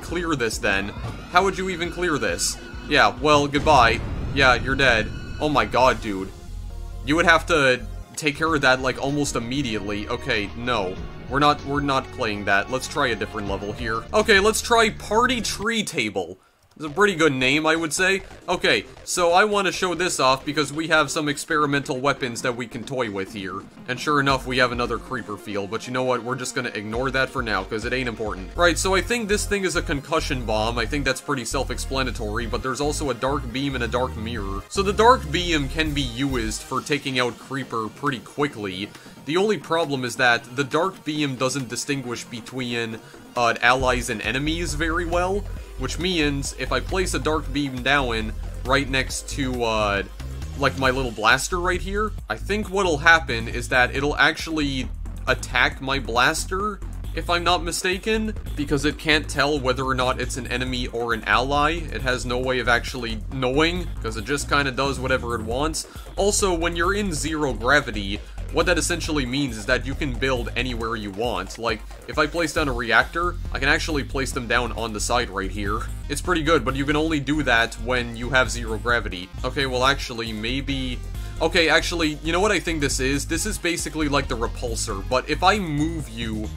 clear this then? How would you even clear this? Yeah, well, goodbye. Yeah, you're dead. Oh my god, dude. You would have to take care of that, like, almost immediately. Okay, no. We're not playing that. Let's try a different level here. Okay, let's try Party Tree Table. It's a pretty good name, I would say. Okay, so I want to show this off because we have some experimental weapons that we can toy with here. And sure enough, we have another creeper field, but you know what? We're just gonna ignore that for now because it ain't important. Right, so I think this thing is a concussion bomb. I think that's pretty self-explanatory, but there's also a dark beam and a dark mirror. So the dark beam can be used for taking out creeper pretty quickly. The only problem is that the dark beam doesn't distinguish between allies and enemies very well. Which means, if I place a dark beam down right next to, like my little blaster right here, I think what'll happen is that it'll actually attack my blaster, if I'm not mistaken, because it can't tell whether or not it's an enemy or an ally. It has no way of actually knowing, because it just kind of does whatever it wants. Also, when you're in zero gravity, what that essentially means is that you can build anywhere you want. Like, if I place down a reactor, I can actually place them down on the side right here. It's pretty good, but you can only do that when you have zero gravity. Okay, well actually, maybe... Okay, actually, you know what I think this is? This is basically like the repulsor, but if I move you...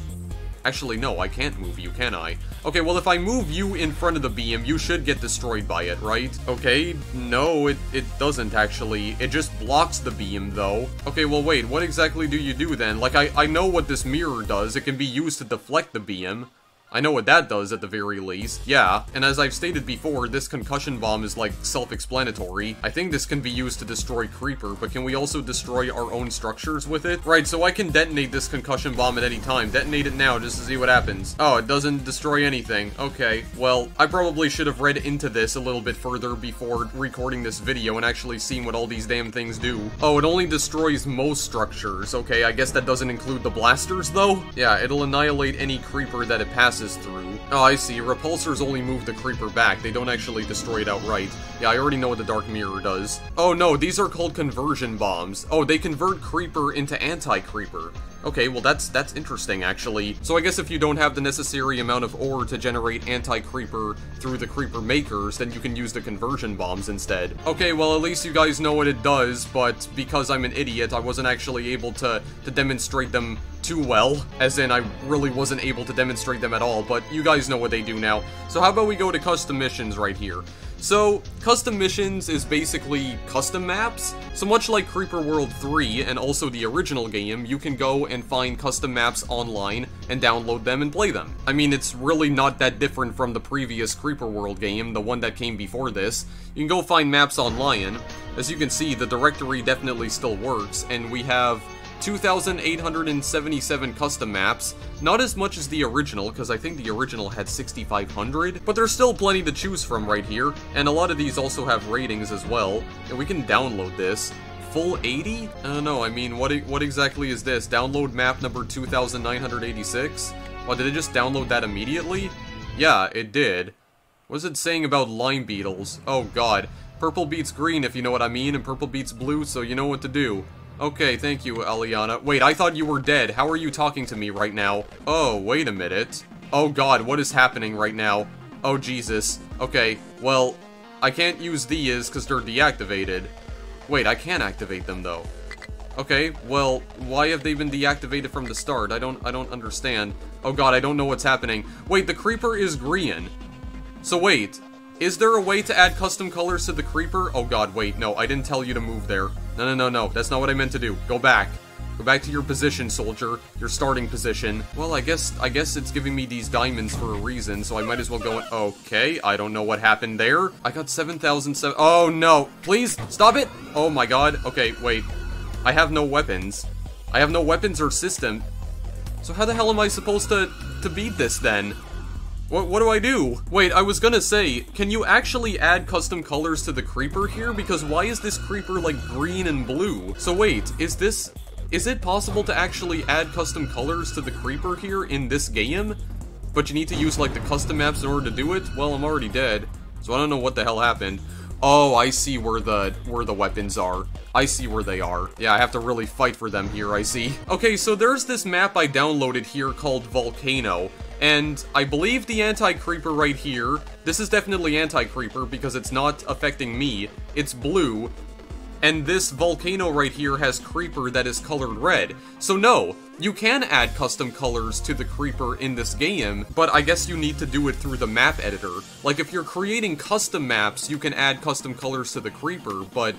Actually, no, I can't move you, can I? Okay, well, if I move you in front of the beam, you should get destroyed by it, right? Okay, no, it doesn't, actually. It just blocks the beam, though. Okay, well, wait, what exactly do you do, then? Like, I know what this mirror does. It can be used to deflect the beam. I know what that does, at the very least. Yeah, and as I've stated before, this concussion bomb is, like, self-explanatory. I think this can be used to destroy Creeper, but can we also destroy our own structures with it? Right, so I can detonate this concussion bomb at any time. Detonate it now, just to see what happens. Oh, it doesn't destroy anything. Okay, well, I probably should have read into this a little bit further before recording this video and actually seeing what all these damn things do. Oh, it only destroys most structures. Okay, I guess that doesn't include the blasters, though? Yeah, it'll annihilate any Creeper that it passes through. Oh, I see. Repulsors only move the creeper back. They don't actually destroy it outright. Yeah, I already know what the dark mirror does. Oh no, these are called conversion bombs. Oh, they convert creeper into anti-creeper. Okay, well that's interesting, actually. So I guess if you don't have the necessary amount of ore to generate anti-creeper through the creeper makers, then you can use the conversion bombs instead. Okay, well at least you guys know what it does, but because I'm an idiot, I wasn't actually able to demonstrate them too well, as in I really wasn't able to demonstrate them at all, but you guys know what they do now. So how about we go to custom missions right here? So, custom missions is basically custom maps. So much like Creeper World 3 and also the original game, you can go and find custom maps online and download them and play them. I mean, it's really not that different from the previous Creeper World game, the one that came before this. You can go find maps online. As you can see, the directory definitely still works, and we have 2,877 custom maps. Not as much as the original, because I think the original had 6,500, but there's still plenty to choose from right here, and a lot of these also have ratings as well, and we can download this. full 80? I don't know, I mean, what exactly is this? Download map number 2986? Well, did it just download that immediately? Yeah, it did. What's it saying about lime beetles? Oh god. Purple beats green, if you know what I mean, and purple beats blue, so you know what to do. Okay, thank you, Aliana. Wait, I thought you were dead. How are you talking to me right now? Oh, wait a minute. Oh god, what is happening right now? Oh, Jesus. Okay, well, I can't use these because they're deactivated. Wait, I can activate them, though. Okay, well, why have they been deactivated from the start? I don't understand. Oh god, I don't know what's happening. Wait, the creeper is green. So wait, is there a way to add custom colors to the creeper? Oh god, wait, no, I didn't tell you to move there. No, that's not what I meant to do. Go back. Go back to your position, soldier. Your starting position. Well, I guess it's giving me these diamonds for a reason, so I might as well go in. Okay, I don't know what happened there. I got 7,007. Oh no, please, stop it! Oh my god, okay, wait. I have no weapons. I have no weapons or system. So how the hell am I supposed to beat this then? What do I do? Wait, I was gonna say, can you actually add custom colors to the creeper here? Because why is this creeper like green and blue? So wait, is it possible to actually add custom colors to the creeper here in this game? But you need to use like the custom maps in order to do it? Well, I'm already dead, so I don't know what the hell happened. Oh, I see where the weapons are. I see where they are. Yeah, I have to really fight for them here, I see. Okay, so there's this map I downloaded here called Volcano. And I believe the anti-creeper right here, this is definitely anti-creeper because it's not affecting me. It's blue. And this volcano right here has creeper that is colored red. So no, you can add custom colors to the creeper in this game, but I guess you need to do it through the map editor. Like if you're creating custom maps, you can add custom colors to the creeper, but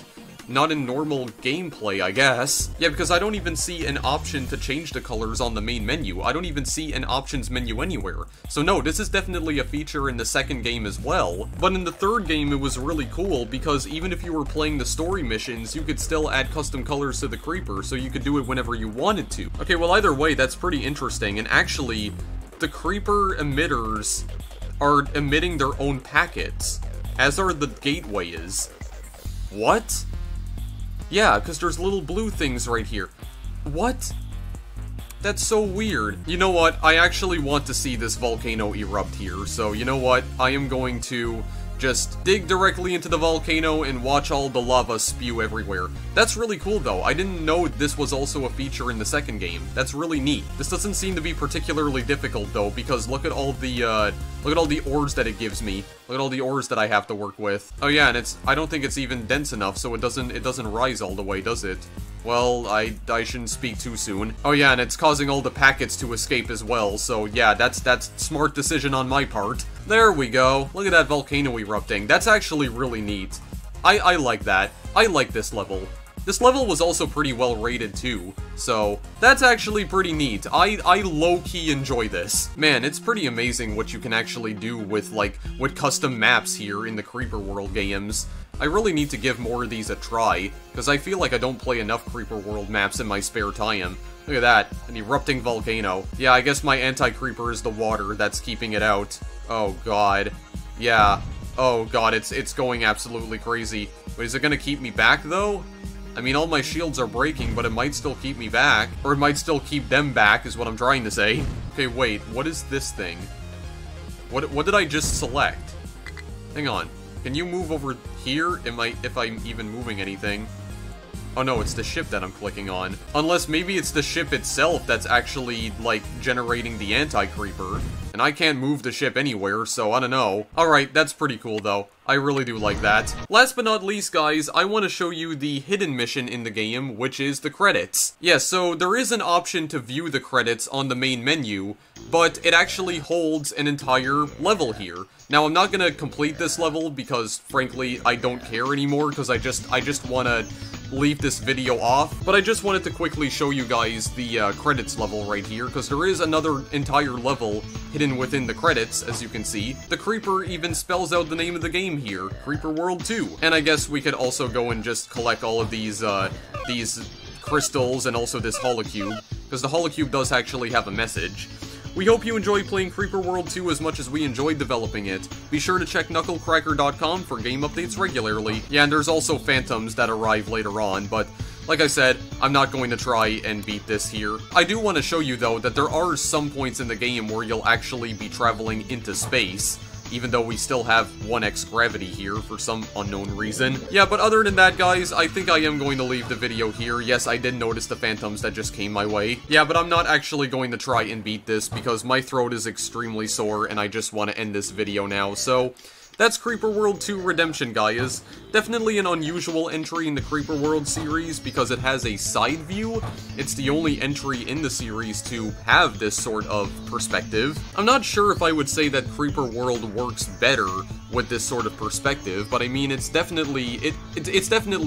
not in normal gameplay, I guess. Yeah, because I don't even see an option to change the colors on the main menu. I don't even see an options menu anywhere. So no, this is definitely a feature in the second game as well. But in the third game, it was really cool, because even if you were playing the story missions, you could still add custom colors to the creeper, so you could do it whenever you wanted to. Okay, well either way, that's pretty interesting, and actually, the creeper emitters are emitting their own packets, as are the gateways. What? Yeah, because there's little blue things right here. What? That's so weird. You know what? I actually want to see this volcano erupt here, so you know what? I am going to just dig directly into the volcano and watch all the lava spew everywhere. That's really cool though. I didn't know this was also a feature in the second game. That's really neat. This doesn't seem to be particularly difficult though, because look at all the ores that it gives me. Look at all the ores that I have to work with. Oh yeah, and I don't think it's even dense enough, so it doesn't rise all the way, does it? Well, I shouldn't speak too soon. Oh yeah, and it's causing all the packets to escape as well, so yeah, that's smart decision on my part. There we go. Look at that volcano erupting. That's actually really neat. I like that. I like this level. This level was also pretty well rated too, so that's actually pretty neat. I low-key enjoy this. Man, it's pretty amazing what you can actually do with custom maps here in the Creeper World games. I really need to give more of these a try, because I feel like I don't play enough Creeper World maps in my spare time. Look at that, an erupting volcano. Yeah, I guess my anti-creeper is the water that's keeping it out. Oh god. Yeah. Oh god, it's going absolutely crazy. Wait, is it gonna keep me back though? I mean, all my shields are breaking, but it might still keep me back. Or it might still keep them back, is what I'm trying to say. Okay, wait, what is this thing? What did I just select? Hang on. Can you move over here? If I'm even moving anything? Oh no, it's the ship that I'm clicking on. Unless maybe it's the ship itself that's actually, like, generating the anti-creeper. And I can't move the ship anywhere, so I don't know. Alright, that's pretty cool though. I really do like that. Last but not least, guys, I want to show you the hidden mission in the game, which is the credits. Yeah, so there is an option to view the credits on the main menu, but it actually holds an entire level here. Now, I'm not gonna complete this level because, frankly, I don't care anymore, because I just wanna leave this video off, but I just wanted to quickly show you guys the credits level right here, because there is another entire level hidden within the credits, as you can see. The Creeper even spells out the name of the game here, Creeper World 2. And I guess we could also go and just collect all of these crystals and also this holocube, because the holocube does actually have a message. We hope you enjoy playing Creeper World 2 as much as we enjoyed developing it. Be sure to check knucklecracker.com for game updates regularly. Yeah, and there's also phantoms that arrive later on, but like I said, I'm not going to try and beat this here. I do want to show you, though, that there are some points in the game where you'll actually be traveling into space, even though we still have 1x gravity here for some unknown reason. Yeah, but other than that, guys, I think I am going to leave the video here. Yes, I did notice the phantoms that just came my way. Yeah, but I'm not actually going to try and beat this because my throat is extremely sore and I just want to end this video now, so that's Creeper World 2 Redemption, guys. Definitely an unusual entry in the Creeper World series because it has a side view. It's the only entry in the series to have this sort of perspective. I'm not sure if I would say that Creeper World works better with this sort of perspective, but I mean, it's definitely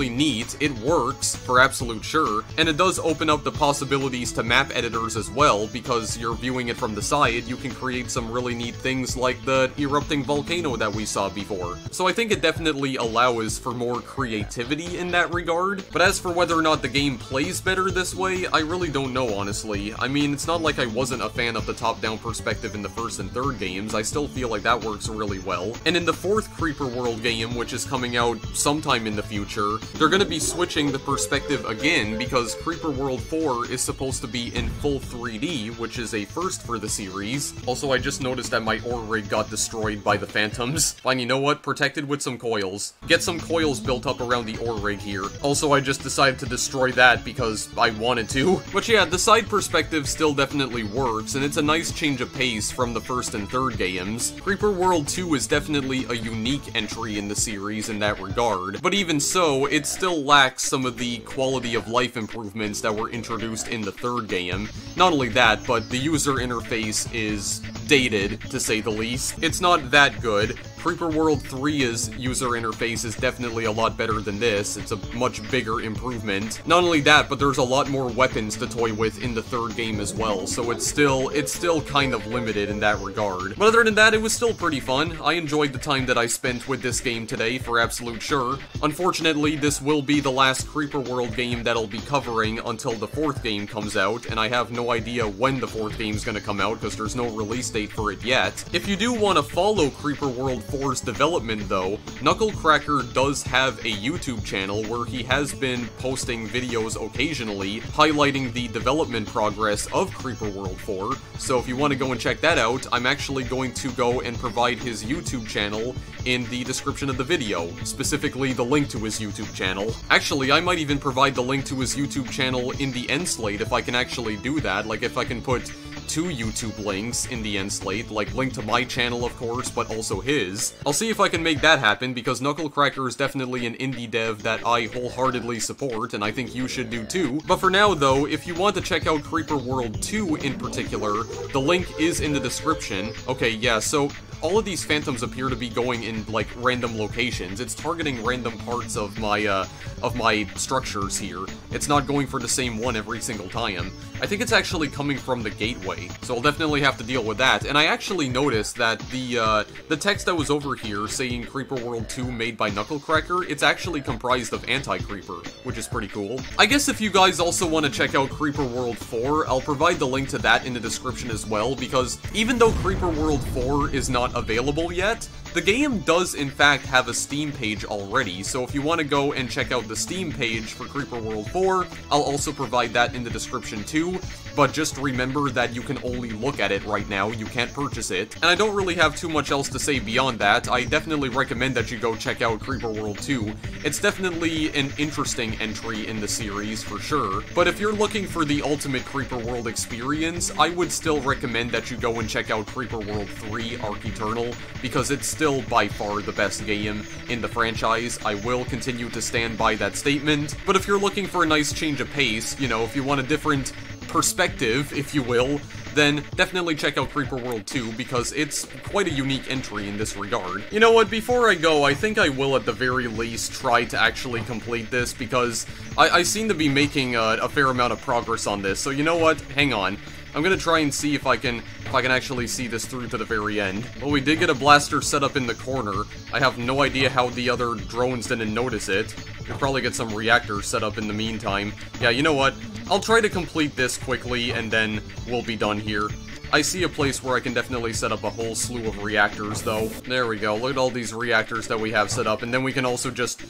neat. It works, for absolute sure, and it does open up the possibilities to map editors as well, because you're viewing it from the side, you can create some really neat things like the erupting volcano that we saw before. So I think it definitely allows for more creativity in that regard, but as for whether or not the game plays better this way, I really don't know, honestly. I mean, it's not like I wasn't a fan of the top-down perspective in the first and third games. I still feel like that works really well. And in the fourth Creeper World game, which is coming out sometime in the future, they're going to be switching the perspective again because Creeper World 4 is supposed to be in full 3D, which is a first for the series. Also, I just noticed that my ore rig got destroyed by the phantoms. Fine, you know what? Protected with some coils. Get some coils built up around the ore rig here. Also, I just decided to destroy that because I wanted to. But yeah, the side perspective still definitely works, and it's a nice change of pace from the first and third games. Creeper World 2 is definitely a unique entry in the series in that regard, but even so, it still lacks some of the quality of life improvements that were introduced in the third game. Not only that, but the user interface is dated, to say the least. It's not that good. Creeper World 3's user interface is definitely a lot better than this. It's a much bigger improvement. Not only that, but there's a lot more weapons to toy with in the third game as well, so it's still kind of limited in that regard. But other than that, it was still pretty fun. I enjoyed the time that I spent with this game today, for absolute sure. Unfortunately, this will be the last Creeper World game that I'll be covering until the fourth game comes out, and I have no idea when the fourth game's gonna come out, because there's no release date for it yet. If you do want to follow Creeper World 4's development, though, Knucklecracker does have a YouTube channel where he has been posting videos occasionally highlighting the development progress of Creeper World 4, so if you want to go and check that out, I'm actually going to go and provide his YouTube channel in the description of the video, specifically the link to his YouTube channel. Actually, I might even provide the link to his YouTube channel in the end slate if I can actually do that, like if I can put two YouTube links in the end slate, like link to my channel of course, but also his. I'll see if I can make that happen, because Knucklecracker is definitely an indie dev that I wholeheartedly support, and I think you should do too. But for now though, if you want to check out Creeper World 2 in particular, the link is in the description. Okay, yeah, so all of these phantoms appear to be going in, like, random locations. It's targeting random parts of my structures here. It's not going for the same one every single time. I think it's actually coming from the gateway, so I'll definitely have to deal with that. And I actually noticed that the text that was over here saying Creeper World 2 made by Knucklecracker, it's actually comprised of Anti-Creeper, which is pretty cool. I guess if you guys also want to check out Creeper World 4, I'll provide the link to that in the description as well, because even though Creeper World 4 is not available yet, the game does in fact have a Steam page already, so if you want to go and check out the Steam page for Creeper World 4, I'll also provide that in the description too, but just remember that you can only look at it right now, you can't purchase it. And I don't really have too much else to say beyond that. I definitely recommend that you go check out Creeper World 2. It's definitely an interesting entry in the series for sure, but if you're looking for the ultimate Creeper World experience, I would still recommend that you go and check out Creeper World 3 Arc Eternal, because it's still by far the best game in the franchise. I will continue to stand by that statement, but if you're looking for a nice change of pace, you know, if you want a different perspective, if you will, then definitely check out Creeper World 2, because it's quite a unique entry in this regard. You know what, before I go, I think I will at the very least try to actually complete this, because I seem to be making a fair amount of progress on this, so you know what, hang on. I'm gonna try and see if I can actually see this through to the very end. Well, we did get a blaster set up in the corner. I have no idea how the other drones didn't notice it. We'll probably get some reactors set up in the meantime. Yeah, you know what? I'll try to complete this quickly, and then we'll be done here. I see a place where I can definitely set up a whole slew of reactors, though. There we go. Look at all these reactors that we have set up, and then we can also just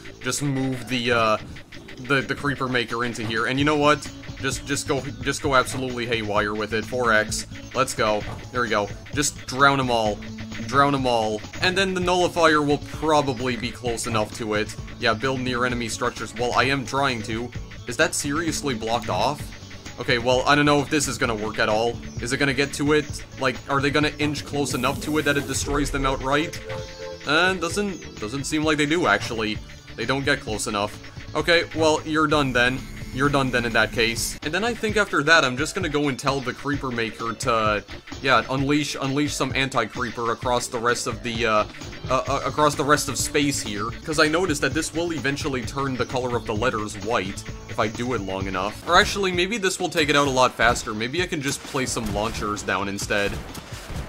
move the the Creeper Maker into here. And you know what? Just go absolutely haywire with it. 4x. Let's go. There we go. Just drown them all. Drown them all. And then the nullifier will probably be close enough to it. Yeah, build near enemy structures. Well, I am trying to. Is that seriously blocked off? Okay, well, I don't know if this is gonna work at all. Is it gonna get to it? Like, are they gonna inch close enough to it that it destroys them outright? Doesn't seem like they do, actually. They don't get close enough. Okay, well, you're done then. You're done then in that case. And then I think after that, I'm just gonna go and tell the Creeper Maker to, yeah, unleash some anti-creeper across the rest of the, across the rest of space here. Because I noticed that this will eventually turn the color of the letters white, if I do it long enough. Or actually, maybe this will take it out a lot faster. Maybe I can just place some launchers down instead.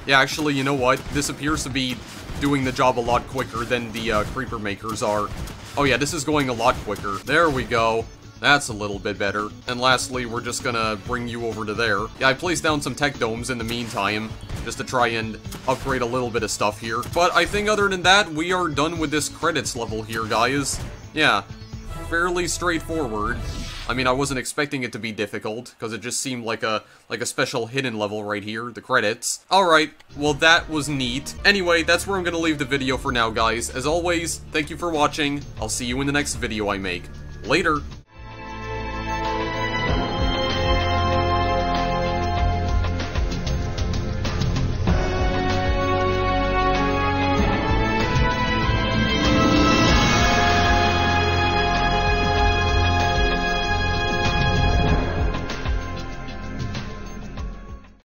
Yeah, actually, you know what? This appears to be doing the job a lot quicker than the, Creeper Makers are. Oh yeah, this is going a lot quicker. There we go. That's a little bit better. And lastly, we're just gonna bring you over to there. Yeah, I placed down some tech domes in the meantime, just to try and upgrade a little bit of stuff here. But I think other than that, we are done with this credits level here, guys. Yeah, fairly straightforward. I mean, I wasn't expecting it to be difficult, because it just seemed like a special hidden level right here, the credits. Alright, well that was neat. Anyway, that's where I'm gonna leave the video for now, guys. As always, thank you for watching. I'll see you in the next video I make. Later!